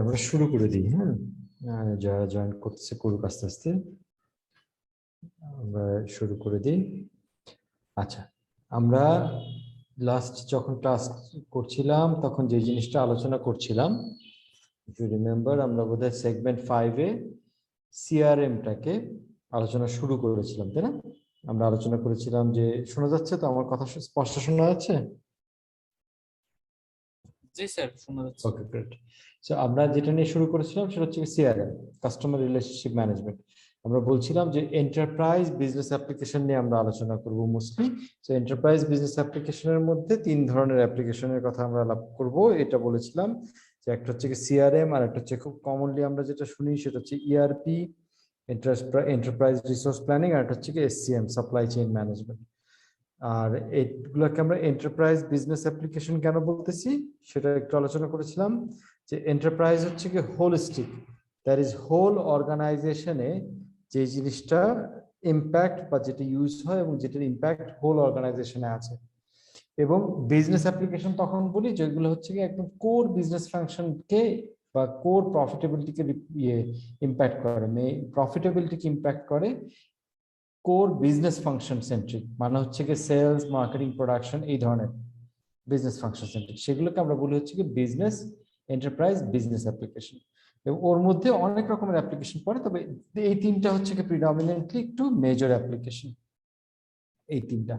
আমরা শুরু করে দিই। হ্যাঁ, যারা জয়েন করতেছে করুক আস্তে আস্তে। আমরা শুরু করে দিই। আচ্ছা, আমরা লাস্ট যখন ক্লাস করছিলাম তখন যে জিনিসটা আলোচনা করছিলাম, ইফ ইউ রিমেম্বার, আমরা বোধহয় সেগমেন্ট 5-এ সিআরএমটাকে আলোচনা শুরু করেছিলাম, তাই না? আমরা আলোচনা করেছিলাম যে, শোনা যাচ্ছে তো? আমার কথা স্পষ্ট শোনা যাচ্ছে? জি স্যার, শোনা যাচ্ছে। ওকে, গ্রেট। সো আমরা যেটা নিয়ে শুরু করেছিলাম সেটা হচ্ছে সিআরএম, কাস্টমার রিলেশনশিপ ম্যানেজমেন্ট। আমরা বলছিলাম যে এন্টারপ্রাইজ বিজনেস অ্যাপ্লিকেশন নিয়ে আমরা আলোচনা করব মোস্টলি। সো এন্টারপ্রাইজ বিজনেস অ্যাপ্লিকেশনের মধ্যে 3 ধরনের অ্যাপ্লিকেশনের কথা আমরা আলাপ করব, এটা বলেছিলাম। যে একটা হচ্ছে সিআরএম, আর একটা হচ্ছে খুব কমনলি আমরা যেটা শুনি সেটা হচ্ছে ইআরপি, এন্টারপ্রাইজ রিসোর্স প্ল্যানিং, আর একটা হচ্ছে এসসিএম, সাপ্লাই চেইন ম্যানেজমেন্ট। আর এইগুলোকে আমরা এন্টারপ্রাইজ বিজনেস অ্যাপ্লিকেশন কেন বলতেছি সেটা একটু আলোচনা করেছিলাম। যে এন্টারপ্রাইজ হচ্ছে কি হোলিস্টিক, দ্যাট ইজ হোল অর্গানাইজেশনে যে জিনিসটা ইম্প্যাক্ট বা যেটা ইউজ হয় এবং যেটার ইম্প্যাক্ট হোল অর্গানাইজেশনে আছে। এবং বিজনেস অ্যাপ্লিকেশন তখন বলি যেগুলো হচ্ছে কি একদম কোর বিজনেস ফাংশনকে বা কোর প্রফিটেবিলিটিকে ইম্প্যাক্ট করে, প্রফিটেবিলিটিকে ইম্প্যাক্ট করে। কোর বিজনেস ফাংশন সেন্ট্রিক মানে হচ্ছে কি সেলস, মার্কেটিং, প্রোডাকশন, এই ধরনের বিজনেস ফাংশন সেন্ট্রিক, সেগুলোকে আমরা বলি হচ্ছে কি বিজনেস এন্টারপ্রাইজ বিজনেস অ্যাপ্লিকেশন। এবং ওর মধ্যে অনেক রকমের অ্যাপ্লিকেশন পড়ে, তবে এই 3টা হচ্ছে কি প্রিডমিনেন্টলি একটু মেজর অ্যাপ্লিকেশন, এই 3টা।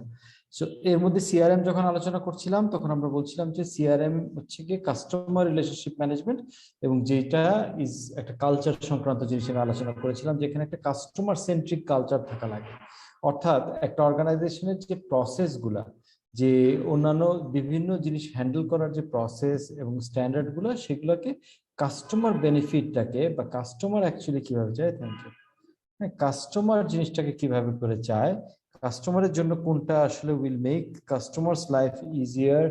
সো এর মধ্যে সিআরএম যখন আলোচনা করছিলাম তখন আমরা বলছিলাম যে সিআরএম হচ্ছে কি কাস্টমার রিলেশনশিপ ম্যানেজমেন্ট, এবং যেটা ইজ একটা কালচার সংক্রান্ত জিনিস আমি আলোচনা করেছিলাম, যেখানে একটা কাস্টমার সেন্ট্রিক কালচার থাকা লাগে। অর্থাৎ একটা অর্গানাইজেশনের যে প্রসেসগুলা, যে অন্যান্য বিভিন্ন জিনিস হ্যান্ডেল করার যে প্রসেস এবং স্ট্যান্ডার্ড গুলো, সেগুলোকে কাস্টমার বেনিফিটটাকে বা কাস্টমার অ্যাকচুয়ালি কিভাবে চায়, থ্যাংক ইউ, হ্যাঁ, কাস্টমার জিনিসটাকে কিভাবে করে চায়, কাস্টমারের জন্য কোনটা আসলে will make customers life easier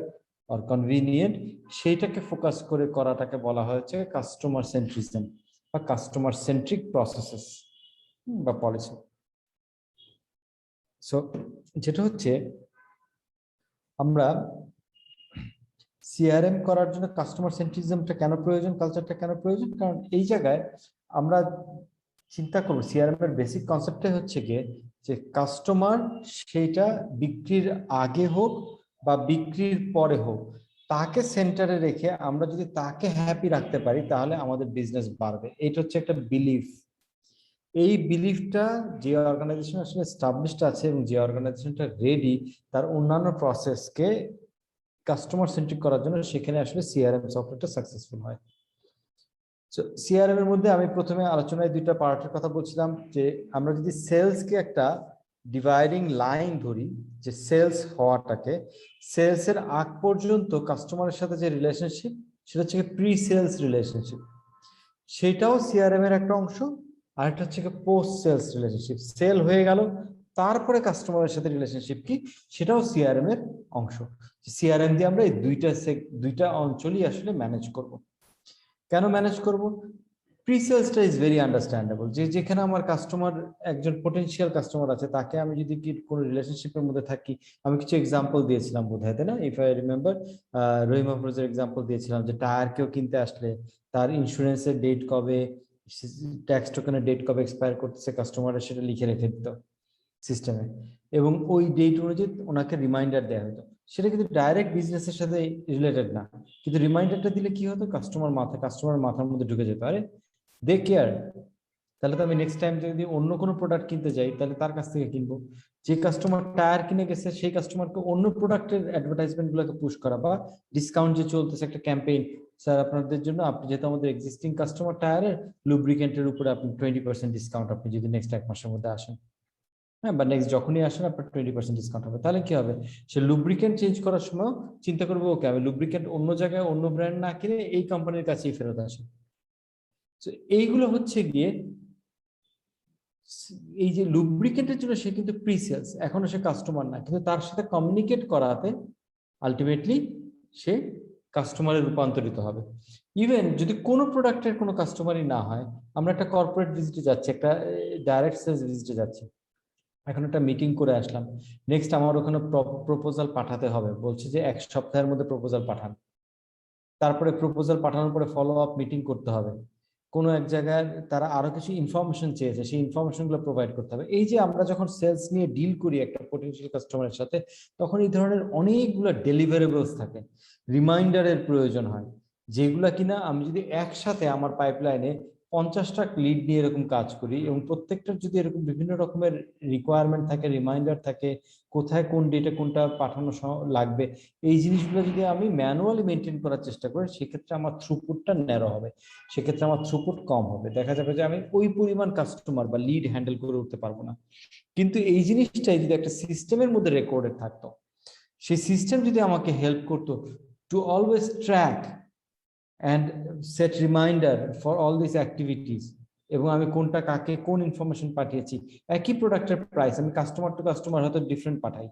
or convenient, সেইটাকে ফোকাস করে করাটাকে বলা হয়েছে কাস্টমার সেন্ট্রিজম বা কাস্টমার সেন্ট্রিক প্রসেসেস বা পলিসি। সো যেটা হচ্ছে আমরা সিআরএম করার জন্য কাস্টমার সেন্ট্রিজমটা কেন প্রয়োজন, কালচারটা কেন প্রয়োজন, কারণ এই জায়গায় আমরা চিন্তা করবো সিআরএম এর বেসিক কনসেপ্টটাই হচ্ছে গিয়ে যে কাস্টমার, সেইটা বিক্রির আগে হোক বা বিক্রির পরে হোক, তাকে সেন্টারে রেখে আমরা যদি তাকে হ্যাপি রাখতে পারি তাহলে আমাদের বিজনেস বাড়বে। এটা হচ্ছে একটা বিলিফ। এই বিলিফটা যে অর্গানাইজেশন আসলে এস্টাবলিশড আছে এবং যে অর্গানাইজেশনটা রেডি তার অন্যান্য প্রসেসকে কাস্টমার সেন্ট্রিক করার জন্য, সেখানে আসলে সিআরএম সফটওয়্যারটা সাকসেসফুল হয়। সিআরএম এর মধ্যে আমি প্রথমে আলোচনায় 2টা পার্টের কথা বলছিলাম। যে আমরা যদি সেলসকে একটা ডিভাইডিং লাইন ধরি, যে সেলস হওয়াটাকে, সেলস এর আগ পর্যন্ত কাস্টমারের সাথে যে রিলেশনশিপ, সেটা হচ্ছে প্রি সেলস রিলেশনশিপ, সেটাও সিআরএম এর একটা অংশ। আর একটা হচ্ছে পোস্ট সেলস রিলেশনশিপ, সেল হয়ে গেল তারপরে কাস্টমারের সাথে রিলেশনশিপ কি, সেটাও সিআরএম এর অংশ। সিআরএম দিয়ে আমরা এই দুইটা অঞ্চলই আসলে ম্যানেজ করব। কেন ম্যানেজ করব? প্রিসেলসটা ইজ ভেরি আন্ডারস্ট্যান্ডেবল। যে যেখানে আমার কাস্টমার, একজন পোটেনশিয়াল কাস্টমার আছে, তাকে আমি যদি কি কোনো রিলেশনশিপের মধ্যে থাকি, আমি কিছু এক্সাম্পল দিয়েছিলাম বোধহয়, তাই না? ইফ আই রিমেম্বার, রহিম আফরোজের এক্সাম্পল দিয়েছিলাম যে টায়ার কেউ কিনতে আসলে তার ইন্স্যুরেন্সের ডেট কবে, ট্যাক্স টোকেনের ডেট কবে এক্সপায়ার করতেছে, কাস্টমারের সেটা লিখে রেখে দিত সিস্টেমে, এবং ওই ডেট অনুযায়ী ওনাকে রিমাইন্ডার দেওয়া হতো। সেটা কিন্তু ডাইরেক্ট বিজনেসের সাথে রিলেটেড না, কিন্তু রিমাইন্ডারটা দিলে কি হতো, কাস্টমার মাথার মধ্যে ঢুকে যেত, আরে দে কেয়ার, তাহলে তো আমি নেক্সট টাইম যদি অন্য কোনো প্রোডাক্ট কিনতে যাই তাহলে তার কাছ থেকে কিনবো। যে কাস্টমার টায়ার কিনে গেছে সেই কাস্টমারকে অন্য প্রোডাক্টের অ্যাডভার্টাইজমেন্ট গুলোকে পুশ করা, বা ডিসকাউন্ট যে চলতেছে একটা ক্যাম্পেইন, স্যার আপনাদের জন্য, আপনি যেহেতু আমাদের এক্সিস্টিং কাস্টমার টায়ারের, লুব্রিকেন্টের উপরে আপনি 20% ডিসকাউন্ট, আপনি যদি নেক্সট 1 মাসের মধ্যে আসেন, হ্যাঁ, বা নেক্সট যখনই আসেন আপনার 20% ডিসকাউন্ট হবে। তাহলে কি হবে, সে লুব্রিকেন্ট চেঞ্জ করার সময় চিন্তা করবো, ওকে আমি লুব্রিকেন্ট অন্য জায়গায় অন্য ব্র্যান্ড না কিনে এই কোম্পানির কাছেই ফেরত আসে। এইগুলো হচ্ছে গিয়ে এই যে লুব্রিকেন্টের জন্য সে কিন্তু প্রি সেলস, এখনো সে কাস্টমার না, কিন্তু তার সাথে কমিউনিকেট করাতে আলটিমেটলি সে কাস্টমারে রূপান্তরিত হবে। ইভেন যদি কোনো প্রোডাক্টের কোনো কাস্টমারই না হয়, আমরা একটা কর্পোরেট ভিজিটে যাচ্ছি, একটা ডাইরেক্ট সেলস ভিজিটে যাচ্ছি, এখন একটা মিটিং করে আসলাম, নেক্সট আমার ওখানে প্রপোজাল পাঠাতে হবে, বলছে যে 1 সপ্তাহের মধ্যে প্রপোজাল পাঠান। তারপরে প্রপোজাল পাঠানোর পরে ফলো আপ মিটিং করতে হবে, কোনো এক জায়গায় তারা আরো কিছু ইনফরমেশন চেয়েছে, সেই ইনফরমেশনগুলো প্রোভাইড করতে হবে। এই যে আমরা যখন সেলস নিয়ে ডিল করি একটা পটেনশিয়াল কাস্টমারের সাথে, তখন এই ধরনের অনেকগুলো ডেলিভারেবলস থাকে, রিমাইন্ডারের প্রয়োজন হয়, যেগুলা কিনা আমি যদি একসাথে আমার পাইপলাইনে 50টা লিড নিয়ে এরকম কাজ করি এবং প্রত্যেকটার যদি এরকম বিভিন্ন রকমের রিকোয়ারমেন্ট থাকে, রিমাইন্ডার থাকে, কোথায় কোন ডেটে কোনটা পাঠানো লাগবে, এই জিনিসগুলো যদি আমি ম্যানুয়ালি মেনটেন করার চেষ্টা করি, সেক্ষেত্রে আমার থ্রুপুটটা ন্যারো হবে, সেক্ষেত্রে আমার থ্রুপুট কম হবে, দেখা যাবে যে আমি ওই পরিমাণ কাস্টমার বা লিড হ্যান্ডেল করে উঠতে পারবো না। কিন্তু এই জিনিসটাই যদি একটা সিস্টেমের মধ্যে রেকর্ডেড থাকতো, সেই সিস্টেম যদি আমাকে হেল্প করতো two always track and set reminder for all these activities, এবং আমি কোনটা কাকে কোন ইনফরমেশন পাঠিয়েছি, একই প্রোডাক্টের প্রাইস আমি কাস্টমার টু কাস্টমার হয়তো ডিফারেন্ট পাঠাই,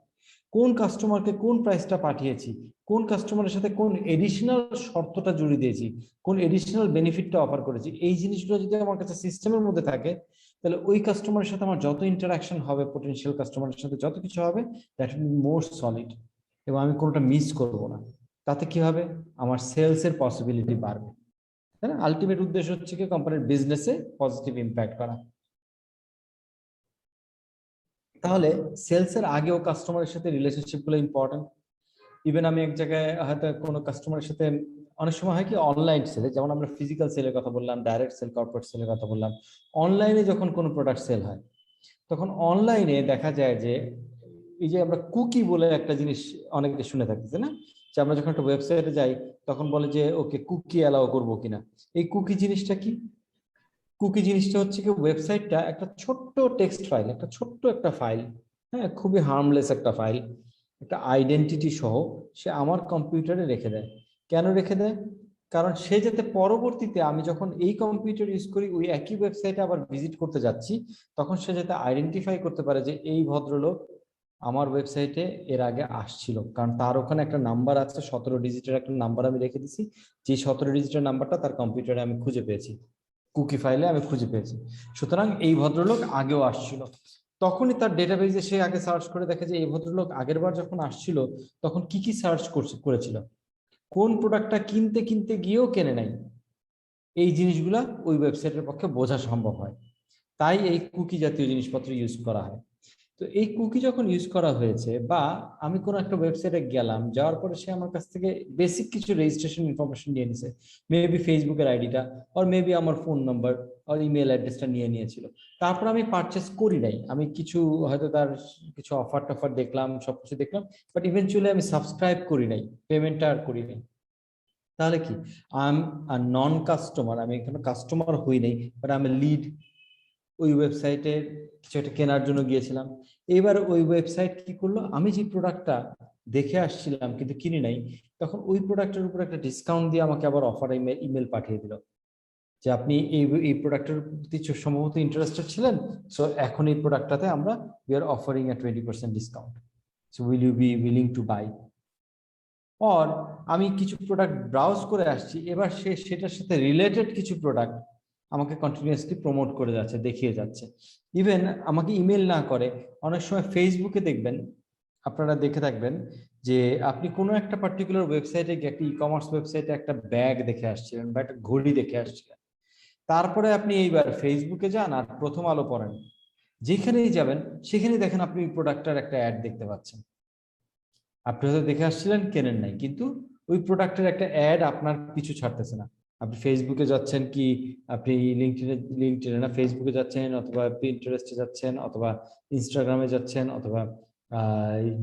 কোন কাস্টমারকে কোন প্রাইসটা পাঠিয়েছি, কোন কাস্টমারের সাথে কোন এডিশনাল শর্তটা জুড়ে দিয়েছি, কোন এডিশনাল বেনিফিটটা অফার করেছি, এই জিনিসগুলো যদি আমার কাছে সিস্টেমের মধ্যে থাকে, তাহলে ওই কাস্টমারের সাথে আমার যত ইন্টারাকশন হবে, পটেনশিয়াল কাস্টমারের সাথে যত কিছু হবে, that will be more solid, এবং আমি কোনোটা মিস করবো না। তাতে কি হবে, আমার সেলস এর পসিবিলিটি বাড়বে, তাই না? আলটিমেট উদ্দেশ্য হচ্ছে কি কোম্পানির বিজনেসে পজিটিভ ইম্প্যাক্ট করা। তাহলে সেলস এর আগেও কাস্টমারের সাথে রিলেশনশিপ গুলো ইম্পর্টেন্ট। ইভেন আমি এক জায়গায় হয়তো কোনো কাস্টমারের সাথে, অনেক সময় হয় কি অনলাইন সেলে, যেমন আমরা ফিজিক্যাল সেলের কথা বললাম, ডাইরেক্ট সেল, কর্পোরেট সেলের কথা বললাম, অনলাইনে যখন কোনো প্রোডাক্ট সেল হয়, তখন অনলাইনে দেখা যায় যে এই যে আমরা কুকি বলে একটা জিনিস অনেকে শুনে থাকতেছে না, যে আমরা যখন একটা ওয়েবসাইটে যাই তখন বলে যে ওকে কুকি অ্যালাউ করবো কিনা। এই কুকি জিনিসটা কি? কুকি জিনিসটা হচ্ছে কি, ওয়েবসাইটটা একটা ছোট্ট টেক্সট ফাইল, একটা ছোট্ট একটা ফাইল, হ্যাঁ, খুবই হার্মলেস একটা ফাইল, একটা আইডেন্টিটি সহ সে আমার কম্পিউটারে রেখে দেয়। কেন রেখে দেয়? কারণ সে যাতে পরবর্তীতে আমি যখন এই কম্পিউটার ইউজ করি, ওই একই ওয়েবসাইটে আবার ভিজিট করতে যাচ্ছি, তখন সে যাতে আইডেন্টিফাই করতে পারে যে এই ভদ্রলোক আমার ওয়েবসাইটে এর আগে আসছিল, কারণ তার ওখানে একটা নাম্বার আছে, 17 ডিজিটের একটা নাম্বার আমি রেখে দিছি, যে 17 ডিজিটের নাম্বারটা তার কম্পিউটারে আমি খুঁজে পেয়েছি, কুকি ফাইলে আমি খুঁজে পেয়েছি। সুতরাং এই ভদ্রলোক আগেও আসছিল, তখনই তার ডেটাবেজে সে আগে সার্চ করে দেখে যে এই ভদ্রলোক আগের বার যখন আসছিল তখন কি কি সার্চ করেছিল, কোন প্রোডাক্টটা কিনতে কিনতে গিয়েও কেনে নাই, এই জিনিসগুলা ওই ওয়েবসাইটের পক্ষে বোঝা সম্ভব হয়। তাই এই কুকি জাতীয় জিনিসপত্র ইউজ করা হয়। তো এই কুকি যখন ইউজ করা হয়েছে, বা আমি কোনো একটা ওয়েবসাইটে গেলাম, যাওয়ার পরে সে আমার কাছ থেকে বেসিক কিছু রেজিস্ট্রেশন ইনফরমেশন নিয়ে নিছে, মেবি ফেসবুকের আইডিটা, আর মেবি আমার ফোন নাম্বার আর ইমেল অ্যাড্রেসটা নিয়ে নিয়েছিল। তারপর আমি পারচেস করি নাই, আমি কিছু হয়তো তার কিছু অফার টফার দেখলাম, সবকিছু দেখলাম, বাট ইভেনচুয়ালি আমি সাবস্ক্রাইব করি নাই, পেমেন্টটা আর করি নাই। তাহলে কি, I am a non customer, আমি এখানে কাস্টমার হই নাই, বাট আমি লিড, ওই ওয়েবসাইটে কিছু একটা কেনার জন্য গিয়েছিলাম। এবার ওই ওয়েবসাইট কি করলো, আমি যে প্রোডাক্টটা দেখে আসছিলাম কিন্তু কিনি নাই, তখন ওই প্রোডাক্টের উপর একটা ডিসকাউন্ট দিয়ে আমাকে আবার অফার ইমেল পাঠিয়ে দিল যে আপনি এই প্রোডাক্টের প্রতি সম্ভবত ইন্টারেস্টেড ছিলেন, সো এখন এই প্রোডাক্টটাতে আমরা we are offering a 20% discount, so will you be willing to buy. Or আমি কিছু প্রোডাক্ট ব্রাউজ করে আসছি, এবার সেটার সাথে রিলেটেড কিছু প্রোডাক্ট আমাকে কন্টিনিউয়াসলি প্রমোট করে যাচ্ছে, দেখিয়ে যাচ্ছে। ইভেন আমাকে ইমেল না করে, অনেক সময় ফেসবুকে দেখবেন, আপনারা দেখে থাকবেন যে আপনি কোনো একটা পার্টিকুলার ওয়েবসাইটে গিয়ে, একটা ই কমার্স ওয়েবসাইটে একটা ব্যাগ দেখে আসছিলেন বা একটা ঘড়ি দেখে আসছিলেন, তারপরে আপনি এইবার ফেসবুকে যান আর প্রথম আলো পড়েন, যেখানেই যাবেন সেখানেই দেখেন আপনি এই প্রোডাক্টটার একটা অ্যাড দেখতে পাচ্ছেন। আপনি হয়তো দেখে আসছিলেন, কেনেন নাই, কিন্তু ওই প্রোডাক্টের একটা অ্যাড আপনার পিছু ছাড়তেছে না। আপনি ফেসবুকে যাচ্ছেন, কি আপনি লিঙ্কডইনে না, ফেসবুকে যাচ্ছেন, অথবা পিন্টারেস্টে যাচ্ছেন, অথবা ইনস্টাগ্রামে যাচ্ছেন, অথবা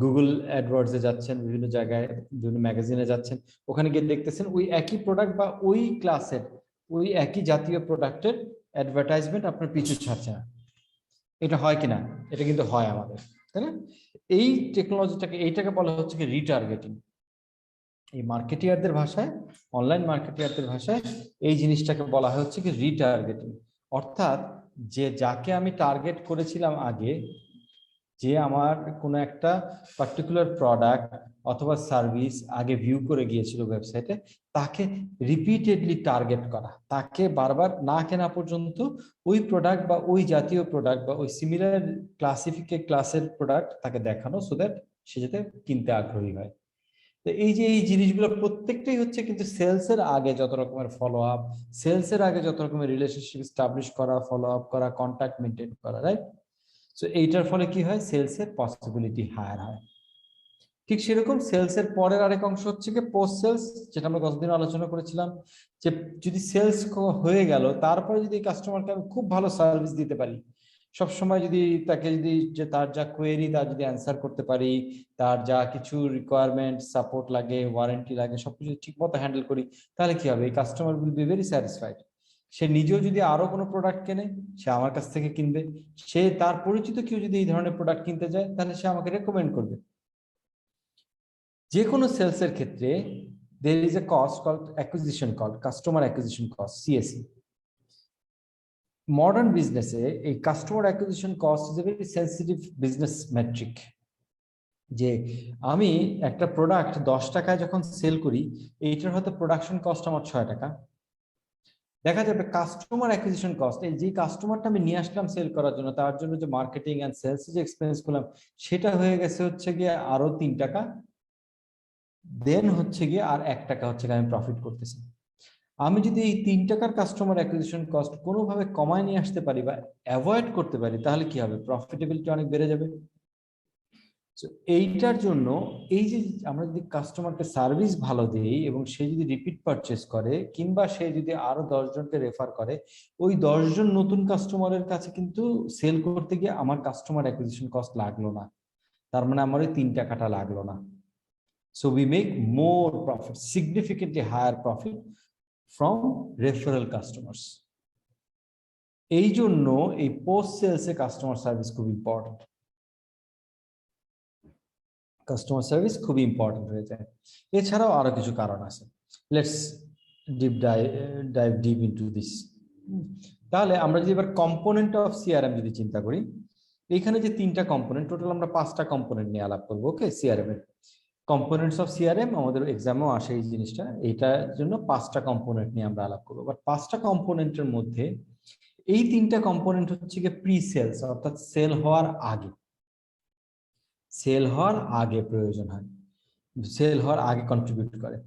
গুগল অ্যাডওয়ার্ডসে যাচ্ছেন, বিভিন্ন জায়গায় বিভিন্ন ম্যাগাজিনে যাচ্ছেন, ওখানে গিয়ে দেখতেছেন ওই একই প্রোডাক্ট বা ওই ক্লাসের ওই একই জাতীয় প্রোডাক্টের অ্যাডভার্টাইজমেন্ট আপনার পিছু ছাড়ছে না। এটা হয় কিনা? এটা কিন্তু হয় আমাদের, তাই না? এই টেকনোলজিটাকে, এইটাকে বলা হচ্ছে কি রিটার্গেটিং। এই মার্কেটিয়ারদের ভাষায়, অনলাইন মার্কেটিয়ারদের ভাষায় এই জিনিসটাকে বলা হচ্ছে কি রিটার্গেটিং। অর্থাৎ যে যাকে আমি টার্গেট করেছিলাম আগে, যে আমার কোনো একটা পার্টিকুলার প্রোডাক্ট অথবা সার্ভিস আগে ভিউ করে গিয়েছিল ওয়েবসাইটে, তাকে রিপিটেডলি টার্গেট করা, তাকে বারবার না কেনা পর্যন্ত ওই প্রোডাক্ট বা ওই জাতীয় প্রোডাক্ট বা ওই সিমিলার ক্লাসের প্রোডাক্ট তাকে দেখানো, সো দ্যাট সে যাতে কিনতে আগ্রহী হয়। তো এই যে এই জিনিসগুলো প্রত্যেকটাই হচ্ছে কিন্তু সেলস এর আগে যত রকমের ফলো আপ, সেলস এর আগে যত রকমের রিলেশনশিপ এস্টাবলিশ করা, ফলো আপ করা, কন্ট্যাক্ট মেনটেন করা, রাইট? সো এইটার ফলে কি হয়, সেলস এর পসিবিলিটি হায়ার হয়। ঠিক সেরকম সেলস এর পরের আরেক অংশ হচ্ছে কি পোস্ট সেলস, যেটা আমরা গতদিন আলোচনা করেছিলাম, যে যদি সেলস হয়ে গেল তারপরে যদি কাস্টমারকে আমি খুব ভালো সার্ভিস দিতে পারি, সবসময় যদি তাকে যদি যে তার যা কোয়েরি তার যদি অ্যান্সার করতে পারি, তার যা কিছু রিকোয়ারমেন্ট সাপোর্ট লাগে, ওয়ারেন্টি লাগে, সবকিছু ঠিক মতো হ্যান্ডেল করি, তাহলে কি হবে, এই customer will be very satisfied. সে নিজেও যদি আরো কোনো প্রোডাক্ট কেনে, সে আমার কাছ থেকে কিনবে। সে তার পরিচিত কেউ যদি এই ধরনের প্রোডাক্ট কিনতে যায়, তাহলে সে আমাকে রেকমেন্ড করবে। যে কোনো সেলস এর ক্ষেত্রে there is a cost called acquisition cost, customer acquisition cost, CAC. Modern বিজনেসে এই customer acquisition cost is a very sensitive business metric. যে আমি একটা প্রোডাক্ট 10 টাকায় যখন সেল করি, এইটার হয়তো প্রোডাকশন কস্ট আমার 6 টাকা। দেখা যাবে কাস্টমার অ্যাকুইজিশন কস্ট, এই যে কাস্টমারটা আমি নিয়ে আসলাম সেল করার জন্য, তার জন্য যে মার্কেটিং এন্ড সেলস যে এক্সপেন্স করলাম, সেটা হয়ে গেছে হচ্ছে গিয়ে আরো 3 টাকা। দেন হচ্ছে গিয়ে আর 1 টাকা হচ্ছে গিয়ে আমি প্রফিট করতেছি। আমি যদি এই 3 টাকার কাস্টমার অ্যাকুইজিশন কস্ট কোনোভাবে কমায় নিয়ে আসতে পারি বা অ্যাভয়েড করতে পারি, তাহলে কি হবে, প্রফিটেবিলিটি অনেক বেড়ে যাবে। এইটার জন্য এই যে আমরা যদি কাস্টমারকে সার্ভিস ভালো দিই এবং সে যদি রিপিট পারচেস করে, কিংবা সে যদি আরো 10 জনকে রেফার করে, ওই 10 জন নতুন কাস্টমারের কাছে কিন্তু সেল করতে গিয়ে আমার কাস্টমার অ্যাকুইজিশন কস্ট লাগলো না, তার মানে আমার ওই 3 টাকাটা লাগলো না। So we make more profit, significantly higher profit from referral customers. এই জন্য এই পোস্ট সেলসে কাস্টমার সার্ভিস খুব ইম্পর্টেন্ট। কাস্টমার সার্ভিস খুবই ইম্পর্টেন্ট হয়ে যায়। এছাড়াও আরো কিছু কারণ আছে। Let's dive deep into this. তাহলে আমরা যদি এবার কম্পোনেন্ট অফ সিআরএম যদি চিন্তা করি, এইখানে যে 3টা কম্পোনেন্ট, টোটাল আমরা 5টা কম্পোনেন্ট নিয়ে আলাপ করবো। ওকে, সিআরএম এর কম্পোনেন্টস অফ সিআরএম আমাদের এক্সামেও আসে এই জিনিসটা, এইটার জন্য 5টা কম্পোনেন্ট নিয়ে আমরা আলাপ করবো। বাট 5টা কম্পোনেন্টের মধ্যে এই 3টা কম্পোনেন্ট হচ্ছে গিয়ে প্রি সেলস, অর্থাৎ সেল হওয়ার আগে, সেল হওয়ার আগে প্রয়োজন হয়, সেল হওয়ার আগে কন্ট্রিবিউট করে।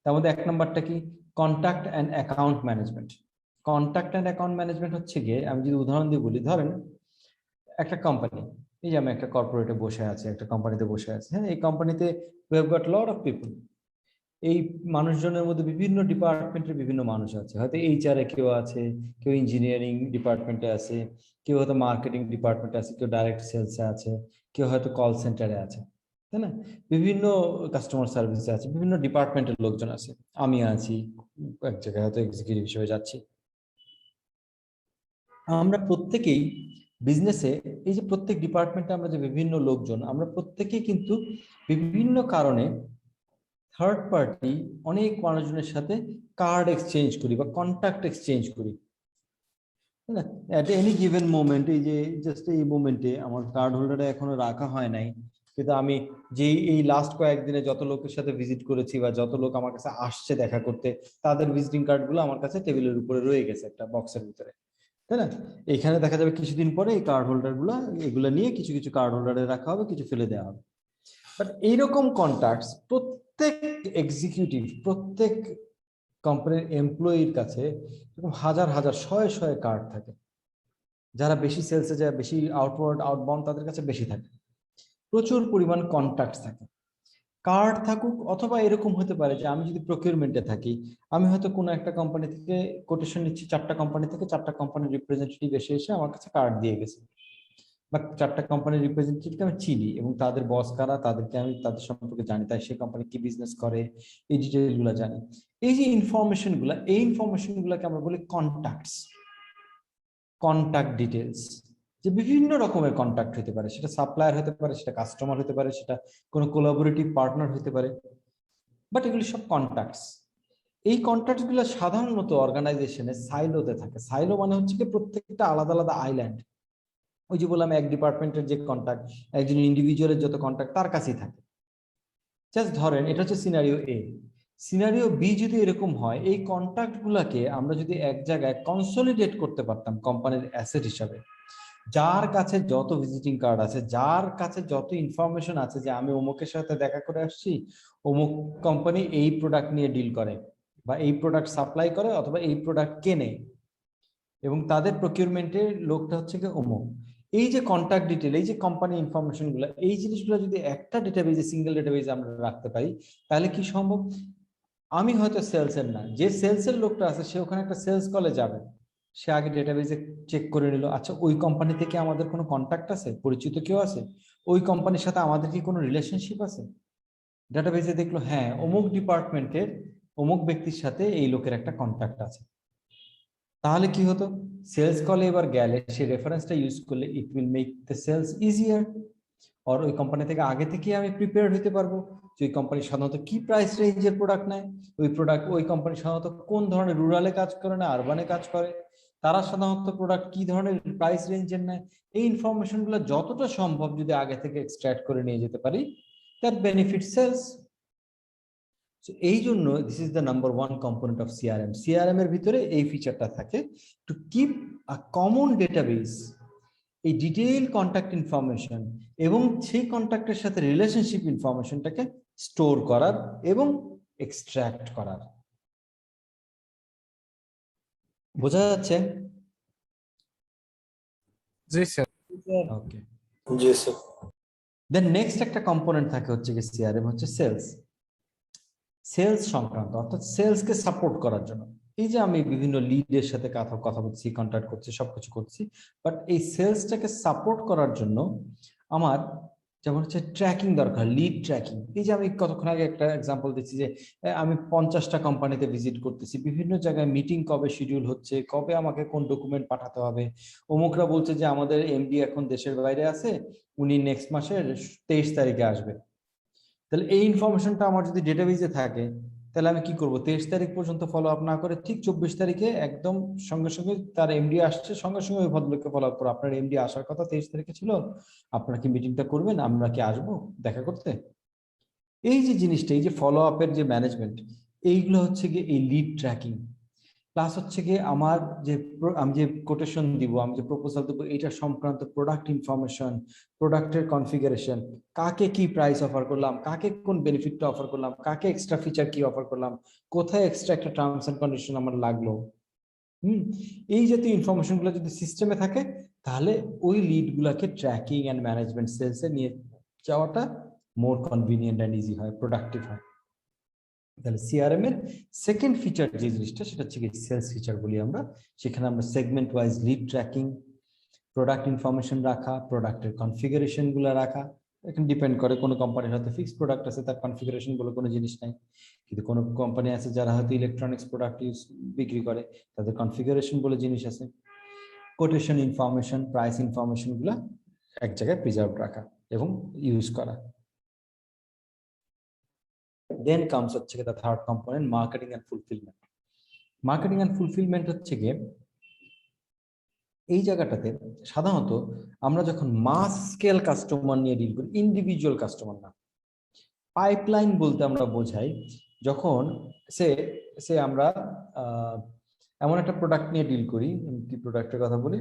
তার মধ্যে 1 নম্বরটা কি, contact and account management. Contact and account management হচ্ছে গিয়ে, আমি যদি উদাহরণ দিয়ে বলি, ধরেন একটা কোম্পানি, এই যে আমি একটা কর্পোরেটে বসে আছি, একটা কোম্পানিতে বসে আছি, হ্যাঁ, এই কোম্পানিতে we have got lot of people। এই মানুষজনের মধ্যে বিভিন্ন ডিপার্টমেন্টের বিভিন্ন মানুষ আছে, হয়তো এইচআর এ কেউ আছে, কেউ ইঞ্জিনিয়ারিং ডিপার্টমেন্টে আছে, কেউ হয়তো মার্কেটিং ডিপার্টমেন্টে আছে, কেউ ডাইরেক্ট সেলসে আছে, কেউ হয়তো কল সেন্টারে আছে, তাই না? বিভিন্ন কাস্টমার সার্ভিসে আছে, বিভিন্ন ডিপার্টমেন্টের লোকজন আছে, আমি আছি এক জায়গায় হয়তো এক্সিকিউটিভ হিসেবে যাচ্ছি। আমরা প্রত্যেকেই বিজনেসে, এই যে প্রত্যেক ডিপার্টমেন্টে আমরা যে বিভিন্ন লোকজন, আমরা প্রত্যেকেই কিন্তু বিভিন্ন কারণে থার্ড পার্টি অনেক মানুষজনের সাথে কার্ড এক্সচেঞ্জ করি বা কন্ট্যাক্ট এক্সচেঞ্জ করি, তাই না? এট এনি গিভেন মোমেন্ট, এই যে জাস্ট এই মোমেন্টে আমার কার্ড হোল্ডারে এখনো রাখা হয় নাই, কিন্তু আমি যেই এই লাস্ট কয়েকদিনে যত লোকের সাথে ভিজিট করেছি বা যত লোক আমার কাছে আসছে দেখা করতে, তাদের ভিজিটিং কার্ড গুলো আমার কাছে টেবিলের উপরে রয়ে গেছে একটা বক্সের ভিতরে, তাই না? এখানে দেখা যাবে কিছুদিন পরে এই কার্ড হোল্ডার গুলো, এগুলো নিয়ে কিছু কিছু কার্ড হোল্ডারে রাখা হবে, কিছু ফেলে দেওয়া হবে। বাট এইরকম কন্ট্যাক্টস প্রত্যেক এক্সিকিউটিভ, প্রত্যেক কোম্পানির এমপ্লয়ির কাছে হাজার হাজার শয়ে শয়ে কার্ড থাকে। যারা বেশি সেলসে যায়, বেশি আউটওয়ার্ড আউটবাউন্ড, তাদের কাছে বেশি থাকে, প্রচুর পরিমাণ কন্ট্যাক্ট থাকে। কার্ড থাকুক, অথবা এরকম হতে পারে যে আমি যদি প্রকিউরমেন্টে থাকি, আমি হয়তো কোনো একটা কোম্পানি থেকে কোটেশন নিচ্ছি, 4টা কোম্পানি থেকে, 4টা কোম্পানির রিপ্রেজেন্টেটিভ এসে আমার কাছে কার্ড দিয়ে গেছে, বা 4টা কোম্পানির রিপ্রেজেন্টেটিভকে আমি চিনি এবং তাদের বস কারা, তাদেরকে আমি তাদের সম্পর্কে জানি, তাই সেই কোম্পানি কি বিজনেস করে, এই ডিটেইল গুলো জানি। এই যে ইনফরমেশন গুলা, এই ইনফরমেশন গুলাকে আমরা বলি কন্ট্যাক্টস, কন্ট্যাক্ট ডিটেলস। যে বিভিন্ন রকমের কন্ট্যাক্ট হতে পারে, সেটা সাপ্লায়ার হতে পারে, সেটা কাস্টমার হতে পারে, সেটা কোনো কোলাবোরেটিভ পার্টনার হতে পারে, বাট এগুলি সব কন্ট্যাক্টস। এই কন্ট্যাক্টস গুলো সাধারণত অর্গানাইজেশনে সাইলোতে থাকে। সাইলো মানে হচ্ছে কি প্রত্যেকটা আলাদা আলাদা আইল্যান্ড। ওই যে বললাম, এক ডিপার্টমেন্টের যে কন্ট্যাক্ট, একজন ইন্ডিভিজুয়ালের যত কন্ট্যাক্ট তার কাছেই থাকে। জাস্ট ধরেন এটা হচ্ছে সিনারিও এ। সিনারিও বি যদি এরকম হয়, এই কন্ট্যাক্ট গুলাকে আমরা যদি এক জায়গায় কনসলিডেট করতে পারতাম কোম্পানির অ্যাসেট হিসাবে, যার কাছে যত ভিজিটিং কার্ড আছে, যার কাছে যত ইনফরমেশন আছে যে আমি অমুকের সাথে দেখা করে আসছি, অমুক কোম্পানি এই প্রোডাক্ট নিয়ে ডিল করে বা এই প্রোডাক্ট সাপ্লাই করে অথবা এই প্রোডাক্ট কেনে এবং তাদের প্রকিউরমেন্টের লোকটা হচ্ছে কি অমুক, এই যে কন্ট্যাক্ট ডিটেল, এই যে কোম্পানি ইনফরমেশন গুলো, এই জিনিসগুলো যদি একটা ডেটাবেজে, সিঙ্গেল ডেটাবেজে আমরা রাখতে পারি, তাহলে কি সম্ভব? আমি হয়তো সেলসের না, যে সেলসের লোকটা আছে সে ওখানে একটা সেলস কলে যাবে, সে আগে ডেটাবেজে চেক করে নিল, আচ্ছা ওই কোম্পানি থেকে আমাদের কোনো কন্ট্যাক্ট আছে, পরিচিত কেউ আছে, ওই কোম্পানির সাথে আমাদের কি কোনো রিলেশনশিপ আছে? ডেটাবেজে দেখলো হ্যাঁ অমুক ডিপার্টমেন্টের অমুক ব্যক্তির সাথে এই লোকের একটা কন্ট্যাক্ট আছে। তাহলে কি হতো? সেলস কলে এবার গেলে সে রেফারেন্সটা ইউজ করলে it will make the sales easier. আর ওই কোম্পানি থেকে আগে থেকে আমি প্রিপেয়ার হতে পারবো যে ওই কোম্পানি সাধারণত কি প্রাইস রেঞ্জের প্রোডাক্ট নেয়, ওই কোম্পানি সাধারণত কোন ধরনের রুরালে কাজ করে না আরবানে কাজ করে, তারা সাধারণত প্রোডাক্ট কি ধরনের প্রাইস রেঞ্জের নেয়, এই ইনফরমেশন গুলো যতটা সম্ভব যদি আগে থেকে এক্সট্রাক্ট করে নিয়ে যেতে পারি, দ্যাট বেনিফিট সেলস। এই জন্য this is the number one component of CRM. CRM এর ভিতরে এই ফিচারটা থাকে, to keep a common database, এই ডিটেইল কন্ট্যাক্ট ইনফরমেশন এবং সেই কন্ট্যাক্টের সাথে রিলেশনশিপ ইনফরমেশনটাকে স্টোর করার এবং এক্সট্রাক্ট করার। বোঝা যাচ্ছে? জি স্যার। ওকে, জি স্যার। দেন নেক্সট একটা কম্পোনেন্ট থাকে হচ্ছে কি সিআরএম হচ্ছে সেলস। সেলস সংক্রান্ত, অর্থাৎ সেলসকে সাপোর্ট করার জন্য। এই যে আমি বিভিন্ন লিডের সাথে কথা বলছি, কন্ট্যাক্ট করছি, সবকিছু করছি, বাট এই সেলসটাকে সাপোর্ট করার জন্য আমার যেমন হচ্ছে ট্র্যাকিং দরকার, লিড ট্র্যাকিং। এই যে আমি কতক্ষণ আগে একটা এক্সাম্পল দিচ্ছি যে আমি 50টা কোম্পানিতে ভিজিট করতেছি, বিভিন্ন জায়গায় মিটিং কবে শিডিউল হচ্ছে, কবে আমাকে কোন ডকুমেন্ট পাঠাতে হবে, অমুকরা বলছে যে আমাদের এমডি এখন দেশের বাইরে আছে, উনি নেক্সট মাসের 23 তারিখে আসবে। তাহলে এই ইনফরমেশনটা আমার যদি ডেটাবেজে থাকে, তাহলে আমি কি করব? 23 তারিখ পর্যন্ত ফলো আপ না করে ঠিক 24 তারিখে একদম সঙ্গে সঙ্গে তার এমডি আসছে, সঙ্গে সঙ্গে ওই ভদ্রলোককে ফলো আপ করো, আপনার এমডি আসার কথা 23 তারিখে ছিল, আপনারা কি মিটিংটা করবেন, আমরা কি আসবো দেখা করতে? এই যে জিনিসটা, এই যে ফলো আপের যে ম্যানেজমেন্ট, এইগুলো হচ্ছে গিয়ে এই লিড ট্র্যাকিং। প্লাস হচ্ছে গিয়ে আমার যে আমি যে কোটেশন দিব, আমি যে প্রপোজাল দেবো, এটা সংক্রান্ত প্রোডাক্ট ইনফরমেশন, প্রোডাক্টের কনফিগারেশন, কাকে কি প্রাইস অফার করলাম, কাকে কোন বেনিফিটটা অফার করলাম, কাকে এক্সট্রা ফিচার কি অফার করলাম, কোথায় এক্সট্রা একটা টার্মস এন্ড কন্ডিশন আমার লাগলো। এই জাতীয় ইনফরমেশন গুলো যদি সিস্টেমে থাকে, তাহলে ওই লিড গুলাকে ট্র্যাকিং এন্ড ম্যানেজমেন্ট সেলসে নিয়ে যাওয়াটা মোর কনভিনিয়েন্ট এন্ড ইজি হয়, প্রোডাক্টিভ হয়। তাহলে সিআরএম এর সেকেন্ড ফিচার যে জিনিসটা, সেটা হচ্ছে সেলস ফিচার বলি আমরা। সেখানে আমরা segment wise lead tracking, product information রাখা, প্রোডাক্টের কনফিগারেশন গুলো রাখা। এখন ডিপেন্ড করে, কোনো কোম্পানির হয়তো ফিক্সড প্রোডাক্ট আছে, তার কনফিগারেশন বলে কোনো জিনিস নাই, কিন্তু কোনো কোম্পানি আছে যারা হয়তো ইলেকট্রনিক্স প্রোডাক্ট বিক্রি করে, তাদের কনফিগারেশন বলে জিনিস আছে। কোটেশন ইনফরমেশন, প্রাইস ইনফরমেশন গুলা এক জায়গায় প্রিজার্ভ রাখা এবং ইউজ করা। দেন কামস হচ্ছে the third component, marketing and fulfilment. Marketing and fulfilment হচ্ছে গিয়ে এই জায়গাটাতে সাধারণত আমরা যখন মাস স্কেল কাস্টমার নিয়ে ডিল করি, ইন্ডিভিজুয়াল কাস্টমার না, পাইপলাইন বলতে আমরা বোঝাই যখন সে সে আমরা এমন একটা প্রোডাক্ট নিয়ে ডিল করি, কি প্রোডাক্টের কথা বলি,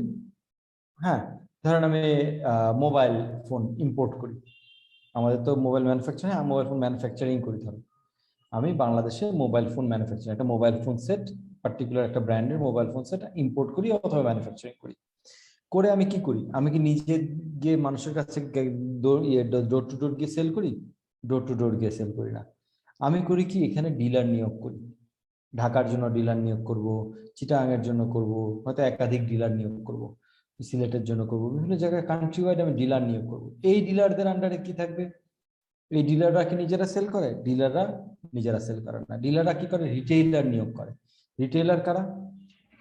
হ্যাঁ ধরেন আমি মোবাইল ফোন ইম্পোর্ট করি, আমাদের তো মোবাইল ম্যানুফ্যাকচার, হ্যাঁ মোবাইল ফোন ম্যানুফ্যাকচারিং করি। ধরো আমি বাংলাদেশে মোবাইল ফোন ম্যানুফ্যাকচার, একটা মোবাইল ফোন সেট, পার্টিকুলার একটা ব্র্যান্ডের মোবাইল ফোন সেট ইম্পোর্ট করি অথবা ম্যানুফ্যাকচারিং করি। করে আমি কি করি? আমি কি নিজে গিয়ে মানুষের কাছে ডোর টু ডোর গিয়ে সেল করি? ডোর টু ডোর গিয়ে সেল করি না। আমি করি কি, এখানে ডিলার নিয়োগ করি। ঢাকার জন্য ডিলার নিয়োগ করব, চিটাগাং এর জন্য করব, হয়তো একাধিক ডিলার নিয়োগ করব, সিলেটের জন্য করব, বিভিন্ন জায়গায় কান্ট্রি ওয়াইড আমি ডিলার নিয়োগ করব। এই ডিলারদের আন্ডারে কি থাকবে? এই ডিলাররা কি নিজেরা সেল করে? ডিলাররা নিজেরা সেল করে না। ডিলাররা কি করে? রিটেইলার নিয়োগ করে। রিটেইলার কারা?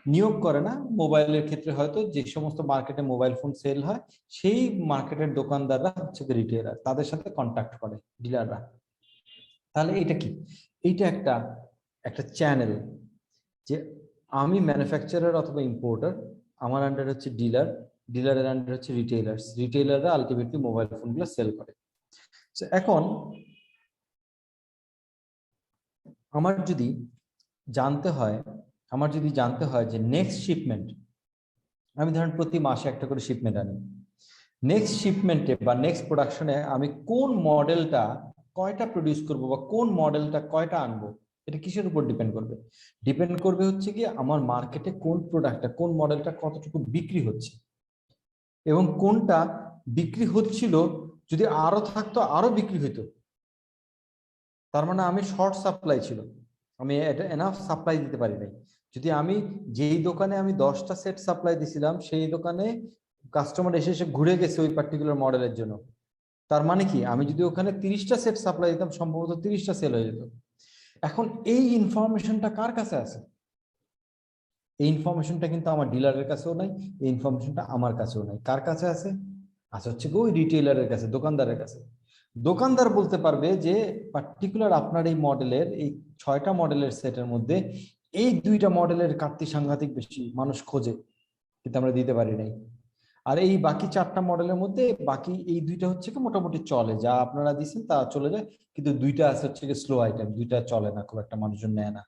নিয়োগ করে না, মোবাইলের ক্ষেত্রে হয়তো যে সমস্ত মার্কেটে মোবাইল ফোন সেল হয় সেই মার্কেটের দোকানদাররা হচ্ছে রিটেইলার, তাদের সাথে কন্ট্যাক্ট করে ডিলাররা। তাহলে এটা কি? এইটা একটা একটা চ্যানেল, যে আমি ম্যানুফ্যাকচারার অথবা ইম্পোর্টার, আমার আন্ডার হচ্ছে ডিলার, ডিলারের আন্ডার হচ্ছে রিটেইলার্স, রিটেইলাররা আলটিমেটলি মোবাইল ফোনগুলো সেল করে। এখন আমার যদি জানতে হয় যে নেক্সট শিপমেন্ট আমি ধরেন প্রতি মাসে একটা করে শিপমেন্ট আনি, নেক্সট শিপমেন্টে বা নেক্সট প্রোডাকশনে আমি কোন মডেলটা কয়টা প্রডিউস করব বা কোন মডেলটা কয়টা আনবো, এটা কিসের উপর ডিপেন্ড করবে? ডিপেন্ড করবে হচ্ছে কি আমার মার্কেটে কোন প্রোডাক্টটা কোন মডেলটা কতটুকু বিক্রি হচ্ছে, এবং কোনটা বিক্রি হচ্ছিল যদি আরো থাকতো আরো বিক্রি হইতো, তার মানে আমি শর্ট সাপ্লাই ছিল, আমি এটা এনাফ সাপ্লাই দিতে পারি নাই। যদি আমি যেই দোকানে আমি 10টা সেট সাপ্লাই দিছিলাম সেই দোকানে কাস্টমার এসে এসে ঘুরে গেছে ওই পার্টিকুলার মডেলের জন্য, তার মানে কি আমি যদি ওখানে 30টা সেট সাপ্লাই দিতাম সম্ভবত 30টা সেল হয়ে যেত। এখন এই ইনফরমেশনটা কার কাছে আছে? এই ইনফরমেশনটা কিন্তু আমার ডিলারের কাছেও নাই, এই ইনফরমেশনটা আমার কাছেও নাই। কার কাছে আছে? আছে হচ্ছে ওই রিটেইলারের কাছে, দোকানদারের কাছে। দোকানদার বলতে পারবে যে পার্টিকুলার আপনার এই মডেলের এই 6টা মডেলের সেটের মধ্যে এই 2টা মডেলের কাটতি সাংঘাতিক বেশি মানুষ খোঁজে, কিন্তু আমরা দিতে পারি নাই। আর এই বাকি 4টা মডেলের মধ্যে বাকি এই 2টা হচ্ছে কি মোটামুটি চলে, যা আপনারা দিচ্ছেন তা চলে যায়, কিন্তু 2টা আছে হচ্ছে কি স্লো আইটেম, 2টা চলে না, খুব একটা মানুষজন নেয় না।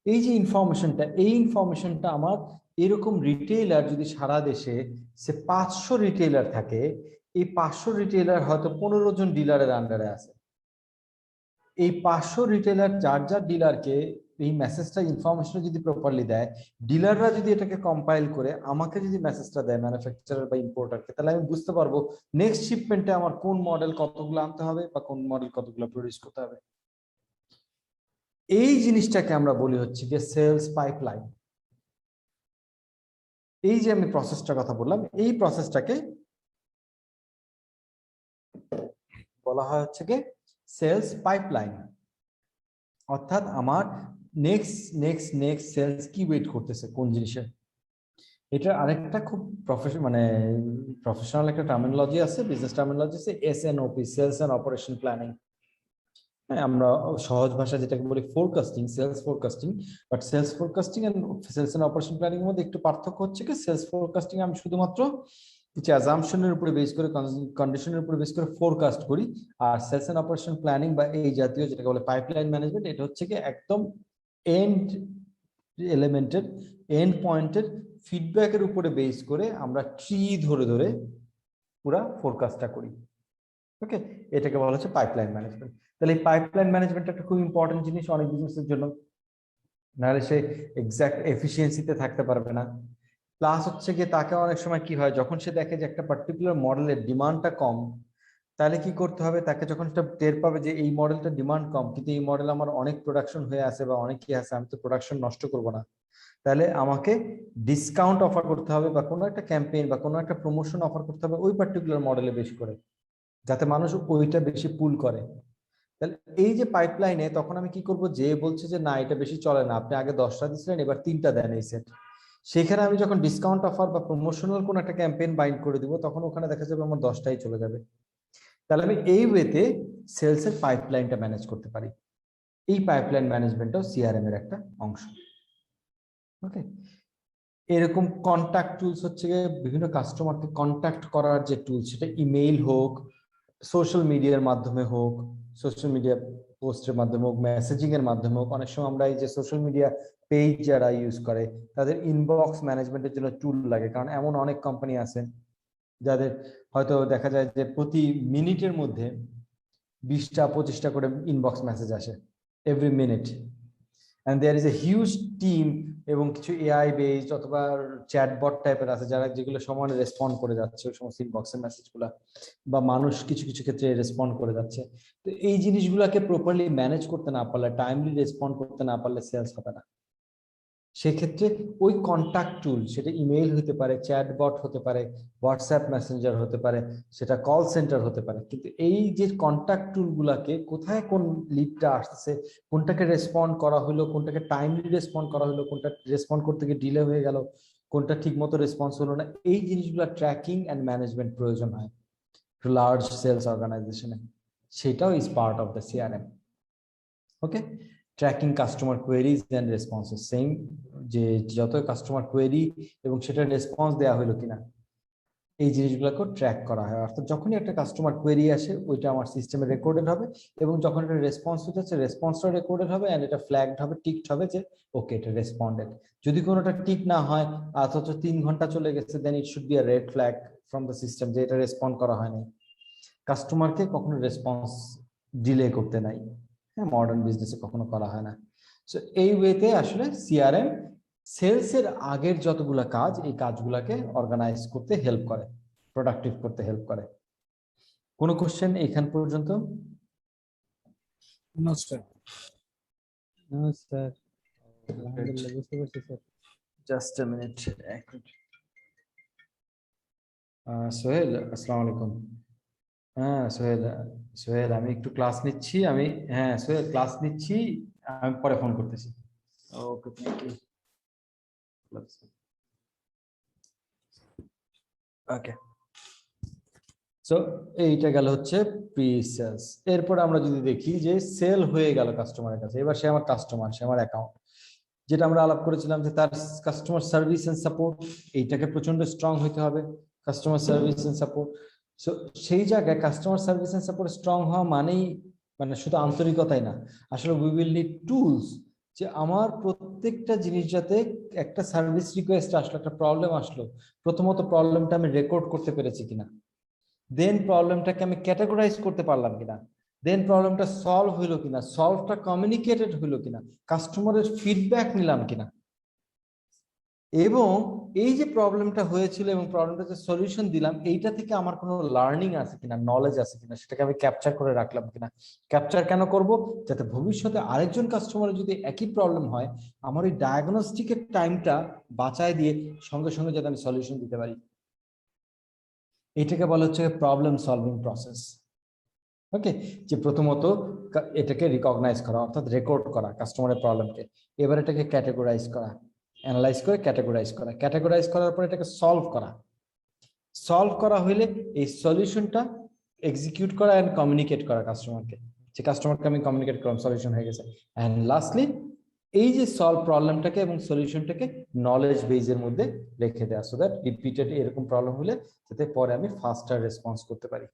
এই যে ইনফরমেশনটা, এই ইনফরমেশনটা আমার এরকম রিটেইলার যদি সারা দেশে সে 500 রিটেইলার থাকে, এই 500 রিটেইলার হয়তো 15 জন ডিলারের আন্ডারে আছে। এই 500 রিটেইলার যার যার ডিলারকে এই মেসেজটা ইনফরমেশন যদি প্রপারলি দেয়, ডিলাররা যদি এটাকে কম্পাইল করে আমাকে যদি মেসেজটা দেয় ম্যানুফ্যাকচারার বা ইম্পোর্টারকে, তাহলে আমি বুঝতে পারবো নেক্সট শিপমেন্টে আমার কোন মডেল কতগুলো আনতে হবে বা কোন মডেল কতগুলো প্রডিউস করতে হবে। এই জিনিসটাকে আমরা বলি হচ্ছে যে সেলস পাইপলাইন। এই যে আমি প্রসেসটার কথা বললাম, এই প্রসেসটাকে বলা হয় হচ্ছে কি সেলস পাইপলাইন। অর্থাৎ আমার নেক্সট নেক্সট নেক্সট সেলস কি ওয়েট করতেছে কোন জিনিসের। এটা আরেকটা খুব প্রফেশনাল একটা টার্মিনোলজি আছে, বিজনেস টার্মিনোলজি আছে, SNOP, sales and operation planning. হ্যাঁ, আমরা সহজ ভাষা যেটাকে বলি forecasting, sales forecasting. But sales forecasting and sales and operation planning এর মধ্যে একটু পার্থক্য হচ্ছে কি সেলস ফোরকাস্টিং আমি শুধুমাত্র কিছু অ্যাজাম্পশনের উপরে বেস করে, কন্ডিশনের উপরে বেস করে ফোরকাস্ট করি। আর সেলস এন্ড অপারেশন প্ল্যানিং বা এই জাতীয় যেটাকে বলে পাইপলাইন ম্যানেজমেন্ট, এটা হচ্ছে কি একদম এন্ড এলিমেন্টের এন্ড পয়েন্টের ফিডব্যাকের উপরে বেস করে আমরা ট্রি ধরে ধরে পুরা ফোরকাস্টটা করি। ওকে, এটাকে বলা হচ্ছে পাইপলাইন ম্যানেজমেন্ট। তাহলে এই পাইপলাইন ম্যানেজমেন্ট একটা খুব ইম্পর্টেন্ট জিনিস অনেক বিজনেসের জন্য, নাহলে সে এক্সাক্ট এফিসিয়েন্সিতে থাকতে পারবে না। প্লাস হচ্ছে গিয়ে তাকে অনেক সময় কি হয়, যখন সে দেখে যে একটা পার্টিকুলার মডেলের ডিমান্ডটা কম, তাহলে কি করতে হবে, তাকে যখন সেটা টের পাবে যে এই মডেলটা ডিমান্ড কম কিন্তু এই মডেল আমার অনেক প্রোডাকশন হয়ে আছে বা অনেক কি আছে, আমি তো প্রোডাকশন নষ্ট করব না, তাহলে আমাকে ডিসকাউন্ট অফার করতে হবে বা কোনো একটা ক্যাম্পেইন বা কোনো একটা প্রমোশন অফার করতে হবে ওই পার্টিকুলার মডেলে বেশি করে, যাতে মানুষ ওইটা বেশি পুল করে। তাহলে এই যে পাইপলাইনে তখন আমি কি করব, যে বলছে যে না এটা বেশি চলে না, আপনি আগে 10টা দিচ্ছিলেন এবার 3টা দেন এই সেট, সেখানে আমি যখন ডিসকাউন্ট অফার বা প্রমোশনাল কোন একটা ক্যাম্পেইন বাইন্ড করে দিব, তখন ওখানে দেখা যাবে আমার 10টাই চলে যাবে। তাহলে আমি এই ওয়েতে সেলস এর পাইপলাইনটা ম্যানেজ করতে পারি। এই পাইপলাইন ম্যানেজমেন্টও সিআরএম এর একটা অংশ। ওকে, এরকম কন্ট্যাক্ট টুলস হচ্ছে বিভিন্ন কাস্টমারকে কন্ট্যাক্ট করার যে টুলস, সেটা ইমেইল হোক, সোশ্যাল মিডিয়ার মাধ্যমে হোক, সোশ্যাল মিডিয়া পোস্টের মাধ্যমে হোক, মেসেজিং এর মাধ্যমে হোক। অনেক সময় আমরা এই যে সোশ্যাল মিডিয়া পেজ যারা ইউজ করে তাদের ইনবক্স ম্যানেজমেন্টের জন্য টুল লাগে, কারণ এমন অনেক কোম্পানি আছে যাদের হয়তো দেখা যায় যে প্রতি মিনিটের মধ্যে 20টা 25টা করে ইনবক্স মেসেজ আসে every minute, and there is a huge team এবং কিছু এআই বেসড অথবা চ্যাটবট টাইপের আছে যারা যেগুলো সমানে রেসপন্ড করে যাচ্ছে ওই সমস্ত ইনবক্সের মেসেজগুলা, বা মানুষ কিছু কিছু ক্ষেত্রে রেসপন্ড করে যাচ্ছে। তো এই জিনিসগুলোকে প্রপারলি ম্যানেজ করতে না পারলে, টাইমলি রেসপন্ড করতে না পারলে সেলস হবে না। সেক্ষেত্রে ওই কন্ট্যাক্ট টুল, সেটা ইমেইল হতে পারে, চ্যাটবট হতে পারে, হোয়াটসঅ্যাপ মেসেঞ্জার হতে পারে, সেটা কল সেন্টার হতে পারে, কিন্তু এই যে কন্ট্যাক্ট টুলগুলোকে কোথায় কোন লিডটা আসছে, কোনটাকে রেসপন্ড করা হলো, কোনটাকে টাইমলি রেসপন্ড করা হলো, কোনটা রেসপন্ড করতে গিয়ে ডিলে হয়ে গেল, কোনটা ঠিক মতো রেসপন্স হলো না, এই জিনিসগুলো ট্র্যাকিং অ্যান্ড ম্যানেজমেন্ট প্রয়োজন হয় লার্জ সেলস অর্গানাইজেশনে। সেটাও is part of the CRM. Okay, tracking customer queries and responses, same যে যত কাস্টমার কোয়েরি এবং সেটার রেসপন্স দেওয়া হলো কিনা, এই জিনিসগুলোকে ট্র্যাক করা হয়। অর্থাৎ যখনই একটা কাস্টমার কোয়েরি আসে ওইটা আমার সিস্টেমে রেকর্ডেড হবে, এবং যখন এটা রেসপন্স হচ্ছে রেসপন্সটা রেকর্ডেড হবে এন্ড এটা ফ্ল্যাগড হবে, টিকড হবে যে ওকে এটা রেসপন্ডেড। যদি কোনোটা টিক না হয় অথচ 3 ঘন্টা চলে গেছে, then it should be a red flag from the system যে এটা রেসপন্ড করা হয়নি। কাস্টমারকে কখনো রেসপন্স ডিলে করতে নাই, হ্যাঁ, মডার্ন বিজনেসে কখনো করা হয় না। সো এই ওয়েতে আসলে সিআরএম সেলস এর আগের যতগুলা কাজ এই কাজগুলাকে অর্গানাইজ করতে হেল্প করে, প্রোডাক্টিভ করতে হেল্প করে। কোনো কোশ্চেন এখান পর্যন্ত? No sir. নো স্যার, আলহামদুলিল্লাহ বুঝতে পারছি sir. Just a minute. Sohel, আসসালামু আলাইকুম। হ্যাঁ সোহেল, সোহেল আমি একটু ক্লাস নিচ্ছি, আমি হ্যাঁ সোহেল ক্লাস নিচ্ছি, আমি পরে ফোন করতেছি। ওকে, থ্যাংক ইউ। ওকে, সো এইটা গেল হচ্ছে প্রি সেলস। এরপর আমরা যদি দেখি যে সেল হয়ে গেল কাস্টমারের কাছে, এবার সে আমার কাস্টমার, সে আমার অ্যাকাউন্ট, যেটা আমরা আলাপ করেছিলাম যে তার কাস্টমার সার্ভিস এন্ড সাপোর্ট এইটাকে প্রচন্ড স্ট্রং হইতে হবে, customer service and support. So সেই জায়গায় customer service and support strong হওয়া মানেই মানে শুধু আন্তরিকতাই না, আসলে উই উইল নিড টুলস, যে আমার প্রত্যেকটা জিনিস যাতে একটা সার্ভিস রিকোয়েস্ট আসলো, একটা প্রবলেম আসলো, প্রথমত প্রবলেমটা আমি রেকর্ড করতে পেরেছি কিনা, দেন প্রবলেমটাকে আমি ক্যাটাগরাইজ করতে পারলাম কিনা, দেন প্রবলেমটা সলভ হইলো কিনা, সলভটা কমিউনিকেটেড হইলো কিনা, কাস্টমারের ফিডব্যাক নিলাম কিনা, এবং এই যে প্রবলেমটা হয়েছিল এবং প্রবলেমটা যে সলিউশন দিলাম এইটা থেকে আমার কোনো লার্নিং আছে কিনা, নলেজ আছে কিনা, সেটাকে আমি ক্যাপচার করে রাখলাম কিনা। ক্যাপচার কেন করব? যাতে ভবিষ্যতে আরেকজন কাস্টমারের যদি একই প্রবলেম হয় আমার ওই ডায়াগনস্টিকের টাইমটা বাঁচায় দিয়ে সঙ্গে সঙ্গে যাতে আমি সলিউশন দিতে পারি। এটাকে বলা হচ্ছে প্রবলেম সলভিং প্রসেস। ওকে, যে প্রথমত এটাকে রিকগনাইজ করা অর্থাৎ রেকর্ড করা কাস্টমারের প্রবলেমকে, এবার এটাকে ক্যাটেগরাইজ করা, অ্যানালাইজ করে ক্যাটেগরাইজ করা, ক্যাটেগরাইজ করার পর এটাকে সলভ করা, সলভ করা হইলে এই সলিউশনটা এক্সিকিউট করা এন্ড কমিউনিকেট করা কাস্টমারকে, যে কাস্টমারকে আমি কমিউনিকেট করলাম সলিউশন হয়ে গেছে। এন্ড লাস্টলি এই যে সলভ প্রবলেমটাকে এবং সলিউশনটাকে নলেজ বেজের মধ্যে রেখে দেওয়া, সো দ্যাট রিপিটেড এরকম প্রবলেম হলে যাতে পরে আমি ফাস্টার রেসপন্স করতে পারি।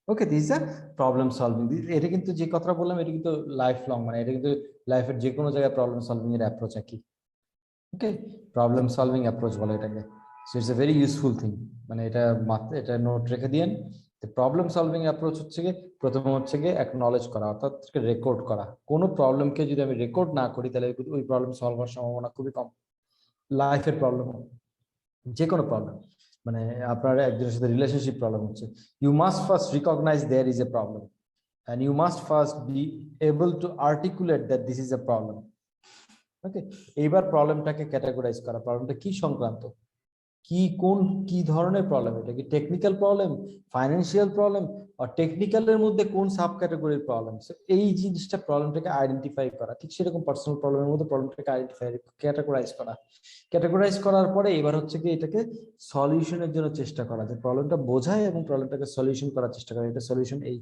ওকে, দিস আর প্রবলেম সলভিং। এটা কিন্তু যে কথাটা বললাম এটা কিন্তু লাইফ লং, মানে এটা কিন্তু লাইফের যে কোনো জায়গায় প্রবলেম সলভিং এর অ্যাপ্রোচ একই। ওকে, প্রবলেম সলভিং অ্যাপ্রোচ বলে এটাকে। So it's a very useful thing, মানে এটা এটা নোট রেখে দিয়েন। প্রবলেম সলভিং অ্যাপ্রোচ হচ্ছে গিয়ে প্রথম হচ্ছে গিয়ে অ্যাকনলেজ করা অর্থাৎ রেকর্ড করা। কোনো প্রবলেমকে যদি আমি রেকর্ড না করি তাহলে ওই প্রবলেম সলভ হওয়ার সম্ভাবনা খুবই কম। লাইফের প্রবলেম, যে কোনো প্রবলেম, মানে আপনার একজনের সাথে রিলেশনশিপ প্রবলেম হচ্ছে, you must first recognise there is a problem and you must first be able to articulate that this is a problem. ওকে, এইবার প্রবলেমটাকে ক্যাটাগরাইজ করা, প্রবলেমটা কি সংক্রান্ত, কি ধরনের প্রবলেম, এটা কি টেকনিক্যাল প্রবলেম, ফাইন্যান্সিয়াল প্রবলেম, আর টেকনিক্যালের মধ্যে কোন সাব ক্যাটাগরির প্রবলেম। এই জিনিসটা প্রবলেমটাকে আইডেন্টিফাই করা, ঠিক সেরকম পার্সোনাল প্রবলেমের মধ্যে প্রবলেমটাকে আইডেন্টিফাই ক্যাটাগরাইজ করা, ক্যাটাগরাইজ করার পরে এবার হচ্ছে কি এটাকে সলিউশনের জন্য চেষ্টা করা, যে প্রবলেমটা বোঝায় এবং প্রবলেমটাকে সলিউশন করার চেষ্টা করা। এটা সলিউশন। এই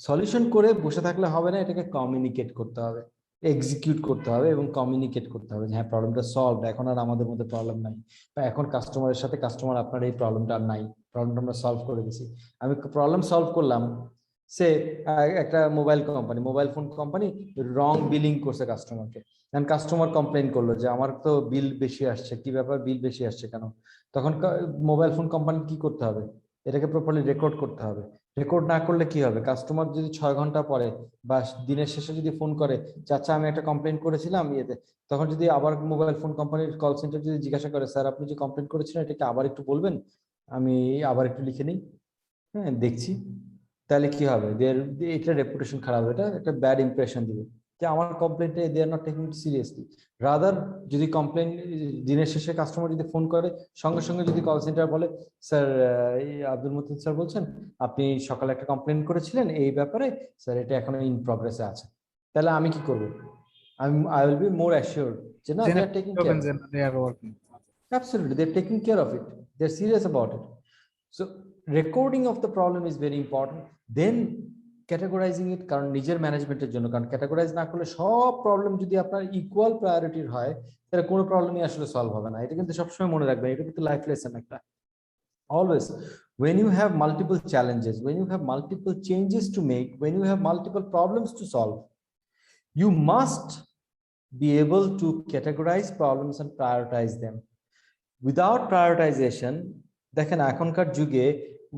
সলিউশন করে বসে থাকলে হবে না, এটাকে কমিউনিকেট করতে হবে, এক্সিকিউট করতে হবে এবং কমিউনিকেট করতে হবে যে হ্যাঁ প্রবলেমটা সলভ, এখন আর আমাদের মধ্যে প্রবলেম নাই, বা এখন কাস্টমারের সাথে কাস্টমার আপনার এই প্রবলেমটা আর নাই, প্রবলেমটা আমরা সলভ করে দিছি। আমি প্রবলেম সলভ করলাম, সে একটা মোবাইল ফোন কোম্পানি রং বিলিং করছে কাস্টমারকে, কারণ কাস্টমার কমপ্লেইন করলো যে আমার তো বিল বেশি আসছে, কি ব্যাপার বিল বেশি আসছে কেন। তখন মোবাইল ফোন কোম্পানি কি করতে হবে, এটাকে প্রপারলি রেকর্ড করতে হবে। রেকর্ড না করলে কি হবে, কাস্টমার যদি 6 ঘন্টা পরে বা দিনের শেষে যদি ফোন করে চাচা আমি একটা কমপ্লেন করেছিলাম ইয়েতে, তখন যদি আবার মোবাইল ফোন কোম্পানির কল সেন্টার যদি জিজ্ঞাসা করে স্যার আপনি যে কমপ্লেন করেছিলেন এটাকে আবার একটু বলবেন, আমি আবার একটু লিখে নিই, হ্যাঁ দেখছি, তাহলে কি হবে, এটা রেপুটেশন খারাপ হবে, এটা একটা ব্যাড ইমপ্রেশন দিবে যে আমার কমপ্লেনটা they are not taking it seriously. Rather যদি কমপ্লেন দিনের শেষে কাস্টমার যদি ফোন করে সঙ্গে সঙ্গে যদি কল সেন্টার বলে স্যার আব্দুল মতিন স্যার বলছেন আপনি সকালে একটা কমপ্লেন করেছিলেন এই ব্যাপারে, স্যার এটা এখনো ইন প্রগ্রেসে আছে, তাহলে আমি কি করব, I will be more assured যে না they are taking care, absolutely they're taking care of it, they're serious about it. So recording of the problem is very important, then categorizing it, কারণ নিজের ম্যানেজমেন্টের জন্য, কারণ ক্যাটাগরাইজ না করলে সব প্রবলেম যদি আপনার ইকুয়াল প্রায়োরিটির হয় তাহলে কোনো প্রবলেমই আসলে সলভ হবে না। এটা কিন্তু সবসময় মনে রাখবেন, এটা কিন্তু লাইফ লেসন একটা। Always when you have multiple challenges, when you have multiple changes to make, when you have multiple problems to solve, you must be able to categorize problems and prioritize them. Without prioritization, দেখেন এখনকার যুগে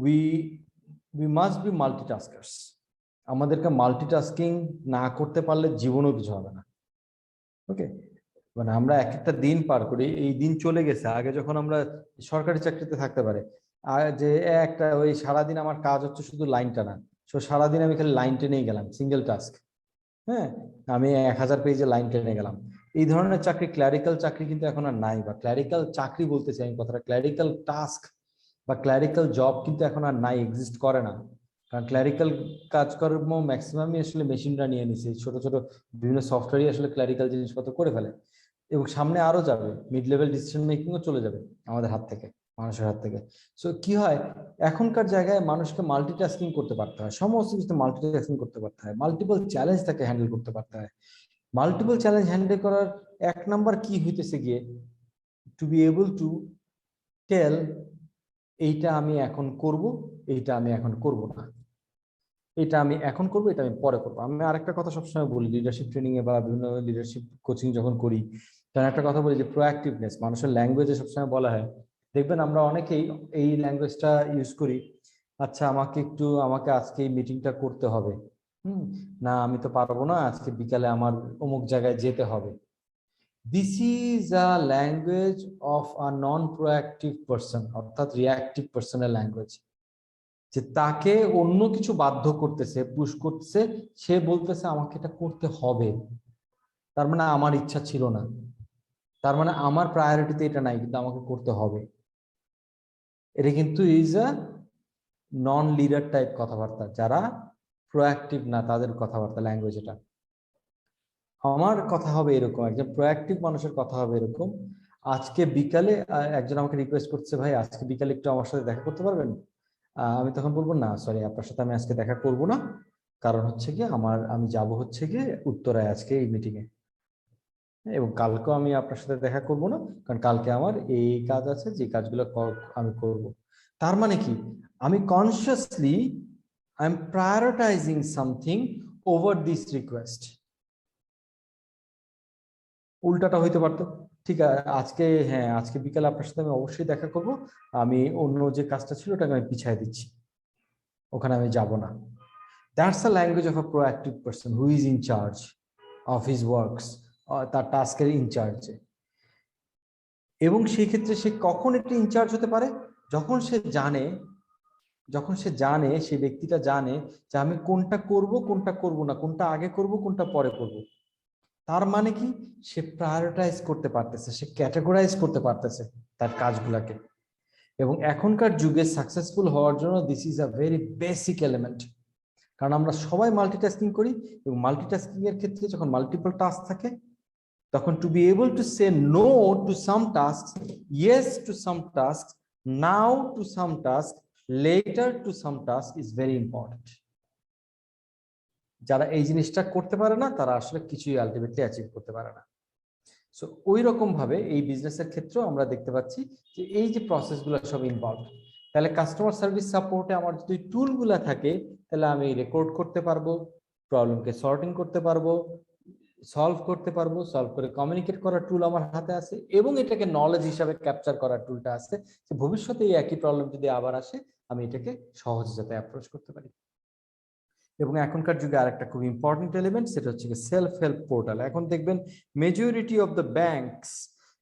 we must be multitaskers. আমাদেরকে multitasking না করতে পারলে জীবনও কিছু হবে না। ওকে, মানে আমরা এক একটা দিন পার করি, এই দিন চলে গেছে। আগে যখন আমরা সরকারি চাকরিতে থাকতে পারে, আর যে একটা ওই সারাদিন আমার কাজ হচ্ছে শুধু লাইন টানা, সো সারাদিন আমি খালি লাইন টেনেই গেলাম, সিঙ্গেল টাস্ক। হ্যাঁ, আমি 1000 পেজে লাইন টেনে গেলাম। এই ধরনের চাকরি, ক্ল্যারিক্যাল চাকরি কিন্তু এখন আর নাই, বা ক্ল্যারিক্যাল চাকরি বলতে চাই আমি কথাটা, ক্ল্যারিক্যাল টাস্ক বা ক্ল্যারিক্যাল জব কিন্তু এখন আর নাই, এক্সিস্ট করে না। কারণ ক্ল্যারিক্যাল কাজকর্ম ম্যাক্সিমামই আসলে মেশিনরা নিয়ে নিছে, ছোট ছোট বিভিন্ন সফটওয়্যারই আসলে ক্ল্যারিক্যাল জিনিসপত্র করে ফেলে, এবং সামনে আরো যাবে, মিড লেভেল ডিসিশন মেকিংও চলে যাবে আমাদের হাত থেকে, মানুষের হাত থেকে। সো কি হয়, এখনকার জায়গায় মানুষকে মাল্টিটাস্কিং করতে পারতে হয়, সমস্ত কিছু মাল্টিটাস্কিং করতে পারতে হয়, মাল্টিপল চ্যালেঞ্জ তাকে হ্যান্ডেল করতে পারতে হয়। মাল্টিপল চ্যালেঞ্জ হ্যান্ডেল করার এক নাম্বার কি হইতেছে গিয়ে, to be able to tell এইটা আমি এখন করব, এইটা আমি এখন করব না, এটা আমি এখন করবো, এটা আমি পরে করবো। আমি আরেকটা কথা সবসময় বলি লিডারশিপ ট্রেনিং এ বা বিভিন্ন লিডারশিপ কোচিং যখন করি, তখন একটা কথা বলি যে প্রোঅ্যাক্টিভনেস মানুষের ল্যাঙ্গুয়েজে সবসময় বলা হয়। দেখবেন আমরা অনেকেই এই ল্যাঙ্গুয়েজটা ইউজ করি, আচ্ছা আমাকে আজকে এই মিটিংটা করতে হবে, না আমি তো পারবো না, আজকে বিকালে আমার অমুক জায়গায় যেতে হবে। This is a language of a non proactive person, অর্থাৎ রিঅ্যাক্টিভ পারসনের ল্যাঙ্গুয়েজ, যে তাকে অন্য কিছু বাধ্য করতেছে, পুশ করতেছে, সে বলতেছে আমাকে এটা করতে হবে, তার মানে আমার ইচ্ছা ছিল না, তার মানে আমার প্রায়োরিটিতে এটা নাই, কিন্তু আমাকে করতে হবে। এটা কিন্তু is a non leader type কথাবার্তা, যারা প্রোঅ্যাক্টিভ না তাদের কথাবার্তা, ল্যাঙ্গুয়েজ এটা। আমার কথা হবে এরকম, একজন প্রোঅ্যাক্টিভ মানুষের কথা হবে এরকম, আজকে বিকালে একজন আমাকে রিকোয়েস্ট করছে, ভাই আজকে বিকালে একটু আমার সাথে দেখা করতে পারবেন? আমি তখন বলবো না সরি, আপনার সাথে আমি আজকে দেখা করব না, কারণ হচ্ছে কি আমি যাব হচ্ছে গিয়ে উত্তরায় আজকে এই মিটিং এ, এবং কালকেও আমি আপনার সাথে দেখা করব না, কারণ কালকে আমার এই কাজ আছে, যে কাজগুলো আমি করব। তার মানে কি, আমি consciously I am prioritising something over this request. উল্টাটা হইতে পারতো, ঠিক আছে আজকে, হ্যাঁ আজকে বিকালে আপনার সাথে আমি অবশ্যই দেখা করব, আমি অন্য যে কাজটা ছিল ওটাকে আমি পিছায় দিচ্ছি, ওখানে আমি যাব না। That's the language of a proactive person who is in charge of his works, তার টাস্কের ইনচার্জে। এবং সেই ক্ষেত্রে সে কখন একটি ইনচার্জ হতে পারে, যখন সে জানে, সে ব্যক্তিটা জানে যে আমি কোনটা করব কোনটা করব না, কোনটা আগে করব কোনটা পরে করব। তার মানে কি, সে প্রায়োরিটাইজ করতে পারতেছে, সে ক্যাটাগরাইজ করতে পারতেছে তার কাজগুলোকে। এবং এখনকার যুগে সাকসেসফুল হওয়ার জন্য this is a very basic element. কারণ আমরা সবাই মাল্টিটাস্কিং করি, এবং মাল্টিটাস্কিং এর ক্ষেত্রে যখন মাল্টিপল টাস্ক থাকে, তখন to be able to say no to some task, yes to some task, now to some task, later to some task is very important. যারা এই জিনিসটা করতে পারে না, তারা আসলে কিছুই আলটিমেটলি অ্যাচিভ করতে পারে না। সো ওই রকম ভাবে এই বিজনেসের ক্ষেত্রেও আমরা দেখতে পাচ্ছি যে এই যে প্রসেসগুলো সব ইনভলভ। তাহলে কাস্টমার সার্ভিস সাপোর্টে আমার যদি টুলগুলো থাকে, তাহলে আমি রেকর্ড করতে পারবো, প্রবলেমকে সর্টিং করতে পারবো, সলভ করতে পারবো, সলভ করে কমিউনিকেট করার টুল আমার হাতে আছে, এবং এটাকে নলেজ হিসাবে ক্যাপচার করার টুলটা আছে, যে ভবিষ্যতে এই একই প্রবলেম যদি আবার আসে আমি এটাকে সহজে যাতে অ্যাপ্রোচ করতে পারি। এবং এখনকার যুগে আরেকটা খুব ইম্পর্টেন্ট এলিমেন্ট, সেটা হচ্ছে সেলফ হেল্প পোর্টাল। এখন দেখবেন মেজরিটি অফ দ্য ব্যাংকস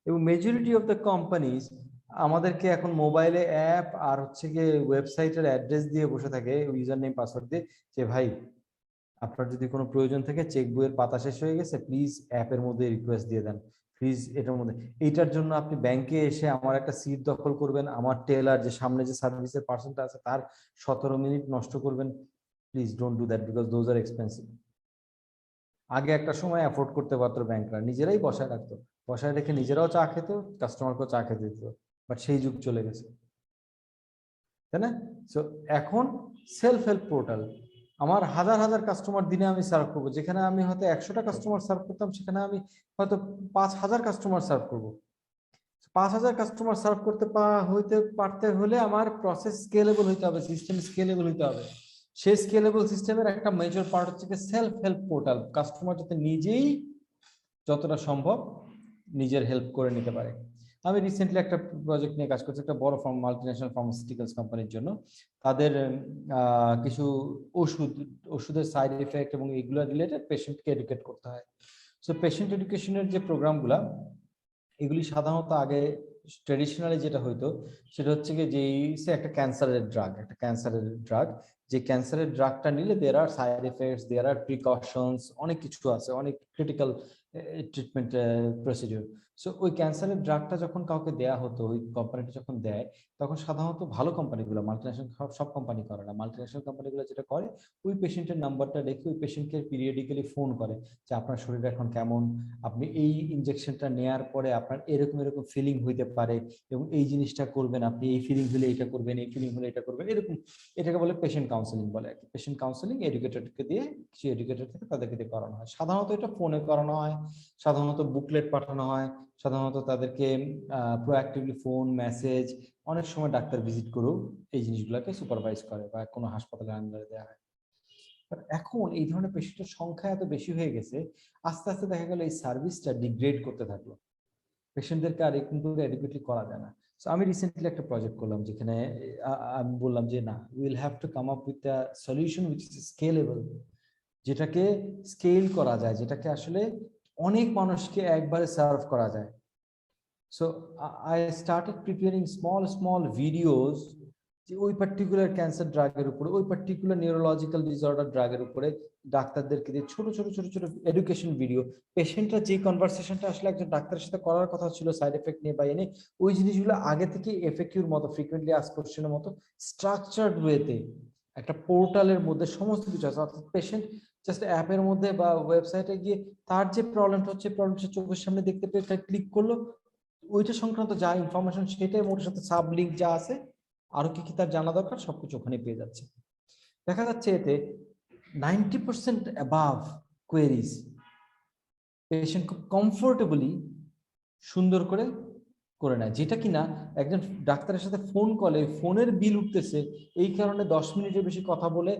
এবং মেজরিটি অফ দ্য কোম্পানিজ আমাদেরকে এখন মোবাইলে অ্যাপ আর হচ্ছে গিয়ে ওয়েবসাইটের অ্যাড্রেস দিয়ে বসে থাকে, ইউজার নেম পাসওয়ার্ড দিয়ে, যে ভাই আপনার যদি কোনো প্রয়োজন থাকে, চেক বইয়ের পাতা শেষ হয়ে গেছে, প্লিজ অ্যাপের মধ্যে রিকোয়েস্ট দিয়ে দেন, প্লিজ এটার মধ্যে, এইটার জন্য আপনি ব্যাংকে এসে আমার একটা সিট দখল করবেন, আমার টেলার যে সামনে যে সার্ভিসের পার্সনটা আছে তার 17 মিনিট নষ্ট করবেন, please don't do that, because those are expensive. আগে একটা সময় অ্যাফোর্ড করতে পারতো ব্যাংকরা, নিজেরাই বসায় রাখতো, বসায় রেখে নিজেরাও চা খেত, কাস্টমারকেও চা খেতে দিত, বাট সেই যুগ চলে গেছে, তাই না? সো এখন সেলফ হেল্প পোর্টাল, আমার হাজার হাজার কাস্টমার দিনে আমি সার্ভ করবো, যেখানে আমি হয়তো 100টা কাস্টমার সার্ভ করতাম, সেখানে আমি হয়তো 5000 কাস্টমার সার্ভ করবো। 5,000 কাস্টমার সার্ভ হইতে পারতে হলে আমার প্রসেস স্কেলেবল হইতে হবে, সিস্টেম স্কেলেবল হইতে হবে। সেই স্কেলেবল সিস্টেমের একটা মেজর পার্ট হচ্ছে সেলফ হেল্প পোর্টাল, কাস্টমার যাতে নিজেই যতটা সম্ভব নিজের হেল্প করে নিতে পারে। আমি রিসেন্টলি একটা প্রজেক্ট নিয়ে কাজ করছি, একটা বড় মাল্টিন্যাশনাল ফার্মাসিউটিক্যালস কোম্পানির জন্য। তাদের কিছু ওষুধের সাইড এফেক্ট এবং এগুলো রিলেটেড পেশেন্টকে এডুকেট করতে হয়। সো পেশেন্ট এডুকেশনের যে প্রোগ্রামগুলা, এগুলি সাধারণত আগে ট্রেডিশনালি যেটা হইতো সেটা হচ্ছে কি যে একটা ক্যান্সারের ড্রাগ, যে ক্যান্সারের ড্রাগটা নিলে দেয়ার আর সাইড এফেক্টস, দেয়ার আর প্রিকশনস, অনেক কিছু আছে, অনেক ক্রিটিক্যাল ট্রিটমেন্ট প্রসিডিউর। সো ওই ক্যান্সারের ড্রাগটা যখন কাউকে দেয়া হতো, ওই কোম্পানিটা যখন দেয়, তখন সাধারণত ভালো কোম্পানিগুলো, মাল্টিন্যাশনাল সব কোম্পানি করে না, মাল্টিন্যাশনাল কোম্পানিগুলো যেটা করে ওই পেশেন্টের নাম্বারটা রেখে ওই পেশেন্টকে পিরিয়ডিক্যালি ফোন করে যে আপনার শরীর এখন কেমন, আপনি এই ইনজেকশনটা নেওয়ার পরে আপনার এরকম এরকম ফিলিং হইতে পারে এবং এই জিনিসটা করবেন, আপনি এই ফিলিং হলে এটা করবেন, এই ফিলিং হলে এটা করবেন, এরকম। এটাকে বলে পেশেন্ট কাউন্সেলিং বলে। পেশেন্ট কাউন্সেলিং এডুকেটরকে দিয়ে, কিছু এডুকেটর থেকে তাদেরকে দিয়ে করানো হয়। সাধারণত এটা ফোনে করানো হয়, সাধারণত বুকলেট পাঠানো হয়, সাধারণত তাদেরকে প্রোঅ্যাক্টিভলি ফোন মেসেজ, অনেক সময় ডাক্তার ভিজিট করেও এই জিনিসগুলোকে সুপারভাইজ করে বা কোনো হাসপাতালে আন্ডারে দেওয়া হয়। এখন এই ধরনের পেশেন্টের সংখ্যা এত বেশি হয়ে গেছে, আস্তে আস্তে দেখা গেল এই সার্ভিসটা ডিগ্রেড করতে থাকলো, পেশেন্টদেরকে আর কিন্তু অ্যাডিকুয়েটলি করা যায় না। সো আমি রিসেন্টলি একটা প্রজেক্ট করলাম যেখানে আমি বললাম যে না, will have to come up with a solution which is scalable, যেটাকে স্কেল করা যায়, যেটাকে আসলে অনেক মানুষকে একবারে সার্ভ করা যায়। So I started preparing small videos, যে ওই পার্টিকুলার ক্যান্সার ড্রাগের উপরে, ওই পার্টিকুলার নিউরোলজিক্যাল ডিসঅর্ডার ড্রাগের উপরে ডাক্তারদেরকে দিয়ে ছোট ছোট এডুকেশন ভিডিও। পেশেন্টরা যে কনভারসেশনটা আসলে একজন ডাক্তারের সাথে করার কথা ছিল সাইড এফেক্ট নিয়ে বা এনে, ওই জিনিসগুলো আগে থেকে এফএকিউর মতো, ফ্রিকোয়েন্টলি আস্ক কোশ্চেনের মতো স্ট্রাকচার্ড ওয়েতে একটা পোর্টালের মধ্যে সমস্ত কিছু আছে। অর্থাৎ পেশেন্ট জাস্ট অ্যাপের মধ্যে বা ওয়েবসাইটে গিয়ে তার যে প্রবলেমটা হচ্ছে, প্রবলেমটা চোখের সামনে দেখতে পেয়ে ক্লিক করলো, ওইটা সংক্রান্ত যা ইনফরমেশন সেটাই ওর সাথে সাব লিঙ্ক যা আছে, আরো কি কি তার জানা দরকার সবকিছু ওখানে পেয়ে যাচ্ছে। দেখা যাচ্ছে এতে 90% অ্যাবাভ কোয়েরিজ পেশেন্ট খুব কমফোর্টেবলি সুন্দর করে নেয়, যেটা কিনা একজন ডাক্তারের সাথে ফোন কলে ফোনের বিল উঠতেছে এই কারণে 10 মিনিটের বেশি কথা বলে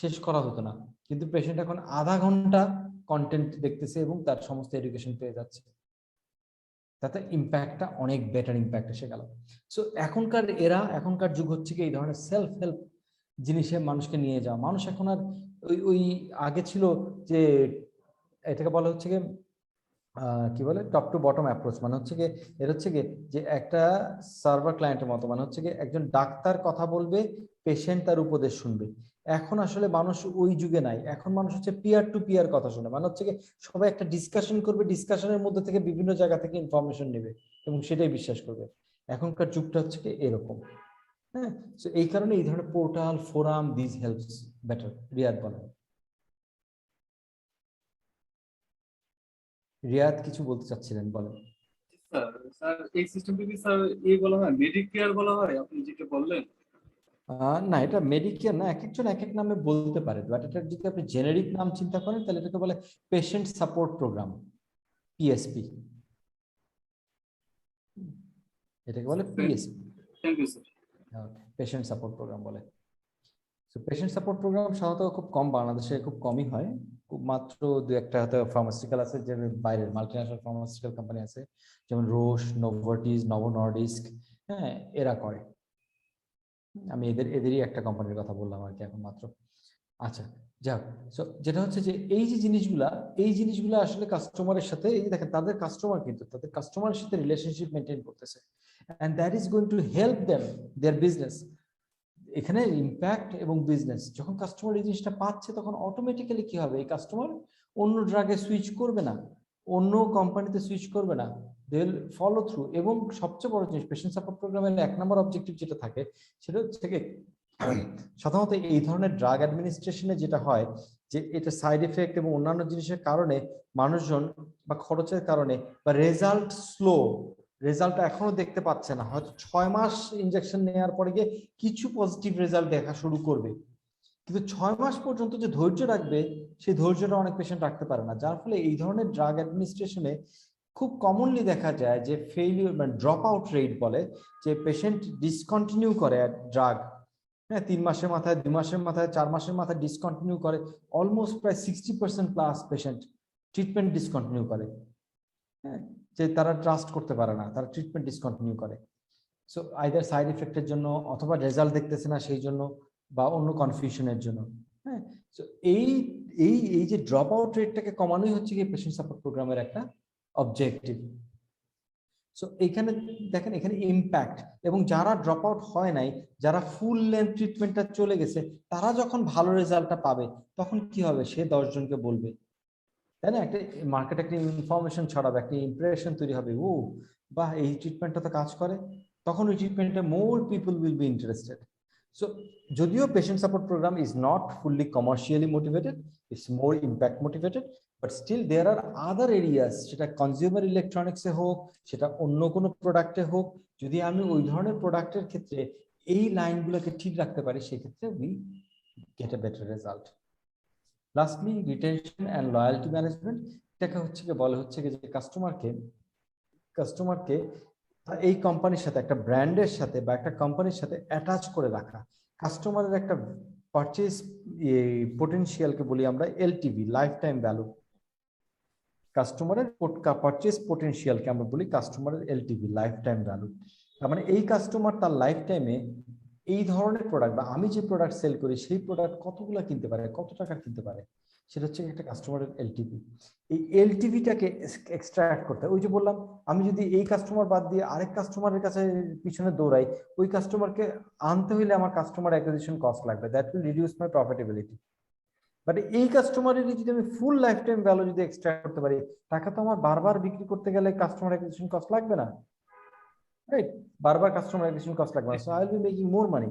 শেষ করা হতো না, কিন্তু পেশেন্ট এখন আধা ঘন্টা কন্টেন্ট দেখতেছে এবং তার সমস্ত এডুকেশন পেয়ে যাচ্ছে। তাতে ইম্প্যাক্টটা অনেক বেটার ইম্প্যাক্ট এসে গেল। সো এখনকার যুগ হচ্ছে কি এই ধরনের সেলফ হেল্প জিনিসে মানুষকে নিয়ে যাওয়া। মানুষ এখন আর ওই আগে ছিল যে এটাকে বলা হচ্ছে কি কি বলে টপ টু বটম অ্যাপ্রোচ, মানে হচ্ছে কি এটা হচ্ছে কি যে একটা সার্ভার ক্লায়েন্টের মতো, মানে হচ্ছে কি একজন ডাক্তার কথা বলবে, পেশেন্ট তার উপদেশ শুনবে। এখন আসলে মানুষ ওই যুগে নাই, এখন মানুষ হচ্ছে পিয়ার টু পিয়ার কথা শুনে, মানে হচ্ছে কি সবাই একটা ডিসকাশন করবে, ডিসকাশনের মধ্যে থেকে বিভিন্ন জায়গা থেকে ইনফরমেশন নেবে এবং সেটাই বিশ্বাস করবে। এখনকার যুগটা হচ্ছে কি এরকম। হ্যাঁ, তো এই কারণে এই ধরনের portal forum this helps better. Riyad বলেন। রিয়াদ কিছু বলতে চাচ্ছিলেন, বলেন। স্যার স্যার এই সিস্টেমটা কি স্যার এই বলা হয় মেডিকেয়ার বলা হয় আপনি যেটা বললেন? না, এটা মেডিকেয়ার না, এক একজন এক এক নামে বলতে পারে, বাট এটা যদি আপনি জেনেরিক নাম চিন্তা করেন তাহলে এটাকে বলে পেশেন্ট সাপোর্ট প্রোগ্রাম, পিএসপি। এটাকে বলে PSP, thank you sir. Patient support program বলে। তো পেশেন্ট সাপোর্ট প্রোগ্রাম সাধারণত খুব কম, বাংলাদেশে খুব কমই হয়, খুব মাত্র দু একটা হয়তো ফার্মাসিউটিক্যাল আছে, যে বাইরের মাল্টিন্যাশনাল ফার্মাসিউটিক্যাল কোম্পানি আছে, যেমন রোশ, নোভার্টিস, নভো নর্ডিস্ক, হ্যাঁ এরা করে। আমি এদেরই একটা কোম্পানির কথা বললাম আর কি এখন মাত্র। আচ্ছা, যাক, সো যেটা হচ্ছে যে এই জিনিসগুলো আসলে কাস্টমারের সাথে, এই যে দেখেন তাদের কাস্টমার কিন্তু তাদের কাস্টমারের সাথে রিলেশনশিপ মেনটেন করতেছে, and that is going to help them their business. এখানে ইম্প্যাক্ট এবং বিজনেস, যখন কাস্টমার এই জিনিসটা পাচ্ছে তখন অটোমেটিক্যালি কি হবে, এই কাস্টমার অন্য ড্রাগে সুইচ করবে না, অন্য কোম্পানিতে সুইচ করবে না, দে উইল ফলো থ্রু। এবং সবচেয়ে বড় জিনিস, পেশেন্ট সাপোর্ট প্রোগ্রামের 1 নম্বর অবজেক্টিভ যেটা থাকে সেটা হচ্ছে সাধারণত এই ধরনের ড্রাগ অ্যাডমিনিস্ট্রেশনে যেটা হয় যে এটা সাইড এফেক্ট এবং অন্যান্য জিনিসের কারণে মানুষজন বা খরচের কারণে বা রেজাল্ট এখনো দেখতে পাচ্ছে না, হয়তো 6 মাস ইনজেকশন নেওয়ার পরে গিয়ে কিছু পজিটিভ রেজাল্ট দেখা শুরু করবে, কিন্তু 6 মাস পর্যন্ত যে ধৈর্য রাখবে সেই ধৈর্যটা অনেক পেশেন্ট রাখতে পারে না, যার ফলে এই ধরনের ড্রাগ অ্যাডমিনিস্ট্রেশনে খুব কমনলি দেখা যায় যে ফেইলিউর মানে ড্রপ আউট রেট বলে, যে পেশেন্ট ডিসকন্টিনিউ করে ড্রাগ, হ্যাঁ 3 মাসের মাথায়, 2 মাসের মাথায়, 4 মাসের মাথায় ডিসকন্টিনিউ করে, অলমোস্ট প্রায় 60% প্লাস পেশেন্ট ট্রিটমেন্ট ডিসকন্টিনিউ করে। হ্যাঁ, যে তারা ট্রাস্ট করতে পারে না, তারা ট্রিটমেন্ট ডিসকন্টিনিউ করে। সো আইদার সাইড এফেক্টের জন্য, অথবা রেজাল্ট দেখতেছে না সেই জন্য, বা অন্য কনফিউশনের জন্য। হ্যাঁ, সো এই এই এই যে ড্রপ আউট রেটটাকে কমানোই হচ্ছে কি পেশেন্ট সাপোর্ট প্রোগ্রামের একটা অবজেক্টিভ। সো এখানে দেখেন, এখানে ইম্প্যাক্ট, এবং যারা ড্রপ আউট হয় নাই, যারা ফুল লেন্থ ট্রিটমেন্টটা চলে গেছে, তারা যখন ভালো রেজাল্টটা পাবে তখন কি হবে, সে 10 জনকে বলবে, তাই না? একটা মার্কেটে একটা ইনফরমেশন ছড়াবে, একটা ইমপ্রেশন তৈরি হবে, ও বাহ এই ট্রিটমেন্টটা তো কাজ করে, তখন ওই ট্রিটমেন্টে more people will be interested. So যদিও patient support programme is not fully commercially motivated, it's more impact motivated, but still there are other areas, সেটা কনজিউমার ইলেকট্রনিক্সে হোক, সেটা অন্য কোনো প্রোডাক্টে হোক, যদি আমি ওই ধরনের প্রোডাক্টের ক্ষেত্রে এই লাইনগুলোকে ঠিক রাখতে পারি, সেক্ষেত্রে we get a better result. Lastly retention and loyalty management, এটাকে হচ্ছে কি বলে হচ্ছে কি যে কাস্টমারকে এই কোম্পানির সাথে, একটা ব্র্যান্ডের সাথে বা একটা কোম্পানির সাথে অ্যাটাচ করে রাখা। কাস্টমারের একটা পারচেজ পোটেনশিয়ালকে বলি আমরা এলটিভি, লাইফ টাইম ভ্যালু। কাস্টমারের পারচেজ পোটেনশিয়ালকে আমরা বলি কাস্টমারের এলটিভি, লাইফ টাইম ভ্যালু। তার মানে এই কাস্টমার তার লাইফ টাইমে এই ধরনের প্রোডাক্ট, বা আমি যে প্রোডাক্ট সেল করি সেই প্রোডাক্ট কতগুলো কিনতে পারে, কত টাকার কিনতে পারে, সেটা হচ্ছে একটা কাস্টমারের এলটিভি। এই এলটিভিটাকে এক্সট্রাক্ট করতে, ওই যে বললাম, আমি যদি এই কাস্টমার বাদ দিয়ে আরেক কাস্টমারের কাছে পিছনে দৌড়াই, ওই কাস্টমারকে আনতে হইলে আমার কাস্টমার অ্যাকুইজিশন কস্ট লাগবে, that will reduce my profitability. But এই কাস্টমারের যদি আমি ফুল লাইফ টাইম ভ্যালু যদি এক্সট্রাক্ট করতে পারি, টাকা তো আমার বারবার বিক্রি করতে গেলে কাস্টমার অ্যাকুইজিশন কস্ট লাগবে না, রাইট? বারবার কাস্টমার অ্যাকুইজিশন কস্ট লাগবে না, so I will be making more money.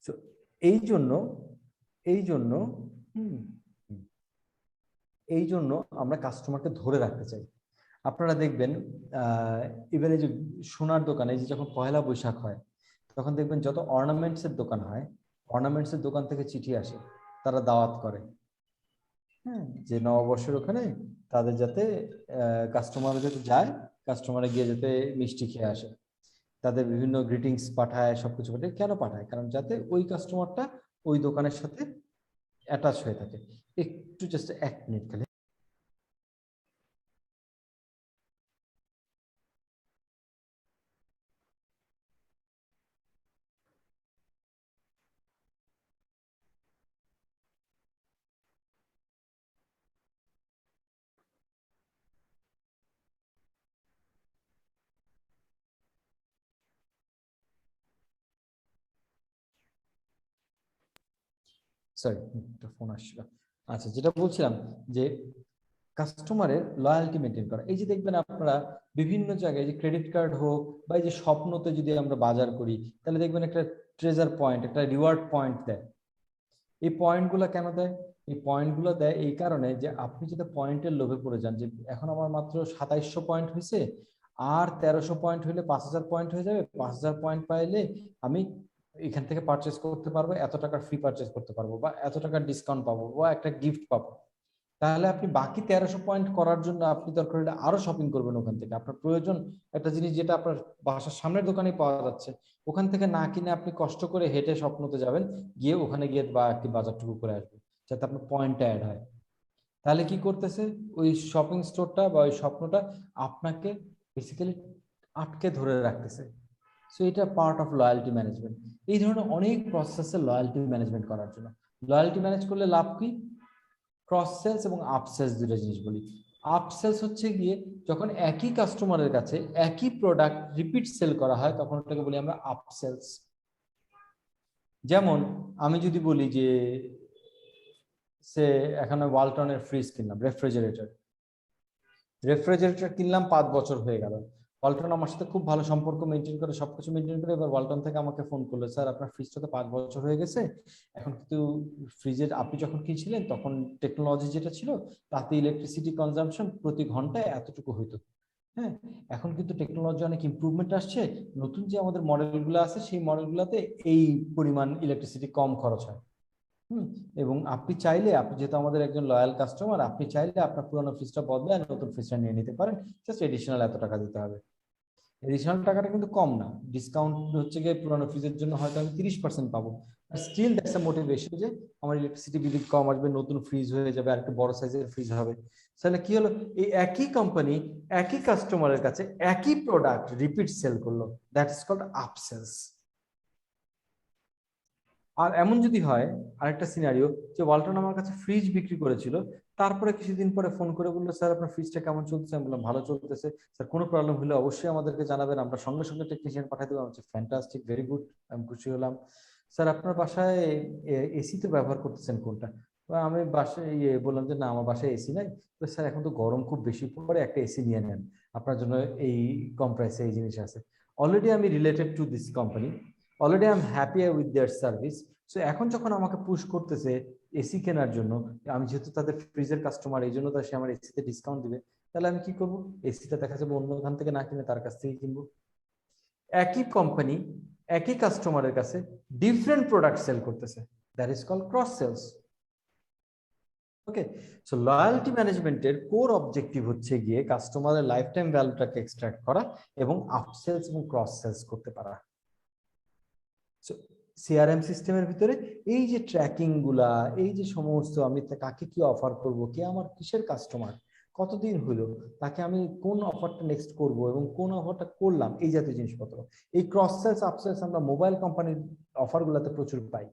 So এই জন্য এই জন্য এই জন্য আমরা কাস্টমারকে ধরে রাখতে চাই। আপনারা দেখবেন ইভেন এই যে সোনার দোকানে যে যখন পয়লা বৈশাখ হয়, তখন দেখবেন যত অর্নামেন্টস এর দোকান হয়, অর্নামেন্টস এর দোকান থেকে চিঠি আসে, তারা দাওয়াত করে, হ্যাঁ, যে নববর্ষের ওখানে তাদের যাতে কাস্টমার যাতে যায়, কাস্টমারে গিয়ে যাতে মিষ্টি খেয়ে আসে, তাদের বিভিন্ন গ্রিটিংস পাঠায়, সবকিছু পাঠায়। কেন পাঠায়? কারণ যাতে ওই কাস্টমারটা ওই দোকানের সাথে অ্যাটাচ হয়ে থাকে। একটু জাস্ট 1 মিনিট খালি। সরি, একটা ফোন আসছিল। আচ্ছা, যেটা বলছিলাম যে কাস্টমারের লয়ালটি মেনটেন করা। এই যে দেখবেন আপনারা বিভিন্ন জায়গায়, যে ক্রেডিট কার্ড হোক বা এই যে স্বপ্নতে যদি আমরা বাজার করি, তাহলে দেখবেন একটা ট্রেজার পয়েন্ট, একটা রিওয়ার্ড পয়েন্ট দেয়। এই পয়েন্টগুলো কেন দেয়? এই পয়েন্টগুলো দেয় এই কারণে যে আপনি যদি পয়েন্টের লোভে পড়ে যান, যে এখন আমার মাত্র 2700 পয়েন্ট হয়েছে, আর 1300 পয়েন্ট হইলে 5000 পয়েন্ট হয়ে যাবে, 5000 পয়েন্ট পাইলে আমি এখান থেকে পারচেস করতে পারবো, এত টাকার ফ্রি পারচেস করতে পারবো, বা এত টাকার ডিসকাউন্ট পাবো, বা একটা গিফট পাবো। তাহলে আপনি বাকি 1300 পয়েন্ট করার জন্য আপনি দরকার হলে আরো শপিং করবেন ওখান থেকে। আপনার প্রয়োজন একটা জিনিস যেটা আপনার বাসার সামনের দোকানে পাওয়া যাচ্ছে, ওখান থেকে না কিনে আপনি কষ্ট করে হেঁটে স্বপ্নতে যাবেন, গিয়ে ওখানে গিয়ে বা একটি বাজারটুকু করে আসবেন, যাতে আপনার পয়েন্টটা অ্যাড হয়। তাহলে কি করতেছে ওই শপিং স্টোরটা বা ওই স্বপ্নটা আপনাকে বেসিক্যালি আটকে ধরে রাখতেছে। সো এটা পার্ট অফ লয়ালটি ম্যানেজমেন্ট। এই ধরনের অনেক প্রসেসে লয়ালটি ম্যানেজমেন্ট করার জন্য, লয়ালটি ম্যানেজ করলে লাভ কি? ক্রস সেলস এবং আপ সেলস, দুটো জিনিস বলি। আপ সেলস হচ্ছে গিয়ে যখন একই কাস্টমারের কাছে একই প্রোডাক্ট রিপিট সেল করা হয়, তখন ওটাকে বলি আমরা আপ সেলস। যেমন আমি যদি বলি যে সে এখানে ওয়ালটনের ফ্রিজ কিনলাম, রেফ্রিজারেটর কিনলাম, 5 বছর হয়ে গেল। ওয়ালটন আমার সাথে খুব ভালো সম্পর্ক মেনটেন করে, সবকিছু মেনটেন করে। এবার ওয়ালটন থেকে আমাকে ফোন করলো, স্যার আপনার ফ্রিজটা তো 5 বছর হয়ে গেছে, এখন কিন্তু ফ্রিজের আপনি যখন কিনছিলেন তখন টেকনোলজি যেটা ছিল তাতে ইলেকট্রিসিটি কনজাম্পশন প্রতি ঘন্টায় এতটুকু হইতো, হ্যাঁ, এখন কিন্তু টেকনোলজি অনেক ইমপ্রুভমেন্ট আসছে, নতুন যে আমাদের মডেলগুলো আছে সেই মডেলগুলোতে এই পরিমাণ ইলেকট্রিসিটি কম খরচ হয়। এবং আপনি চাইলে, আপনি যেহেতু আমাদের একজন লয়াল কাস্টমার, আপনি চাইলে আপনার পুরোনো ফ্রিজটা বদলায় নতুন ফ্রিজটা নিয়ে নিতে পারেন, জাস্ট এডিশনাল এত টাকা দিতে হবে। এডিশনাল টাকাটা কিন্তু কম না, ডিসকাউন্ট হচ্ছে গিয়ে পুরোনো ফ্রিজের জন্য হয়তো আমি 30% পাবো, স্টিল দ্যাটস আ মোটিভেশন যে আমার ইলেকট্রিসিটি বিল কম আসবে, নতুন ফ্রিজ হয়ে যাবে, আর একটু বড় সাইজের ফ্রিজ হবে। তাহলে কি হলো, এই একই কোম্পানি একই কাস্টমারের কাছে একই প্রোডাক্ট রিপিট সেল করলো, দ্যাট ইজ কল্ড আপসেলস। আর এমন যদি হয়, আরেকটা সিনারিও, যে ওয়ালটন আমার কাছে ফ্রিজ বিক্রি করেছিল, তারপরে কিছুদিন পরে ফোন করে বললো, স্যার আপনার ফ্রিজটা কেমন চলছে? আমি বললাম ভালো চলতেছে স্যার, কোনো প্রবলেম হলে অবশ্যই আমাদেরকে জানাবেন, আমরা সঙ্গে সঙ্গে টেকনিশিয়ান পাঠিয়ে দেবো। আমি ফ্যান্টাস্টিক, ভেরি গুড, আমি খুশি হলাম। স্যার আপনার বাসায় এসি তো ব্যবহার করতেছেন কোনটা? আমি বাসায় বললাম যে না, আমার বাসায় এসি নাই। তো স্যার এখন তো গরম খুব বেশি পড়ে, একটা এসি নিয়ে নেন, আপনার জন্য এই কম প্রাইসে এই জিনিস আছে। অলরেডি আমি related to this company, already I am happy with their service. So এখন যখন আমাকে পুশ করতেছে এসি কেনার জন্য, আমি যেহেতু তাদের ফ্রিজের কাস্টমার, এই জন্য তো সে আমার এসিতে ডিসকাউন্ট দিবে, তাহলে আমি কি করবো? এসিটা দেখা যাবে অন্য দোকান থেকে না কিনে তার কাছ থেকে কিনবো। একই কোম্পানি একই কাস্টমারের কাছে ডিফারেন্ট প্রোডাক্ট সেল করতেছে, that is called cross sales. Okay, so loyalty ম্যানেজমেন্টের কোর অবজেক্টিভ হচ্ছে গিয়ে কাস্টমারের লাইফ টাইম ভ্যালুটাকে এক্সট্রাক্ট করা এবং আপসেলস এবং ক্রস সেলস করতে পারা। সিআরএম সিস্টেমের ভিতরে এই যে ট্র্যাকিং গুলা, এই যে সমস্ত আমি কাকে কি অফার করব, কে আমার কিসের কাস্টমার, কতদিন হলো, তাকে আমি কোন অফারটা নেক্সট করব এবং কোন অফারটা করলাম, এই জাতীয় জিনিসপত্র, এই ক্রস সেলস আপসেলস আমরা মোবাইল কোম্পানির অফার গুলাতে প্রচুর পাই।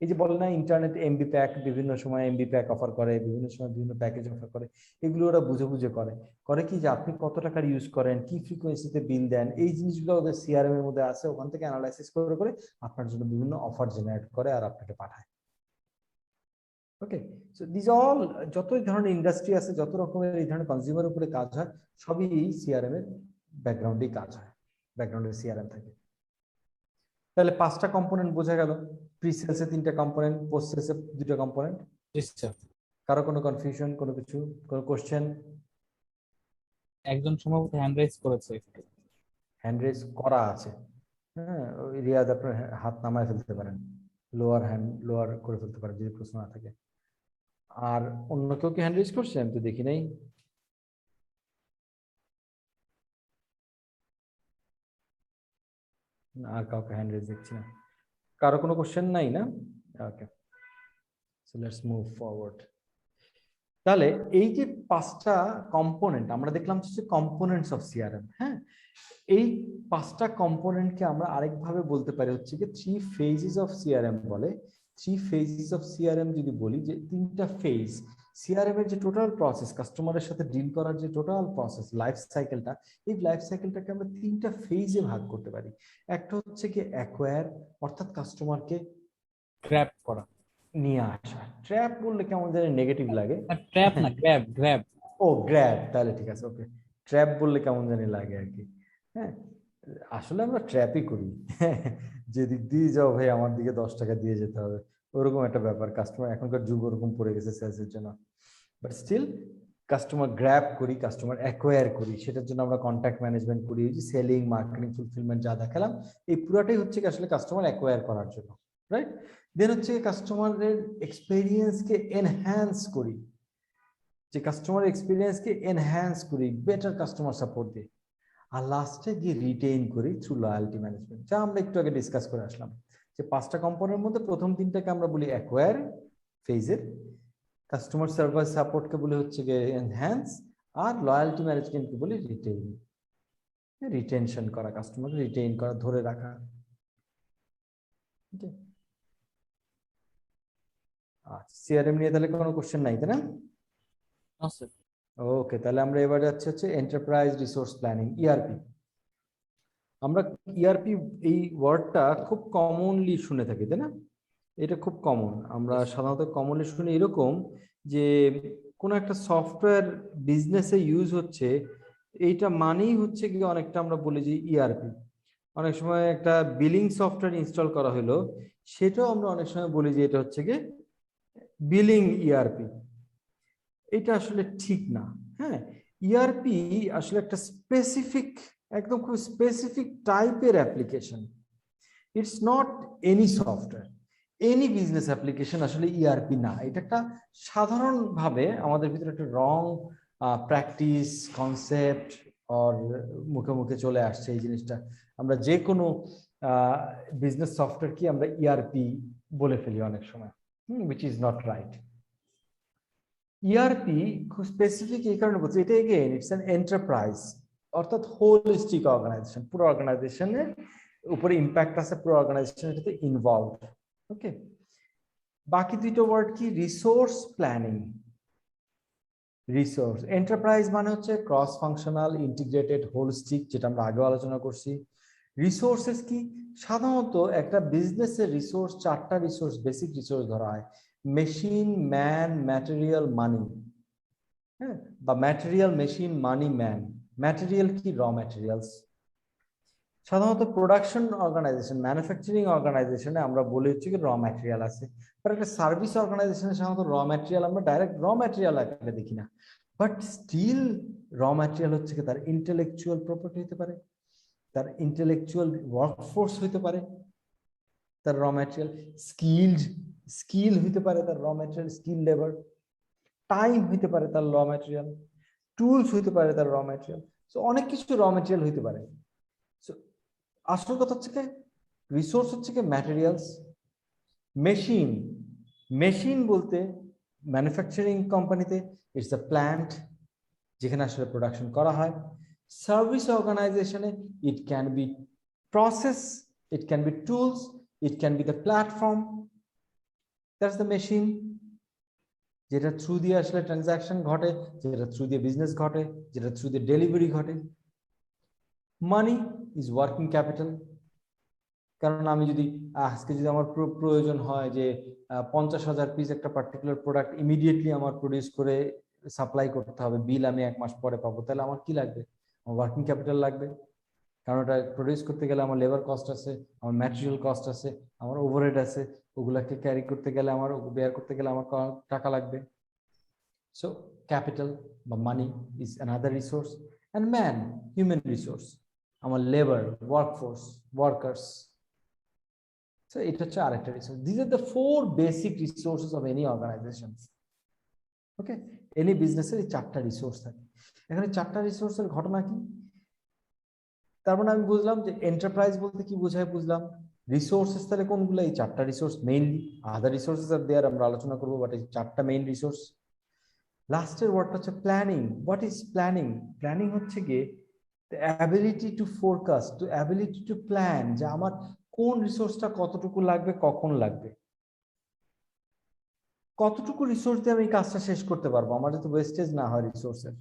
এই যে বলে না ইন্টারনেট এমবি প্যাক, বিভিন্ন সময় এমবি প্যাক অফার করে, বিভিন্ন সময় বিভিন্ন প্যাকেজ অফার করে, এগুলো ওরা বুঝে বুঝে করে। করে কি যে আপনি কত টাকার ইউজ করেন, কি ফ্রিকোয়েন্সিতে বিল দেন, এই জিনিসগুলো ওদের সিআরএম এর মধ্যে আছে, ওখান থেকে অ্যানালাইসিস করে করে আপনার জন্য বিভিন্ন অফার জেনারেট করে আর আপনাকে পাঠায়। ওকে, সো দিস অল, যত ধরনের ইন্ডাস্ট্রি আছে, যত রকমের এই ধরনের কনজিউমার উপরে কাজ হয়, সবই সিআরএম এর ব্যাকগ্রাউন্ডেই কাজ হয়, ব্যাকগ্রাউন্ডে সিআরএম থাকে। তাহলে 5টা কম্পোনেন্ট বোঝা গেল, প্রি সেলসে 3টা কম্পোনেন্ট, পোস্ট সেলসে 2টা কম্পোনেন্ট। কারো কোনো কনফিউশন, কোনো কিছু, কোনো কোশ্চেন? একজন সম্ভবত হ্যান্ড রাইজ করেছে। হ্যান্ড রেজ করা আছে, হ্যাঁ, রিয়াজ আপনার হাত নামায় ফেলতে পারেন, লোয়ার হ্যান্ড লোয়ার করে ফেলতে পারেন যদি প্রশ্ন না থাকে। আর অন্য কেউ কি হ্যান্ড রেজ করছে? আমি তো দেখি নাই। আর কাউকে হ্যান্ড রেজ দেখছি না। কারো কোনো কোশ্চেন নাই না? ওকে, সো লেটস মুভ ফরওয়ার্ড। তাহলে এই যে 5টা কম্পোনেন্ট আমরা দেখলাম, হচ্ছে কম্পোনেন্টস অফ সিআরএম। হ্যাঁ, এই 5টা কম্পোনেন্টকে আমরা আরেকভাবে বলতে পারি হচ্ছে কি 3 phases অফ সিআরএম বলে। 3 phases অফ সিআরএম যদি বলি, যে 3টা ফেজ সিআরএম এর যে টোটাল প্রসেস, কাস্টমারের সাথে ডিল করার যে টোটাল প্রসেস, লাইফ সাইকেলটা, এই লাইফ সাইকেলটাকে আমরা 3টা ফেজে ভাগ করতে পারি। একটা হচ্ছে কি অ্যাকোয়ার, অর্থাৎ কাস্টমারকে গ্র্যাব করা। নিয়ে আসা। ট্র্যাপ বললে কেমন জানি নেগেটিভ লাগে। ট্র্যাপ না, গ্র্যাব, গ্র্যাব। ও গ্র্যাব, তাহলে ঠিক আছে, ওকে। ট্র্যাপ বললে কেমন জানি লাগে আর কি। হ্যাঁ, আসলে আমরা ট্র্যাপই করি, যেদিক দিয়ে যাও ভাই আমার দিকে 10 টাকা দিয়ে যেতে হবে, ওরকম একটা ব্যাপার। কাস্টমার এখনকার যুগ ওরকম পড়ে গেছে সেলসের জন্য, বাট স্টিল কাস্টমার গ্র্যাব করি, কাস্টমার অ্যাকোয়ার করি, সেটার জন্য আমরা কন্ট্যাক্ট ম্যানেজমেন্ট করি, যে সেলিং, মার্কেটিং, ফুলফিলমেন্ট যা দেখালাম, এই পুরাটাই হচ্ছে আসলে কাস্টমার অ্যাকোয়ার করার জন্য, রাইট? দেন হচ্ছে কাস্টমারের এক্সপেরিয়েন্সকে এনহ্যান্স করি, যে কাস্টমার এক্সপিরিয়েন্সকে এনহ্যান্স করি বেটার কাস্টমার সাপোর্ট দিয়ে। আর লাস্টে গিয়ে রিটেইন করি থ্রু লয়্যালটি ম্যানেজমেন্ট, যা আমরা একটু আগে ডিসকাস করে আসলাম, যে 5টা কম্পোনেন্টের মধ্যে প্রথম 3টাকে আমরা বলি অ্যাকোয়ার ফেজের, কাস্টমার সার্ভিস সাপোর্টকে বলি হচ্ছে গিয়ে এনহ্যান্স, আর লয়্যালটি ম্যানেজমেন্টকে বলি রিটেইন, রিটেনশন করা, কাস্টমারকে রিটেইন করা, ধরে রাখা। আচ্ছা, সিআরএম নিয়ে তাহলে কোনো কোশ্চেন নাই, তাই না? ওকে, তাহলে আমরা এবার যাচ্ছি হচ্ছে এন্টারপ্রাইজ রিসোর্স প্ল্যানিং, ইআরপি। আমরা ইআরপি এই ওয়ার্ডটা খুব কমনলি শুনে থাকি, তাই না? এটা খুব কমন, আমরা সাধারণত কমনলি শুনি এরকম যে কোন একটা সফটওয়্যার বিজনেসে ইউজ হচ্ছে, এইটা মানেই হচ্ছে কি অনেকটা আমরা বলি যে ইআরপি। অনেক সময় একটা বিলিং সফটওয়্যার ইনস্টল করা হলো, সেটাও আমরা অনেক সময় বলি যে এটা হচ্ছে কি বিলিং ইআরপি। এটা আসলে ঠিক না। হ্যাঁ, ইআরপি আসলে একটা স্পেসিফিক, একদম খুব স্পেসিফিক টাইপের application. It's not any software. Any business application আসলে ইআরপি না। এটা একটা সাধারণভাবে আমাদের ভিতরে একটা রং প্র্যাকটিস কনসেপ্ট আর মুখে মুখে চলে আসছে এই জিনিসটা। আমরা যে কোনো বিজনেস সফটওয়্যার কি আমরা ইআরপি বলে ফেলি অনেক সময়, which is not right. ERP খুব স্পেসিফিক এই কারণে বলছি, এটা এগেইন ইটস অ্যান এন্টারপ্রাইজ, অর্থাৎ হোলিস্টিক অর্গানাইজেশন, পুরো অর্গানাইজেশনের উপরে ইম্প্যাক্ট আছে, পুরো অর্গানাইজেশন এটাতে ইনভলভ। ওকে, বাকি দুটো ওয়ার্ড কি? Resource planning. রিসোর্স এন্টারপ্রাইজ মানে হচ্ছে ক্রস ফাংশনাল ইন্টিগ্রেটেড হোলিস্টিক, যেটা আমরা আগেও আলোচনা করছি। রিসোর্সেস কি? সাধারণত একটা বিজনেসের রিসোর্স, চারটা রিসোর্স বেসিক রিসোর্স ধরা হয়: মেশিন, ম্যান, ম্যাটেরিয়াল, মানি। হ্যাঁ, বা ম্যাটেরিয়াল, মেশিন, মানি, ম্যান। ম্যাটেরিয়াল কি? র ম্যাটেরিয়ালস। সাধারণত প্রোডাকশন অর্গানাইজেশন, ম্যানুফ্যাকচারিং অর্গানাইজেশনে আমরা বলি হচ্ছে কি র ম্যাটেরিয়াল আছে। বাট একটা সার্ভিস অর্গানাইজেশনে সাধারণত র ম্যাটেরিয়াল আমরা ডাইরেক্ট র ম্যাটেরিয়াল আকারে দেখি না, বাট স্টিল র ম্যাটেরিয়াল হচ্ছে কি তার ইন্টেলেকচুয়াল প্রপার্টি হতে পারে, তার ইন্টেলেকচুয়াল ওয়ার্কফোর্স হইতে পারে, তার র ম্যাটেরিয়াল স্কিল হইতে পারে, তার র ম্যাটেরিয়াল স্কিল লেবার, টাইম হইতে পারে তার র ম্যাটেরিয়াল, টুলস হইতে পারে তার র ম্যাটেরিয়াল। সো অনেক কিছু র ম্যাটেরিয়াল হইতে পারে। সো আসল কথা হচ্ছে কি রিসোর্স হচ্ছে কি ম্যাটেরিয়ালস। মেশিন, মেশিন বলতে ম্যানুফ্যাকচারিং কোম্পানিতে ইটস আ প্ল্যান্ট যেখানে আসলে প্রোডাকশন করা হয়। সার্ভিস অর্গানাইজেশনে it can be process, it can be tools, it can be the platform, that's the machine, যেটা থ্রু দিয়ে আসলে ট্রানজাকশন ঘটে, যেটা থ্রু দিয়ে বিজনেস ঘটে, যেটা থ্রু দিয়ে ডেলিভারি ঘটে। মানি ইজ ওয়ার্কিং ক্যাপিটাল, কারণ আমি যদি আজকে যদি আমার প্রয়োজন হয় যে 50,000 পিস একটা পার্টিকুলার প্রোডাক্ট ইমিডিয়েটলি আমার প্রডিউস করে সাপ্লাই করতে হবে, বিল আমি 1 মাস পরে পাবো, তাহলে আমার কি লাগবে? আমার ওয়ার্কিং ক্যাপিটাল লাগবে, কারণ ওটা প্রডিউস করতে গেলে আমার লেবার কস্ট আছে, আমার ম্যাটেরিয়াল কস্ট আছে, আমার ওভারহেড আছে, ওগুলাকে ক্যারি করতে গেলে আমার বেয়ার করতে গেলে আমার টাকা লাগবে। সো ক্যাপিটাল বা money is another resource. And man, human resource, আমার লেবার, ওয়ার্কফোর্স, ওয়ার্কার্স। So এটা হচ্ছে আরেকটা resource. These are the 4 basic resources of any organization. Okay, any business এর 4টা রিসোর্স থাকে। এখানে 4টা রিসোর্সের ঘটনা কি? তার মানে আমি বুঝলাম যে এন্টারপ্রাইজ বলতে কি বোঝায়, বুঝলাম। রিসোর্সেস তাহলে কোনগুলো? এই 4টা রিসোর্স মেইনলি। আদার রিসোর্সেস আর দেয়ার, আমরা আলোচনা করবো, বাট এই 4টা মেইন রিসোর্স। লাস্টের ওয়ার্ডটা হচ্ছে planning. What is planning? Planning হচ্ছে গিয়ে the ability to forecast, the ability to plan, যে আমার কোন রিসোর্সটা কতটুকু লাগবে, কখন লাগবে, কতটুকু রিসোর্স দিয়ে আমি কাজটা শেষ করতে পারবো, আমার যাতে ওয়েস্টেজ না হয় রিসোর্সের।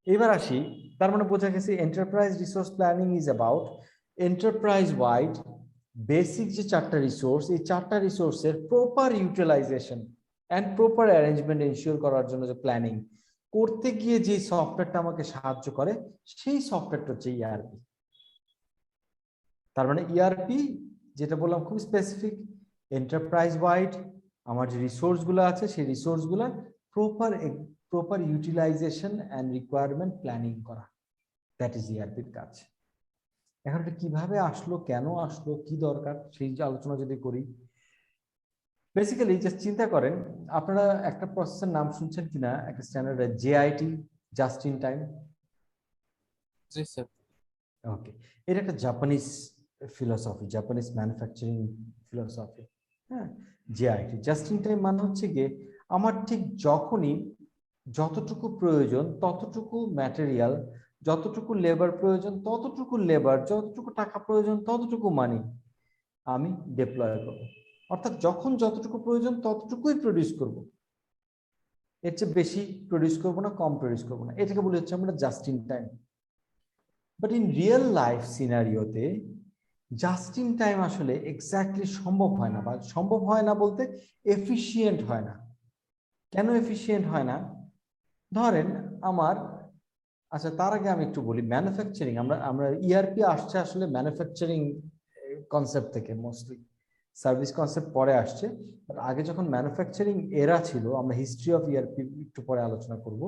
এবার আসি, তার মানে বোঝা গেছে enterprise resource planning is about enterprise wide basic যে 4টা রিসোর্স, এই 4টা রিসোর্সের proper utilisation and proper arrangement ensure করার জন্য যে প্ল্যানিং করতে গিয়ে যে সফটওয়্যারটা আমাকে সাহায্য করে, সেই সফটওয়্যারটা হচ্ছে ইআরপি। তার মানে ইআরপি যেটা বললাম খুব স্পেসিফিক, এন্টারপ্রাইজ ওয়াইড আমার যে রিসোর্সগুলো আছে সেই রিসোর্সগুলো proper utilisation and requirement planning করা, দ্যাট ইজ ইআরপির কাজ। এখন এটা কিভাবে আসলো, কেন আসলো, কি দরকার, সেই আলোচনা যদি করি, বেসিক্যালি জাস্ট চিন্তা করেন, আপনারা একটা প্রসেসের নাম শুনছেন কিনা, একটা standard JIT, just in time. জি স্যার। ওকে, এটা একটা Japanese philosophy, Japanese manufacturing philosophy. হ্যাঁ, জেআইটি, জাস্ট ইন টাইম মানে হচ্ছে গিয়ে আমার ঠিক যখনই যতটুকু প্রয়োজন ততটুকু ম্যাটেরিয়াল, যতটুকু লেবার প্রয়োজন ততটুকু লেবার, যতটুকু টাকা প্রয়োজন ততটুকু মানি আমি ডিপ্লয় করব। অর্থাৎ যখন যতটুকু প্রয়োজন ততটুকুই প্রডিউস করব, এর চেয়ে বেশি প্রডিউস করব না, কম প্রডিউস করব না। এটাকে বলে হচ্ছে আমরা just in time. But in real life সিনারিওতে জাস্ট ইন টাইম আসলে এক্স্যাক্টলি সম্ভব হয় না, বা সম্ভব হয় না বলতে এফিশিয়েন্ট হয় না। কেন এফিশিয়েন্ট হয় না? ধরেন আমার, আচ্ছা তার আগে আমি একটু বলি, ম্যানুফ্যাকচারিং, আমরা ইআরপি আসছে আসলে ম্যানুফ্যাকচারিং কনসেপ্ট থেকে, মোস্টলি সার্ভিস কনসেপ্ট পরে আসছে। আগে যখন ম্যানুফ্যাকচারিং এরা ছিল, আমরা হিস্ট্রি অফ ইআরপি একটু পরে আলোচনা করব,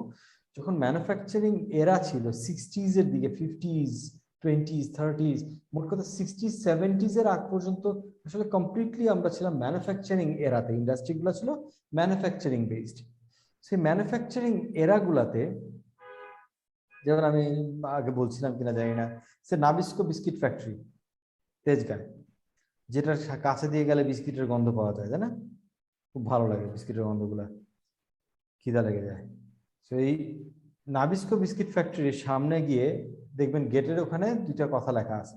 যখন ম্যানুফ্যাকচারিং এরা ছিল 60s এর দিকে, 50s 20s 30s, মোট কথা 60s 70s এর আগ পর্যন্ত আসলে কমপ্লিটলি আমরা ছিলাম ম্যানুফ্যাকচারিং এরাতে, ইন্ডাস্ট্রিগুলো ছিল ম্যানুফ্যাকচারিং বেসড। সেই ম্যানুফ্যাকচারিং এরাগুলাতে যেমন আমি আগে বলছিলাম কিনা জানি না, সে নাবিস্কো বিস্কিট ফ্যাক্টরি তেজগাঁয়, যেটার কাছে দিয়ে গেলে বিস্কিটের গন্ধ পাওয়া যায়, তাই না? খুব ভালো লাগে বিস্কিটের গন্ধগুলা, খিদা লেগে যায়। তো এই নাবিস্কো বিস্কিট ফ্যাক্টরির সামনে গিয়ে দেখবেন গেটের ওখানে দুইটা কথা লেখা আছে।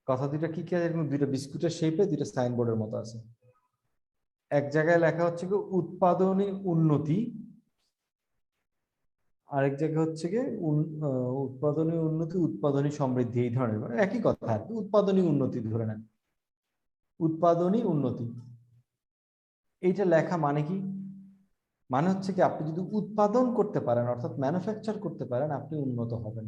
কথা দুইটা কি কি আছে? দুইটা বিস্কুটের শেপে দুইটা সাইনবোর্ডের মতো আছে। এক জায়গায় লেখা হচ্ছে কি উৎপাদনী উন্নতি, আরেক জায়গায় হচ্ছে কি উৎপাদনী উন্নতি, উৎপাদনী সমৃদ্ধি, এই ধরনের, মানে একই কথা আর কি। উৎপাদনী উন্নতি ধরে নেন, উৎপাদনী উন্নতি, এইটা লেখা মানে কি? মানে হচ্ছে কি আপনি যদি উৎপাদন করতে পারেন, অর্থাৎ ম্যানুফ্যাকচার করতে পারেন, আপনি উন্নত হবেন,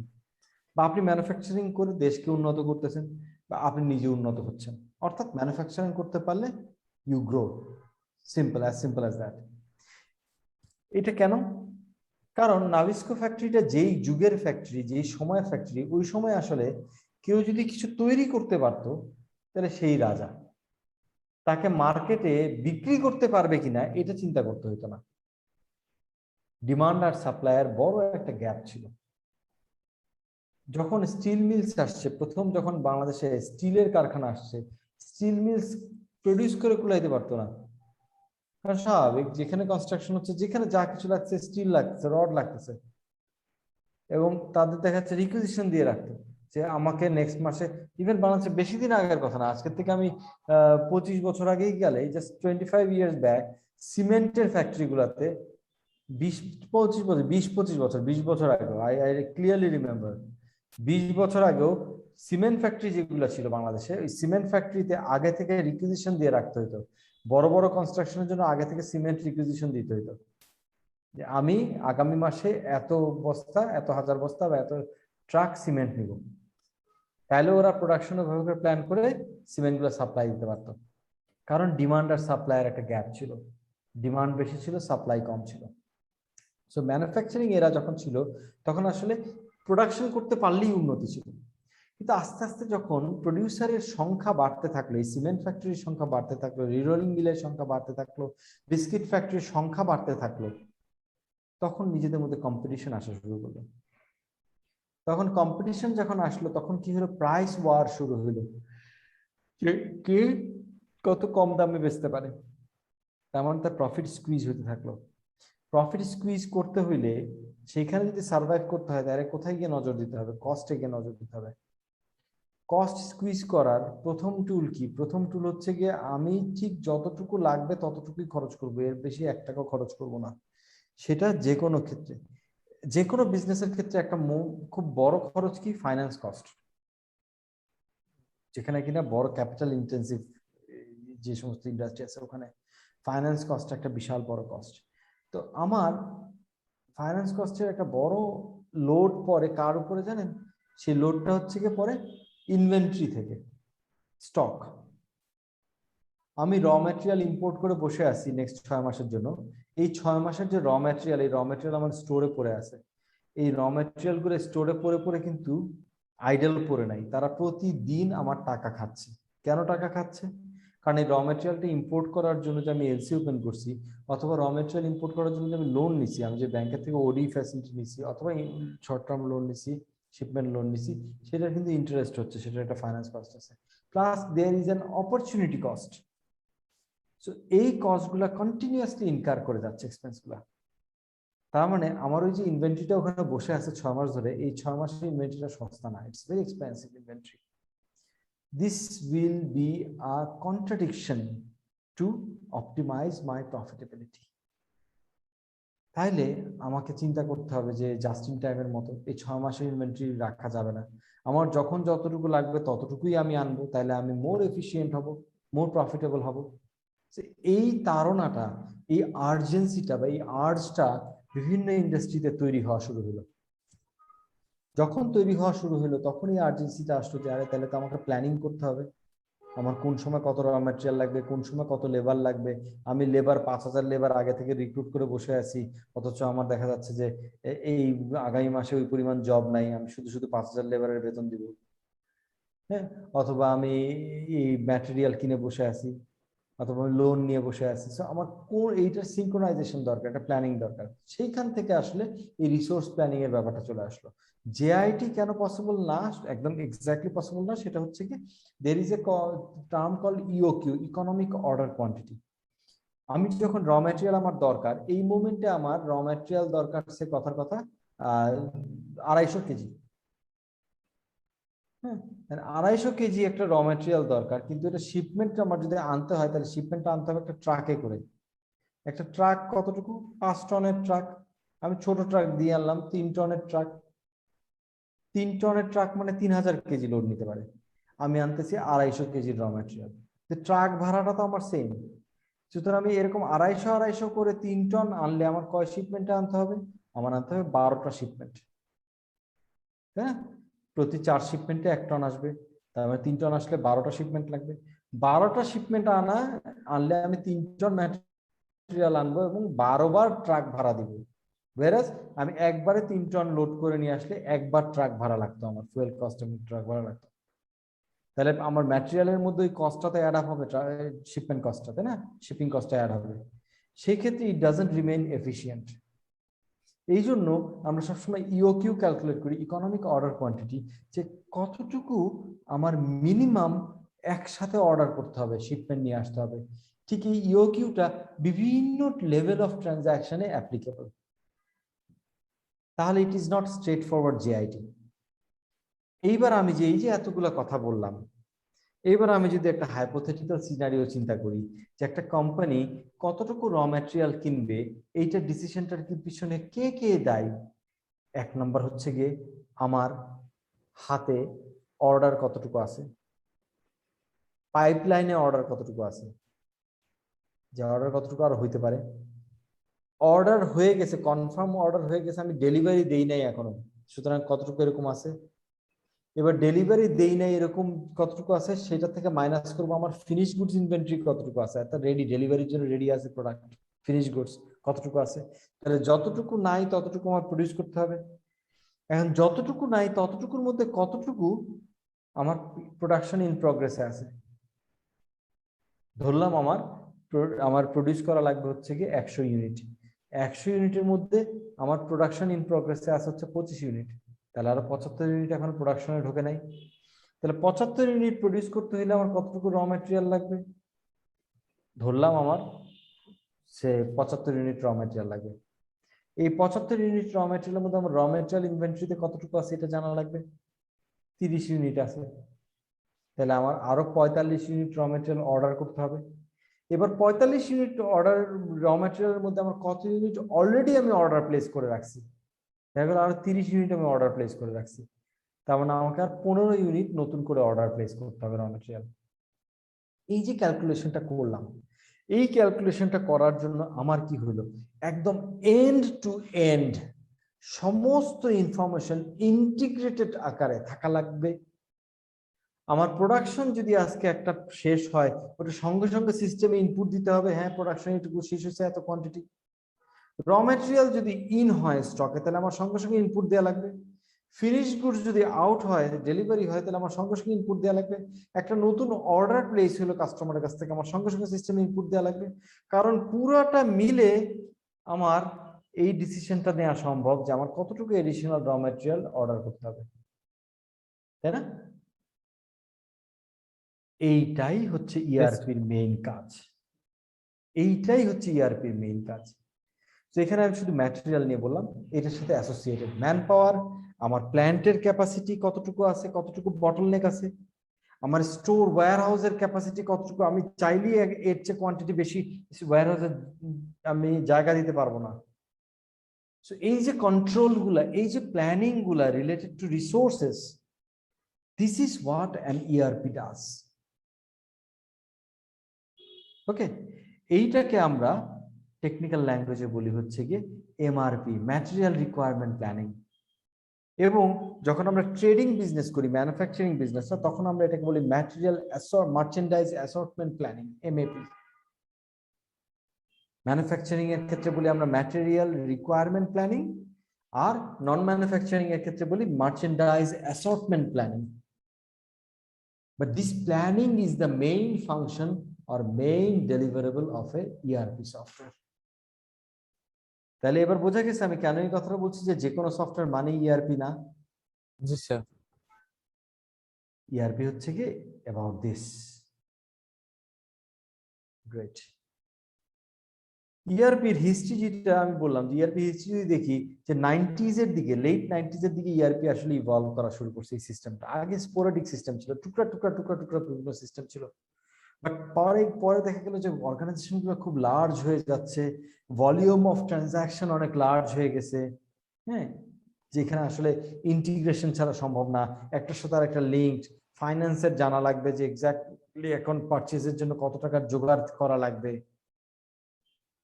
বা আপনি ম্যানুফ্যাকচারিং করে দেশকে উন্নত করতেছেন, বা আপনি নিজে উন্নত হচ্ছেন। অর্থাৎ ম্যানুফ্যাকচারিং করতে পারলে you grow, simple as that. এটা কেন? কারণ নাবিস্কো ফ্যাক্টরিটা যেই যুগের ফ্যাক্টরি, যেই সময়ের ফ্যাক্টরি, ওই সময় আসলে কেউ যদি কিছু তৈরি করতে পারতো তাহলে সেই রাজা। তাকে মার্কেটে বিক্রি করতে পারবে কিনা এটা চিন্তা করতে হতো না। ডিমান্ড আর সাপ্লাইয়ের বড় একটা গ্যাপ ছিল। যখন স্টিল মিলস আসছে, প্রথম যখন বাংলাদেশে স্টিলের কারখানা আসছে, স্টিল মিলস প্রডিউস করে কুলাইতে পারতো না। কারণ স্বাভাবিক, যেখানে কনস্ট্রাকশন হচ্ছে, যেখানে যা কিছু লাগছে, স্টিল লাগছে, রড লাগতেছে, এবং তাদের দেখা যাচ্ছে রিকুইজিশন দিয়ে রাখতো যে আমাকে নেক্সট মাসে, ইভেন বাংলাদেশে বেশি দিন আগের কথা না, আজকের থেকে আমি 25 বছর আগেই গেলে, জাস্ট 25 ইয়ার্স ব্যাক, সিমেন্টের ফ্যাক্টরি গুলাতে 20 বছর আগেও, আই ক্লিয়ারলি রিমেম্বার, 20 বছর আগেও সিমেন্ট ফ্যাক্টরি যেগুলো ছিল বাংলাদেশে, ওই সিমেন্ট ফ্যাক্টরিতে আগে থেকে রিকুইজিশন দিয়ে রাখতে হতো। বড় বড় কনস্ট্রাকশনের জন্য আগে থেকে সিমেন্ট রিকুইজিশন দিতে হতো যে আমি আগামী মাসে এত বস্তা, এত হাজার বস্তা বা এত ট্রাক সিমেন্ট নিব। তাহলে ওরা প্রোডাকশন ভাবে প্ল্যান করে সিমেন্ট গুলো সাপ্লাই দিতে পারতো। কারণ ডিমান্ড আর সাপ্লাইয়ের একটা গ্যাপ ছিল, ডিমান্ড বেশি ছিল, সাপ্লাই কম ছিল। সো ম্যানুফ্যাকচারিং এরা যখন ছিল তখন আসলে প্রোডাকশন করতে পারলেই উন্নতি ছিল। কিন্তু আস্তে আস্তে যখন প্রডিউসারের সংখ্যা বাড়তে থাকলো, এই সিমেন্ট ফ্যাক্টরির সংখ্যা বাড়তে থাকলো, রিরোলিং মিলের সংখ্যা বাড়তে থাকলো, বিস্কিট ফ্যাক্টরির সংখ্যা বাড়তে থাকলো, তখন নিজেদের মধ্যে কম্পিটিশন আসা শুরু করলো। তখন কম্পিটিশন যখন আসলো, তখন কি হলো? প্রাইস ওয়ার শুরু হলো, কে কত কম দামে বেচতে পারে, তেমন তার প্রফিট স্কুইজ হতে থাকলো। প্রফিট স্কুইজ করতে হইলে সেখানে যদি সার্ভাইভ করতে হয়, তাহলে কোথায় গিয়ে নজর দিতে হবে? কস্টে গিয়ে নজর দিতে হবে। কস্ট স্কুইজ করার প্রথম টুল কি? প্রথম টুল হচ্ছে গিয়ে আমি ঠিক যতটুকু লাগবে ততটুকুই খরচ করবো, এর বেশি 1 টাকা খরচ করব না। সেটা যে কোনো ক্ষেত্রে, যে কোনো বিজনেসের ক্ষেত্রে একটা খুব বড় খরচ কি? Finance cost. যেখানে কিনা বড় ক্যাপিটাল ইন্টেন্সিভ যে সমস্ত ইন্ডাস্ট্রি আছে, ওখানে ফাইন্যান্স কস্ট একটা বিশাল বড় কস্ট। তো আমার ফাইন্যান্স কস্টের একটা বড় লোড পড়ে কার উপরে জানেন? সেই লোডটা হচ্ছে গিয়ে পরে ইনভেন্টরি থেকে, স্টক। আমি র ম্যাটেরিয়াল ইম্পোর্ট করে বসে আছি নেক্সট 6 মাসের জন্য। এই 6 মাসের যে র ম্যাটেরিয়াল, এই র ম্যাটেরিয়াল আমার স্টোরে পড়ে আছে। এই র ম্যাটেরিয়াল গুলো স্টোরে পড়ে পড়ে কিন্তু আইডল পড়ে নাই, তারা প্রতিদিন আমার টাকা খাচ্ছে। কেন টাকা খাচ্ছে? কারণ এই র ম্যাটেরিয়ালটা ইম্পোর্ট করার জন্য যে আমি এলসি ওপেন করছি, অথবা র ম্যাটেরিয়াল ইম্পোর্ট করার জন্য যে আমি লোন নিছি, আমি যে ব্যাংকের থেকে ওডি ফ্যাসিলিটি নিছি, অথবা শর্ট টার্ম লোন নিছি, শিপমেন্ট লোন নিছি, সেটার কিন্তু ইন্টারেস্ট হচ্ছে, সেটার একটা ফাইন্যান্স কস্ট আছে। Plus there is an opportunity cost. So এই কস্টগুলা কন্টিনিউয়াসলি ইনকার করে যাচ্ছে, এক্সপেন্স গুলা। তার মানে আমার ওই যে ইনভেন্টরিটা ওখানে বসে আছে 6 মাস ধরে, এই 6 মাসের ইনভেন্টরিটা সস্তা না, it's very expensive inventory. This will be a contradiction to optimise my profitability. তাইলে আমাকে চিন্তা করতে হবে যে জাস্ট ইন টাইমের মতো এই 6 মাসের ইনভেন্টরি রাখা যাবে না। আমার যখন যতটুকু লাগবে ততটুকুই আমি আনবো, তাইলে আমি মোর এফিসিয়েন্ট হব, মোর প্রফিটেবল হব। এই তাড়নাটা, এই আর্জেন্সিটা বা এই আর্জটা বিভিন্ন ইন্ডাস্ট্রিতে তৈরি হওয়া শুরু হলো। যখন তৈরি হওয়া শুরু হলো তখন এই আর্জেন্সিটা আসলো যে আরে তাহলে তো আমাকে প্ল্যানিং করতে হবে, আমার কোন সময় কত র ম্যাটেরিয়াল লাগবে, কোন সময় কত লেবার লাগবে। আমি লেবার 5,000 লেবার আগে থেকে রিক্রুট করে বসে আছি, অথচ আমার দেখা যাচ্ছে যে এই আগামী মাসে ওই পরিমাণ জব নাই, আমি শুধু শুধু 5,000 লেবারের বেতন দিব। হ্যাঁ, অথবা আমি এই ম্যাটেরিয়াল কিনে বসে আছি, অথবা লোন নিয়ে বসে আছি। সো আমার কোন এইটার সিনক্রোনাইজেশন দরকার, একটা প্ল্যানিং দরকার। সেইখান থেকে আসলে এই রিসোর্স প্ল্যানিং এর ব্যাপারটা চলে আসলো। জেআইটি কেন পসিবল না, একদম এক্স্যাক্টলি পসিবল না, সেটা হচ্ছে কি there is a term call EOQ, economic order quantity. আমি যখন র ম্যাটেরিয়াল আমার দরকার, এই মোমেন্টে আমার র ম্যাটেরিয়াল দরকার সে কথার কথা 250 কেজি। হ্যাঁ, 250 কেজি একটা র ম্যাটেরিয়াল দরকার, কিন্তু এটা শিপমেন্ট আমার যদি আনতে হয়, তাহলে শিপমেন্টটা আনতে হবে একটা ট্রাকে করে। একটা ট্রাক কতটুকু? 5 টনের ট্রাক। আমি ছোট ট্রাক দিয়ে আনলাম 3 টনের ট্রাক। 3 টনের ট্রাক মানে 3000 কেজি লোড নিতে পারে। আমি আনতেছি 250 কেজির র ম্যাটেরিয়াল। ট্রাক ভাড়াটা তো আমার সেম। সুতরাং আমি এরকম 250 করে 3 টন আনলে আমার কয় শিপমেন্টে আনতে হবে? আমার আনতে হবে 12টা শিপমেন্ট। হ্যাঁ, প্রতি 4 শিপমেন্টে 1 টন আসবে, তার মানে 3 টন আসলে 12টা শিপমেন্ট লাগবে। 12টা শিপমেন্ট আনলে আমি 3 টন ম্যাটেরিয়াল আনবো এবং 12 বার ট্রাক ভাড়া দিব। ওয়ারাস আমি একবারে 3 টন লোড করে নিয়ে আসলে একবার ট্রাক ভাড়া লাগতো, আমার ফুয়েল কস্ট এবং ট্রাক ভাড়া লাগতো। তাহলে আমার ম্যাটেরিয়ালের মধ্যে ওই কস্টটাতে অ্যাড আপ হবে, শিপমেন্ট কস্টটা, তাই না? শিপিং কস্টটা অ্যাড হবে। সেই ক্ষেত্রে ইট ডাজন্ট রিমেইন এফিশিয়েন্ট। এই জন্য আমরা সবসময় ইওকিউ ক্যালকুলেট করি, ইকোনমিক অর্ডার কোয়ান্টিটি, যে কতটুকু আমার মিনিমাম একসাথে অর্ডার করতে হবে, শিপমেন্ট নিয়ে আসতে হবে। ঠিক এই ইওকিউটা বিভিন্ন লেভেল অফ ট্রানজাকশনে অ্যাপ্লিকেবল। তাহলে it is not straightforward JIT. এইবার আমি যে এই যে এতগুলো কথা বললাম, এইবার আমি যদি একটা হাইপোথেটিক্যাল সিনারিও চিন্তা করি যে একটা কোম্পানি কতটুকু র ম্যাটেরিয়াল কিনবে, এইটা ডিসিশনটার কি পিছনে কে কে দায়ী? 1 নম্বর হচ্ছে গিয়ে আমার হাতে অর্ডার কতটুকু আছে, পাইপলাইনে অর্ডার কতটুকু আছে, যে অর্ডার কতটুকু আর হইতে পারে। অর্ডার হয়ে গেছে, কনফার্ম অর্ডার হয়ে গেছে, আমি ডেলিভারি দেই নাই এখনো, সুতরাং কতটুকু এরকম আছে। এবার ডেলিভারি দেই নাই এরকম কতটুকু আছে, সেটা থেকে মাইনাস করবো আমার ফিনিশ গুডস ইনভেন্টরি কতটুকু আছে, অর্থাৎ রেডি, ডেলিভারির জন্য রেডি আছে প্রোডাক্ট, ফিনিশ গুডস কতটুকু আছে। তাহলে যতটুকু নাই ততটুকু আমার প্রডিউস করতে হবে। এখন যতটুকু নাই ততটুকুর মধ্যে কতটুকু আমার প্রোডাকশন ইন প্রগ্রেসে আছে। ধরলাম আমার প্রডিউস করা লাগবে হচ্ছে কি 100 ইউনিট। 100 ইউনিটের মধ্যে আমার প্রোডাকশন ইন প্রগ্রেসে আছে হচ্ছে 25 ইউনিট। তাহলে আরো 75 ইউনিট এখন প্রোডাকশনে ঢোকে নাই। তাহলে 75 ইউনিট প্রডিউস করতে হলে আমার কতটুকু র ম্যাটেরিয়াল লাগবে? ধরলাম আমার সে 75 ইউনিট র ম্যাটেরিয়াল লাগবে। এই 75 ইউনিট র ম্যাটেরিয়ালের মধ্যে আমার র ম্যাটেরিয়াল ইনভেন্টরিতে কতটুকু আছে এটা জানা লাগবে। 30 ইউনিট আছে। তাহলে আমার আরো 45 ইউনিট র ম্যাটেরিয়াল অর্ডার করতে হবে। এবার 45 ইউনিট অর্ডার র ম্যাটেরিয়ালের মধ্যে আমার কত ইউনিট অলরেডি আমি অর্ডার প্লেস করে রাখছি, দেখা গেল আরো 30 ইউনিট আমি অর্ডার প্লেস করে রাখছি। তার মানে আমাকে আর 15 ইউনিট নতুন করে অর্ডার প্লেস করতে হবে র ম্যাটেরিয়াল। এই যে ক্যালকুলেশনটা করলাম, এই ক্যালকুলেশনটা করার জন্য আমার কি হলো, একদম এন্ড টু এন্ড সমস্ত ইনফরমেশন ইন্টিগ্রেটেড আকারে থাকা লাগবে। আমার প্রোডাকশন যদি আজকে একটা শেষ হয়, ওটা সঙ্গে সঙ্গে সিস্টেমে ইনপুট দিতে হবে, হ্যাঁ প্রোডাকশন এটুকু শেষ হয়েছে, এত কোয়ান্টিটি। র ম্যাটেরিয়াল যদি ইন হয় স্টকে, তাহলে আমার সঙ্গে সঙ্গে ইনপুট দেওয়া লাগবে। ফিনিশ গুডস যদি আউট হয়, ডেলিভারি হয়, তাহলে আমার সঙ্গে সঙ্গে ইনপুট দেওয়া লাগবে। একটা নতুন অর্ডার প্লেস হলো কাস্টমারের কাছ থেকে, আমার সঙ্গে সঙ্গে সিস্টেমে ইনপুট দেওয়া লাগবে। কারণ পুরোটা মিলে আমার এই ডিসিশনটা নেওয়া সম্ভব যে আমার কতটুকু এডিশনাল র ম্যাটেরিয়াল অর্ডার করতে হবে, তাই না? এইটাই হচ্ছে ইআরপির মেইন কাজ। এইটাই হচ্ছে ইআরপির মেইন কাজ। তো এখানে আমি শুধু ম্যাটেরিয়াল নিয়ে বললাম, এটার সাথে অ্যাসোসিয়েটেড ম্যান পাওয়ার, আমার প্ল্যান্টের ক্যাপাসিটি কতটুকু আছে, কতটুকু বটলনেক আছে, আমার স্টোর ওয়্যার হাউসের ক্যাপাসিটি কতটুকু, আমি চাইলেই এর চেয়ে কোয়ান্টিটি বেশি ওয়্যার হাউসে আমি জায়গা দিতে পারবো না। সো এই যে কন্ট্রোল গুলা, এই যে প্ল্যানিং গুলা related to resources, this is what an ERP does. Okay, এইটাকে আমরা টেকনিক্যাল ল্যাঙ্গুয়েজে বলি হচ্ছে গিয়ে এমআরপি, ম্যাটেরিয়াল রিকোয়ারমেন্ট প্ল্যানিং। এবং যখন আমরা ট্রেডিং বিজনেস করি, ম্যানুফ্যাকচারিং বিজনেস, তখন আমরা এটাকে বলি material merchandise assortment planning, MAP. Manufacturing এর ক্ষেত্রে বলি আমরা ম্যাটেরিয়াল রিকোয়ারমেন্ট প্ল্যানিং, আর নন ম্যানুফ্যাকচারিং এর ক্ষেত্রে বলি merchandise assortment planning. But this planning is the main function or main deliverable of a ERP software. তাহলে এবার বোঝা গেছে আমি কেন এই কথাটা বলছি যে কোনো সফটওয়্যার মানে ERP না। জি স্যার। ERP হচ্ছে কি about this. Great. ERP এর হিস্ট্রি যেটা আমি বললাম, যে ERP হিস্ট্রি যদি দেখি যে 90s এর দিকে, লেট 90s এর দিকে ERP আসলে ইভলভ করা শুরু করছে। এই সিস্টেমটা আগে স্পোরাডিক সিস্টেম ছিল, টুকরা টুকরা টুকরা টুকরা বিভিন্ন সিস্টেম ছিল। বাট পরে দেখা গেল যে অর্গানাইজেশন গুলো খুব লার্জ হয়ে যাচ্ছে, ভলিউম অফ ট্রানজাকশন অনেক লার্জ হয়ে গেছে, হ্যাঁ, যেখানে আসলে ইন্টিগ্রেশন ছাড়া সম্ভব না, একটার সাথে আরেকটা লিঙ্কড। ফাইন্যান্সের জানা লাগবে যে এক্স্যাক্টলি এখন পারচেজের জন্য কত টাকার জোগাড় করা লাগবে,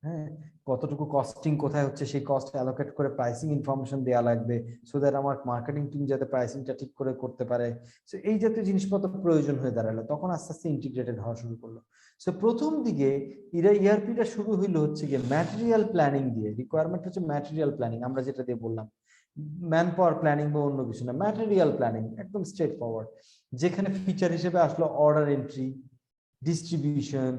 হ্যাঁ, কতটুকু কস্টিং কোথায় হচ্ছে সেই কস্ট অ্যালোকেট করে প্রাইসিং ইনফরমেশন দেওয়া লাগবে, সো দ্যাট আমার মার্কেটিং টিম যাতে প্রাইসিংটা ঠিক করে করতে পারে। সো এই জাতীয় জিনিসপত্র প্রয়োজন হয়ে দাঁড়ালো, তখন আস্তে আস্তে ইন্টিগ্রেটেড হওয়া শুরু করলো। সো প্রথম দিকে ERPটা শুরু হইলো হচ্ছে গিয়ে ম্যাটেরিয়াল প্ল্যানিং দিয়ে। রিকোয়ারমেন্ট হচ্ছে ম্যাটেরিয়াল প্ল্যানিং, আমরা যেটা দিয়ে বললাম ম্যান পাওয়ার প্ল্যানিং বা অন্য কিছু না, ম্যাটেরিয়াল প্ল্যানিং একদম স্ট্রেট ফরওয়ার্ড, যেখানে ফিচার হিসেবে আসলো অর্ডার এন্ট্রি, ডিস্ট্রিবিউশন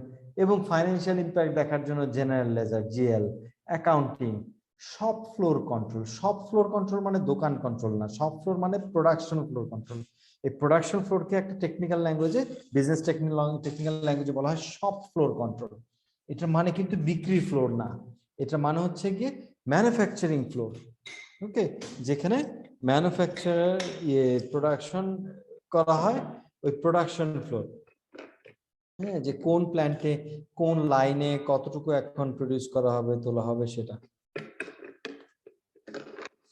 এবং ফাইন্যান্সিয়াল ইম্প্যাক্ট দেখার জন্য general ledger, GL, accounting, shop floor control. Shop floor control মানে দোকান কন্ট্রোল না, শপ ফ্লোর মানে প্রোডাকশন ফ্লোর কন্ট্রোল। এই প্রোডাকশন ফ্লোরকে একটা টেকনিক্যাল ল্যাঙ্গুয়েজে, বিজনেস টেকনিক্যাল ল্যাঙ্গুয়েজে বলা হয় শপ ফ্লোর কন্ট্রোল। এটার মানে কিন্তু বিক্রি ফ্লোর না, এটার মানে হচ্ছে গিয়ে ম্যানুফ্যাকচারিং ফ্লোর। ওকে, যেখানে ম্যানুফ্যাকচারার প্রোডাকশন করা হয়, ওই প্রোডাকশন ফ্লোর, হ্যাঁ, যে কোন প্ল্যান্টে কোন লাইনে কতটুকু এখন প্রডিউস করা হবে, তোলা হবে, সেটা।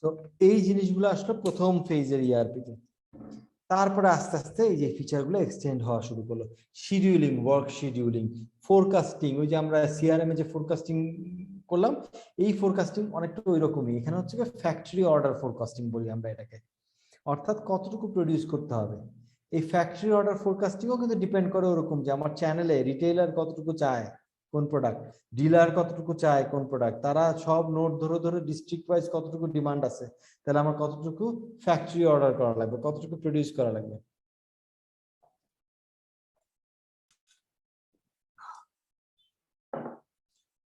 তো এই জিনিসগুলো আসলে প্রথম ফেজের ERP-তে। তারপরে আস্তে আস্তে এই যে ফিচারগুলো এক্সটেন্ড হওয়া শুরু করলো। শিডিউলিং, ওয়ার্ক শিডিউলিং, ফোরকাস্টিং, ওই যে আমরা CRM এ যে ফোরকাস্টিং করলাম, এই ফোরকাস্টিং অনেকটা ওই রকমই। এখানে হচ্ছে ফ্যাক্টরি অর্ডার ফোরকাস্টিং বলি আমরা এটাকে, অর্থাৎ কতটুকু প্রডিউস করতে হবে। এই ফ্যাক্টরি অর্ডার ফোরকাস্টিংও কিন্তু ডিপেন্ড করে ওরকম যে আমার চ্যানেলে রিটেইলার কতটুকু চায় কোন প্রোডাক্ট, ডিলার কতটুকু চায় কোন প্রোডাক্ট, তারা সব নোট ধরে ধরে ডিস্ট্রিক্ট ওয়াইজ কতটুকু ডিমান্ড আছে, তাহলে আমার কতটুকু ফ্যাক্টরি অর্ডার করা লাগবে, কতটুকু প্রডিউস করা লাগবে।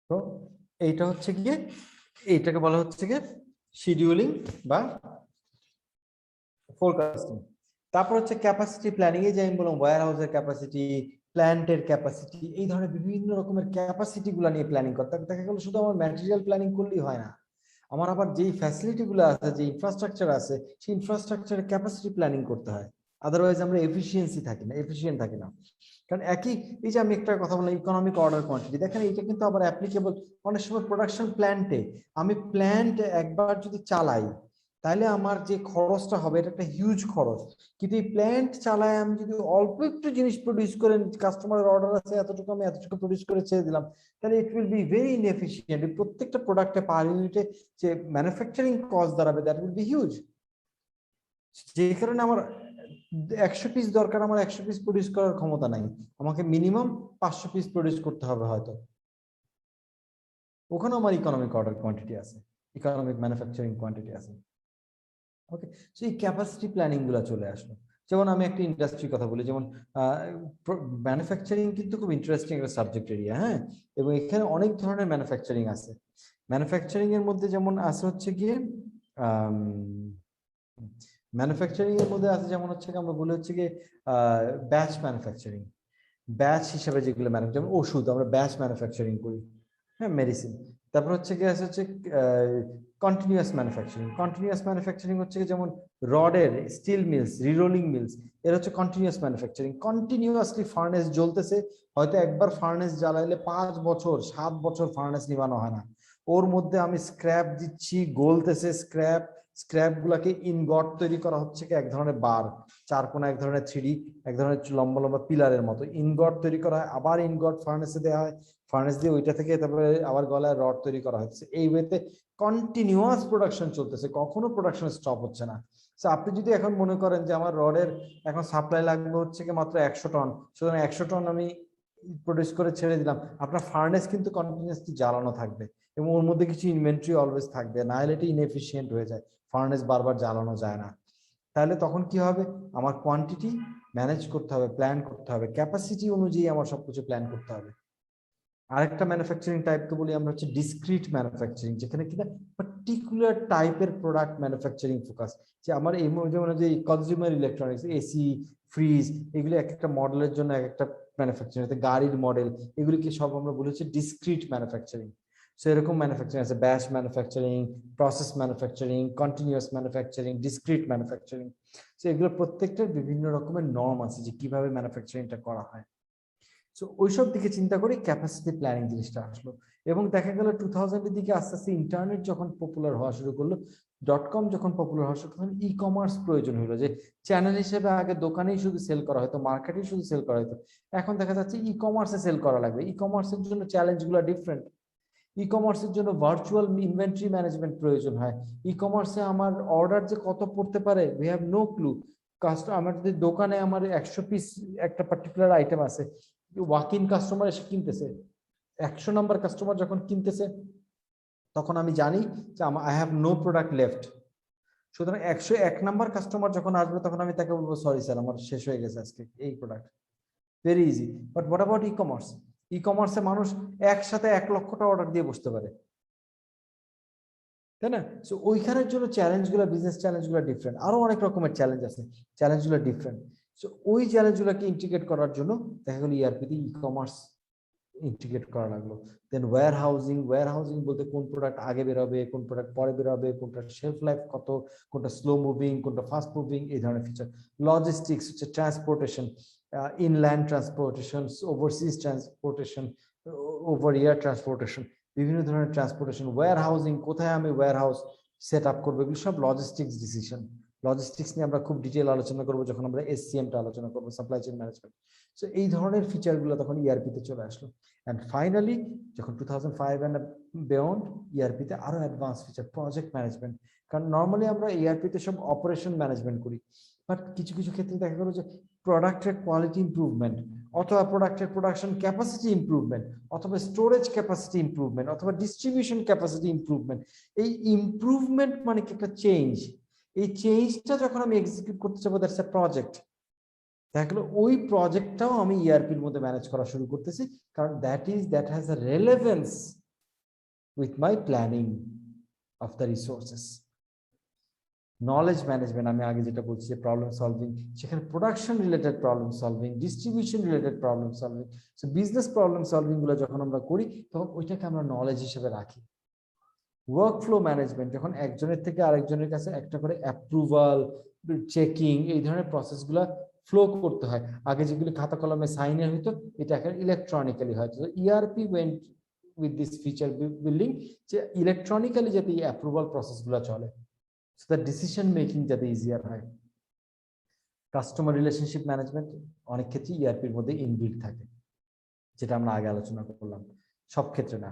তো এইটা হচ্ছে গিয়ে, এইটাকে বলা হচ্ছে গিয়ে শিডিউলিং বা ফোরকাস্টিং। তারপর হচ্ছে ক্যাপাসিটি প্ল্যানিং, এই যে আমি বললাম ওয়্যার হাউসের ক্যাপাসিটি, প্ল্যান্টের ক্যাপাসিটি, এই ধরনের বিভিন্ন রকমের ক্যাপাসিটি গুলা নিয়ে প্ল্যানিং করতে হবে। দেখা গেল শুধু আমার ম্যাটেরিয়াল প্ল্যানিং করলেই হয় না, আমার আবার যেই ফ্যাসিলিটি গুলো আছে, যে ইনফ্রাস্ট্রাকচার আছে, সেই ইনফ্রাস্ট্রাকচারের ক্যাপাসিটি প্ল্যানিং করতে হয়। আদারওয়াইজ আমরা এফিসিয়েন্সি থাকি না, এফিসিয়েন্ট থাকি না। কারণ একই, এই যে আমি একটা কথা বললাম ইকোনমিক অর্ডার কোয়ান্টিটি, দেখেন এটা কিন্তু আবার অ্যাপ্লিকেবল অনেক সময় প্রোডাকশন প্ল্যান্টে। আমি প্ল্যান্ট একবার যদি চালাই, তাহলে আমার যে খরচটা হবে এটা একটা হিউজ খরচ। কিন্তু এই প্ল্যান্ট চালায় আমি যদি অল্প একটু জিনিস প্রডিউস করে, কাস্টমারের অর্ডার আছে এতটুকু, আমি এতটুকু প্রডিউস করে ছেড়ে দিলাম, তাহলে it will be very inefficient. প্রত্যেকটা প্রোডাক্টে পার ইউনিটে যে ম্যানুফ্যাকচারিং কস্ট দাঁড়াবে, দ্যাট উইল বি হিউজ। যে কারণে আমার 100 পিস দরকার, আমার 100 পিস প্রডিউস করার ক্ষমতা নাই, আমাকে মিনিমাম 500 পিস প্রডিউস করতে হবে হয়তো। ওখানে আমার ইকোনমিক অর্ডার কোয়ান্টিটি আছে, ইকোনমিক ম্যানুফ্যাকচারিং কোয়ান্টিটি আছে। ওকে, সো এই ক্যাপাসিটি প্ল্যানিং গুলো চলে আসলো। যেমন আমি একটা ইন্ডাস্ট্রির কথা বলি, যেমন ম্যানুফ্যাকচারিং কিন্তু খুব ইন্টারেস্টিং একটা সাবজেক্ট এরিয়া, হ্যাঁ, এবং এখানে অনেক ধরনের ম্যানুফ্যাকচারিং আছে। ম্যানুফ্যাকচারিং এর মধ্যে যেমন আছে হচ্ছে গিয়ে ম্যানুফ্যাকচারিং এর মধ্যে আছে যেমন হচ্ছে আমরা বলি হচ্ছে গিয়ে ব্যাচ ম্যানুফ্যাকচারিং, ব্যাচ হিসাবে যেগুলো যেমন ওষুধ আমরা ব্যাচ ম্যানুফ্যাকচারিং করি, হ্যাঁ, মেডিসিন। তারপর হচ্ছে গিয়ে হচ্ছে কন্টিনিউয়াস ম্যানুফ্যাকচারিং। কন্টিনিউয়াস ম্যানুফ্যাকচারিং হচ্ছে যেমন রডের, স্টিল মিলস, রিরোলিং মিলস, এর হচ্ছে কন্টিনিউয়াস ম্যানুফ্যাকচারিং। কন্টিনিউয়াসলি ফার্নেস জ্বলতেছে, হয়তো একবার ফার্নেস জ্বালাইলে 5 বছর 7 বছর ফার্নেস নিবানো হয় না, ওর মধ্যে আমি স্ক্র্যাপ দিচ্ছি, গলতেছে স্ক্র্যাপ, স্ক্র্যাপ গুলাকে ইনগট তৈরি করা হচ্ছে কি এক ধরনের বার, চার কোনা এক ধরনের 3D, এক ধরনের লম্বা লম্বা পিলারের মতো ইনগট তৈরি করা হয়, আবার ইনগট ফার্নেসে দেওয়া হয়, ফার্নেস দিয়ে ওইটা থেকে তারপরে আবার গলায় রড তৈরি করা হচ্ছে। এই ওয়েতে কন্টিনিউয়াস প্রোডাকশন চলতেছে, কখনো প্রোডাকশন স্টপ হচ্ছে না। তো আপনি যদি এখন মনে করেন যে আমার রডের এখন সাপ্লাই লাগবে হচ্ছে কি মাত্র 100 টন, সুতরাং 100 টন আমি প্রডিউস করে ছেড়ে দিলাম, আপনার ফার্নেস কিন্তু কন্টিনিউয়াসলি জ্বালানো থাকবে এবং ওর মধ্যে কিছু ইনভেন্টরি অলওয়েজ থাকবে, না হলে এটা ইনএফিশিয়েন্ট হয়ে যায়, ফার্নেস বারবার জ্বালানো যায় না। তাহলে তখন কি হবে, আমার কোয়ান্টিটি ম্যানেজ করতে হবে, প্ল্যান করতে হবে, ক্যাপাসিটি অনুযায়ী আমার সবকিছু প্ল্যান করতে হবে। আরেকটা ম্যানুফ্যাকচারিং টাইপকে বলি আমরা হচ্ছে ডিসক্রিট ম্যানুফ্যাকচারিং, যেখানে কিনা পার্টিকুলার টাইপের প্রোডাক্ট ম্যানুফ্যাকচারিং ফোকাস। যে আমার এই যেমন যে কনজিউমার ইলেকট্রনিক্স, এসি, ফ্রিজ, এগুলো এক একটা মডেলের জন্য এক একটা ম্যানুফ্যাকচারিং, গাড়ির মডেল, এগুলিকে সব আমরা বলি হচ্ছে ডিসক্রিট ম্যানুফ্যাকচারিং। সো এরকম ম্যানুফ্যাকচারিং আছে, batch manufacturing, process manufacturing, continuous manufacturing, discrete manufacturing. So এগুলো প্রত্যেকটার বিভিন্ন রকমের নর্ম আছে যে কিভাবে ম্যানুফ্যাকচারিংটা করা হয়। সো ওইসব দিকে চিন্তা করে ক্যাপাসিটি প্ল্যানিং জিনিসটা আসলো, এবং দেখা গেল 2000-এর দিকে আস্তে আস্তে ইন্টারনেট যখন পপুলার হওয়া শুরু করলো, .com যখন পপুলার হওয়া শুরু তখন ই কমার্স প্রয়োজন হলো, যে চ্যানেল হিসেবে আগে দোকানেই শুধু সেল করা হতো, মার্কেটেই শুধু সেল করা হতো, এখন দেখা যাচ্ছে ই কমার্সে সেল করা লাগবে। ই কমার্সের জন্য চ্যালেঞ্জগুলো ডিফারেন্ট। ই কমার্সের জন্য ভার্চুয়াল ইনভেন্টরি ম্যানেজমেন্ট প্রয়োজন হয়। ই কমার্সে আমার অর্ডার যে কত পড়তে পারে, উই হ্যাভ নো ক্লু। আমার যদি দোকানে আমার 100 পিস একটা পার্টিকুলার আইটেম আছে, ওয়াক ইন কাস্টমার এসে কিনতেছে, 100 নাম্বার কাস্টমার যখন কিনতেছে, তখন আমি জানি যে I have no product left. সুতরাং 101 নাম্বার কাস্টমার যখন আসবে তখন আমি তাকে বলবো সরি স্যার, আমার শেষ হয়ে গেছে আজকে এই product. Very easy. But what about ecommerce? ই কমার্সে মানুষ একসাথে 1 লক্ষটা অর্ডার দিয়ে বসতে পারে, তাই না? সো ওইখানের জন্য চ্যালেঞ্জগুলো, বিজনেস চ্যালেঞ্জগুলো ডিফারেন্ট, আরো অনেক রকমের চ্যালেঞ্জ আছে, চ্যালেঞ্জগুলো ডিফারেন্ট। সো ওই চ্যালেঞ্জগুলোকে ইন্টিগ্রেট করার জন্য দেখা গেল ইআরপিতে ই কমার্স ইন্টিগ্রেট করা লাগলো। দেন ওয়্যার হাউজিং বলতে কোন প্রোডাক্ট আগে বেরোবে, কোন প্রোডাক্ট পরে বেরোবে, কোনটার শেলফ লাইফ কত, কোনটা স্লো মুভিং, কোনটা ফাস্ট মুভিং, এই ধরনের ফিচার। লজিস্টিক্স হচ্ছে transportation, inland transportation, overseas transportation, over air transportation, বিভিন্ন ধরনের ট্রান্সপোর্টেশন। ওয়্যার হাউজিং, কোথায় আমি ওয়্যার হাউস সেট আপ করবো, এগুলো সব লজিস্টিক্স ডিসিশন। লজিস্টিক্স নিয়ে আমরা খুব ডিটেল আলোচনা করবো যখন আমরা এসসিএমটা আলোচনা করবো, সাপ্লাই চেইন ম্যানেজমেন্ট। সো এই ধরনের ফিচারগুলো তখন ইআরপিতে চলে আসলো। অ্যান্ড ফাইনালি যখন 2005 অ্যান্ড বিয়ন্ড, ইআরপিতে আরো অ্যাডভান্স ফিচার, প্রজেক্ট ম্যানেজমেন্ট। কারণ নর্মালি আমরা ইআরপিতে সব অপারেশন ম্যানেজমেন্ট করি, বাট কিছু কিছু ক্ষেত্রে দেখা গেল যে প্রোডাক্টের কোয়ালিটি ইমপ্রুভমেন্ট, অথবা প্রোডাক্টের প্রোডাকশন ক্যাপাসিটি ইমপ্রুভমেন্ট, অথবা স্টোরেজ ক্যাপাসিটি ইমপ্রুভমেন্ট, অথবা ডিস্ট্রিবিউশন ক্যাপাসিটি ইমপ্রুভমেন্ট। এই ইমপ্রুভমেন্ট মানে কি একটা চেঞ্জ, এই চেঞ্জটা যখন আমি এক্সিকিউট করতে যাবো, দ্যাটস এ প্রজেক্ট। দেখা গেল ওই প্রজেক্টটাও আমি ইআরপির মধ্যে ম্যানেজ করা শুরু করতেছি, কারণ that has a relevance with my planning of the resources. Knowledge management, আমি আগে যেটা বলছি, প্রবলেম সলভিং, সেখানে production related problem solving, distribution related problem solving, so business problem solving গুলো যখন আমরা করি তখন ওইটাকে আমরা নলেজ হিসেবে রাখি। ওয়ার্কফ্লো ম্যানেজমেন্ট, যখন একজনের থেকে আরেকজনের কাছে একটা করে অ্যাপ্রুভাল, চেকিং, এই ধরনের প্রসেসগুলো ফ্লো করতে হয়। আগে যেগুলি খাতা কলমে সাইনে হইতো, এটা এখন ইলেকট্রনিক্যালি হয়। ERP went with this feature building, যে ইলেকট্রনিক্যালি যাতে এই অ্যাপ্রুভাল প্রসেসগুলো চলে, সো দ্যাট ডিসিশন মেকিং যাতে ইজিয়ার হয়। কাস্টমার রিলেশনশিপ ম্যানেজমেন্ট অনেক ক্ষেত্রে ইআরপির মধ্যে ইনবিল্ট থাকে, যেটা আমরা আগে আলোচনা করলাম, সব ক্ষেত্রে না।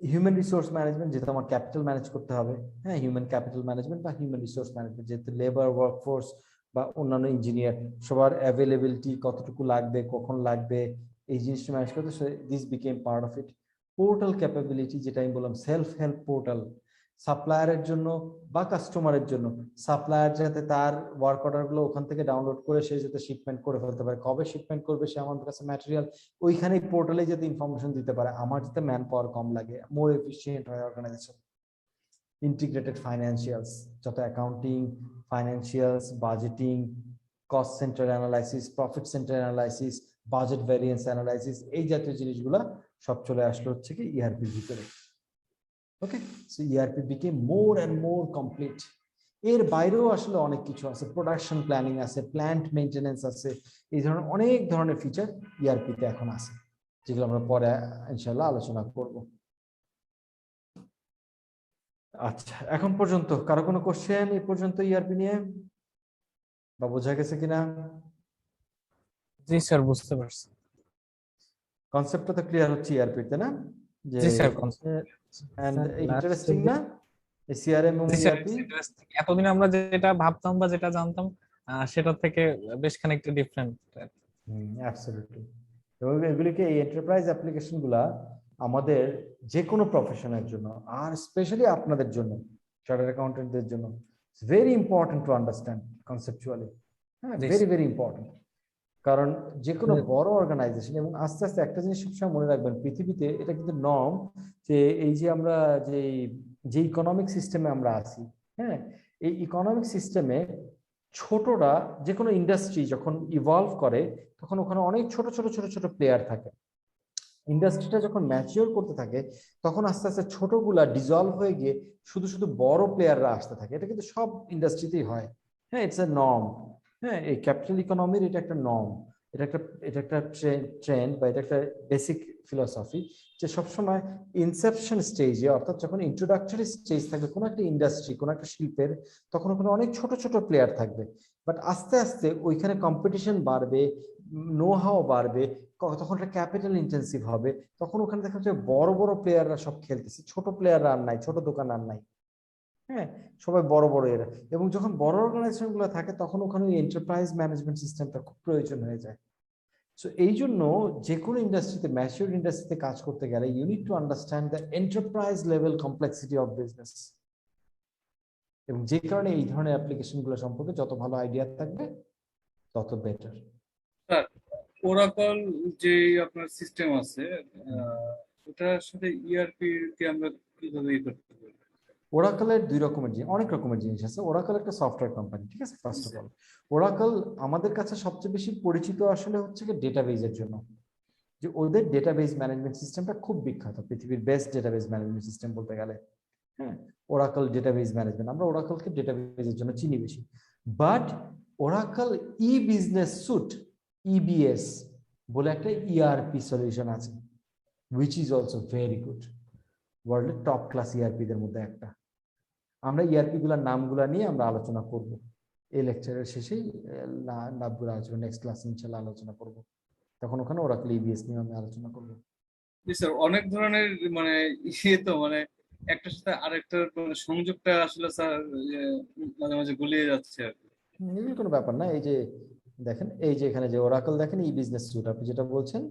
হিউম্যান রিসোর্স ম্যানেজমেন্ট, যেহেতু আমার ক্যাপিটাল ম্যানেজ করতে হবে, হ্যাঁ, হিউম্যান ক্যাপিটাল ম্যানেজমেন্ট বা হিউম্যান রিসোর্স ম্যানেজমেন্ট, যেহেতু লেবার, ওয়ার্কফোর্স বা অন্যান্য ইঞ্জিনিয়ার সবার অ্যাভেলেবিলিটি কতটুকু লাগবে, কখন লাগবে, এই জিনিসটা ম্যানেজ করতে, this became part of it. Portal capability, যেটা আমি বললাম, সেলফ হেল্প পোর্টাল, সাপ্লায়ারের জন্য বা কাস্টমারের জন্য, সাপ্লায়ার যাতে তার ওয়ার্ক অর্ডার গুলো ওখান থেকে ডাউনলোড করে সে যাতে শিপমেন্ট করে ফেলতে পারে, কবে শিপমেন্ট করবে সে আমার কাছে ম্যাটেরিয়াল ওইখানে পোর্টালে যাতে ইনফরমেশন দিতে পারে, আমার যাতে ম্যান পাওয়ার কম লাগে, মোর এফিশিয়েন্ট হয় অর্গানাইজেশন। ইন্টিগ্রেটেড ফাইন্যান্সিয়ালস, যত accounting, financials, budgeting, cost centre analysis, profit centre analysis, budget variance analysis, এই জাতীয় জিনিসগুলা সব চলে আসলো হচ্ছে কি ইআরপির ভিতরে। Okay, so ERP became more and more complete. এর বাইরেও আসলে অনেক কিছু আছে, প্রোডাকশন প্ল্যানিং আছে, প্ল্যান্ট মেইনটেনেন্স আছে, এই ধরনের অনেক ধরনের ফিচার ইআরপিতে এখন আছে, যেগুলো আমরা পরে ইনশাআল্লাহ আলোচনা করব। আচ্ছা, এখন পর্যন্ত কারো কোনো কোশ্চেন এই পর্যন্ত ইআরপি নিয়ে, বা বোঝা গেছে কিনা? জি স্যার, বুঝতে পারছি। কনসেপ্টটা তো ক্লিয়ার হচ্ছে ইআরপি তে, না? যে জি স্যার, ইন্টারেস্টিং না? সিআরএম এবং জি স্যার, ইআরপি। এতদিন আমরা যেটা ভাবতাম বা যেটা জানতাম সেটার থেকে বেশ খানিকটা ডিফারেন্ট। অ্যাবসলিউটলি। এবং এগুলিকে এই এন্টারপ্রাইজ অ্যাপ্লিকেশন গুলা আমাদের যে কোনো প্রফেশনের জন্য, আর স্পেশালি আপনাদের জন্য, চার্টার্ড অ্যাকাউন্টেন্টদের জন্য, very important to understand conceptually. হ্যাঁ, জি ভেরি স্যার। Very important. কারণ যে কোনো বড় অর্গানাইজেশন, এবং আস্তে আস্তে একটা জিনিস সবসময় মনে রাখবেন, পৃথিবীতে এটা কিন্তু নর্ম যে এই যে আমরা যে ইকোনমিক সিস্টেমে আমরা আছি, হ্যাঁ, এই ইকোনমিক সিস্টেমে ছোটরা যে কোনো ইন্ডাস্ট্রি যখন ইভলভ করে তখন ওখানে অনেক ছোট ছোট ছোট ছোট প্লেয়ার থাকে। ইন্ডাস্ট্রিটা যখন ম্যাচিওর করতে থাকে তখন আস্তে আস্তে ছোটগুলা ডিজলভ হয়ে গিয়ে শুধু শুধু বড় প্লেয়াররা আসতে থাকে। এটা কিন্তু সব ইন্ডাস্ট্রিতেই হয়। হ্যাঁ, ইটস এ নর্ম। হ্যাঁ, এই ক্যাপিটাল ইকোনমির এটা একটা নর্ম, এটা একটা ট্রেন্ড বা এটা একটা বেসিক ফিলসফি, যে সবসময় ইনসেপশন স্টেজে, অর্থাৎ যখন ইন্ট্রোডাক্টরি স্টেজ থাকবে কোনো একটা ইন্ডাস্ট্রি, কোনো একটা শিল্পের, তখন ওখানে অনেক ছোট ছোট প্লেয়ার থাকবে। বাট আস্তে আস্তে ওইখানে কম্পিটিশন বাড়বে, নো হাও বাড়বে, তখন একটা ক্যাপিটাল ইন্টেন্সিভ হবে, তখন ওখানে দেখা যাচ্ছে বড় বড় প্লেয়াররা সব খেলতেছে, ছোট প্লেয়াররা আর নাই, ছোট দোকান আর নাই। হ্যাঁ, সবাই বড় বড় এরা। এবং যখন বড় অর্গানাইজেশন গুলো থাকে তখন ওখানে এন্টারপ্রাইজ ম্যানেজমেন্ট সিস্টেমটা খুব প্রয়োজন হয়ে যায়। সো এই জন্য যে কোনো ইন্ডাস্ট্রিতে, ম্যাচিউর ইন্ডাস্ট্রিতে কাজ করতে গেলে you need to understand the enterprise level complexity of business. এবং যে কারণে এই ধরনের অ্যাপ্লিকেশন গুলো সম্পর্কে যত ভালো আইডিয়া থাকবে তত বেটার। স্যার, ওরাকল যে আপনার সিস্টেম আছে, ওটার সাথে ইআরপি কে আমরা কিভাবে করতে পারি? ওরাকলের দুই রকমের জিনিস, অনেক রকমের জিনিস আছে। ওরাকল একটা সফটওয়্যার কোম্পানি, ঠিক আছে। ফার্স্ট অফ অল, ওরাকল আমাদের কাছে সবচেয়ে বেশি পরিচিত আসলে হচ্ছে কি ডেটাবেজের জন্য, যে ওদের ডেটাবেজ ম্যানেজমেন্ট সিস্টেমটা খুব বিখ্যাত, পৃথিবীর বেস্ট ডেটাবেজ ম্যানেজমেন্ট সিস্টেম বলতে গেলে। হ্যাঁ, ওরাকল ডেটাবেজ ম্যানেজমেন্ট, আমরা ওরাকলকে ডেটাবেজের জন্য চিনি বেশি। But Oracle E business suite, EBS বলে একটা ইআরপি সলিউশন আছে, which is also very good, ওয়ার্ল্ডের টপ ক্লাস ইআরপি দের মধ্যে একটা। আমরা ইআরপি গুলার নামগুলা নিয়ে আমরা আলোচনা করব এই লেকচারের শেষেই। নামগুলো আলোচনা নেক্সট ক্লাসে ইনশাআল্লাহ আলোচনা করব, তখন ওখানে ওরাকল ইবিএস নিয়ে আমি আলোচনা করব। জি স্যার, অনেক ধরনের মানে ইয়ে তো মানে একটার সাথে আরেকটার মানে সংযোগটা আসলে স্যার মাঝে মাঝে গুলিয়ে যাচ্ছে আর কি। এগুলো কোনো ব্যাপার না। এই যে দেখেন, এই যে এখানে যে ওরাকল দেখেন ই বিজনেস সুট, আপনি যেটা বলছেন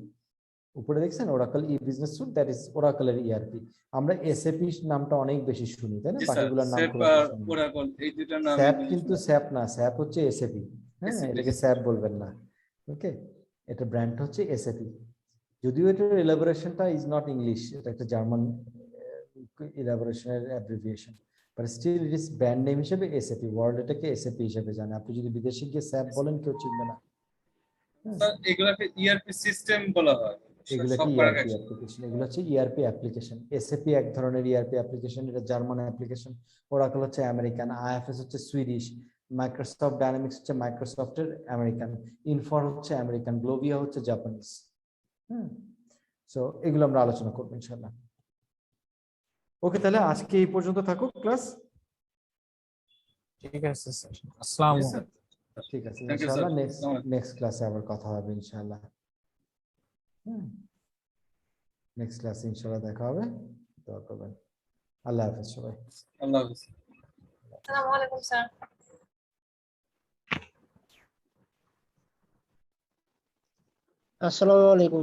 উপরে দেখছেন Oracle E business suite, that is ওরাকলের ইআরপি। আমরা এসএপি নামটা অনেক বেশি শুনি, তাই না, জি স্যার, বাকিগুলোর নাম সেপ খুব আর একটা শুনি না। ওরাকল এই দুইটার নামই স্যাপ বেশি কিন্তু শুনছি। স্যাপ না, স্যাপ হচ্ছে এসএপি। হ্যাঁ, SAP, এটাকে স্যাপ বলবেন না। ওকে, এটা ব্র্যান্ড হচ্ছে এসএপি। যদিও এটার এলাবোরেশনটা ইজ নট ইংলিশ, এটা একটা জার্মান এলাবোরেশনের abbreviation, but still it is brand name হিসেবে এসএপি। ওয়ার্ল্ড এটাকে এসএপি হিসেবে জানে। আপনি যদি বিদেশে গিয়ে স্যাপ বলেন কেউ চিনবে না। হ্যাঁ, স্যার এগুলাকে ইআরপি সিস্টেম বলা হয় এগুলাকে সব কয়েক ইআরপি অ্যাপ্লিকেশন, এগুলো হচ্ছে ইআরপি অ্যাপ্লিকেশন। এসএপি এক ধরনের ইআরপি অ্যাপ্লিকেশন, এটা জার্মান অ্যাপ্লিকেশন। ওরাকল হচ্ছে আমেরিকান, আইএফএস হচ্ছে সুইডিশ, মাইক্রোসফট ডায়নামিক্স হচ্ছে মাইক্রোসফটের আমেরিকান, ইনফর হচ্ছে আমেরিকান, গ্লোবিয়া হচ্ছে জাপানিজ। হুম, সো এগুলো আমরা আলোচনা করবো ইনশাআল্লাহ। ওকে, তাহলে আজকে এই পর্যন্ত থাকুক ক্লাস। ঠিক আছে স্যার, আসসালামু স্যার। আলাইকুম। ঠিক আছে, থ্যাংক ইউ স্যার। ইনশাআল্লাহ নেক্সট ক্লাসে আবার কথা হবে ইনশাআল্লাহ। হুম, নেক্সট ক্লাসে ইনশাআল্লাহ দেখা হবে। দোয়া করবেন। আল্লাহ হাফেজ সবাই। আল্লাহ হাফেজ। আসসালামু আলাইকুম স্যার। আসসালামু আলাইকুম।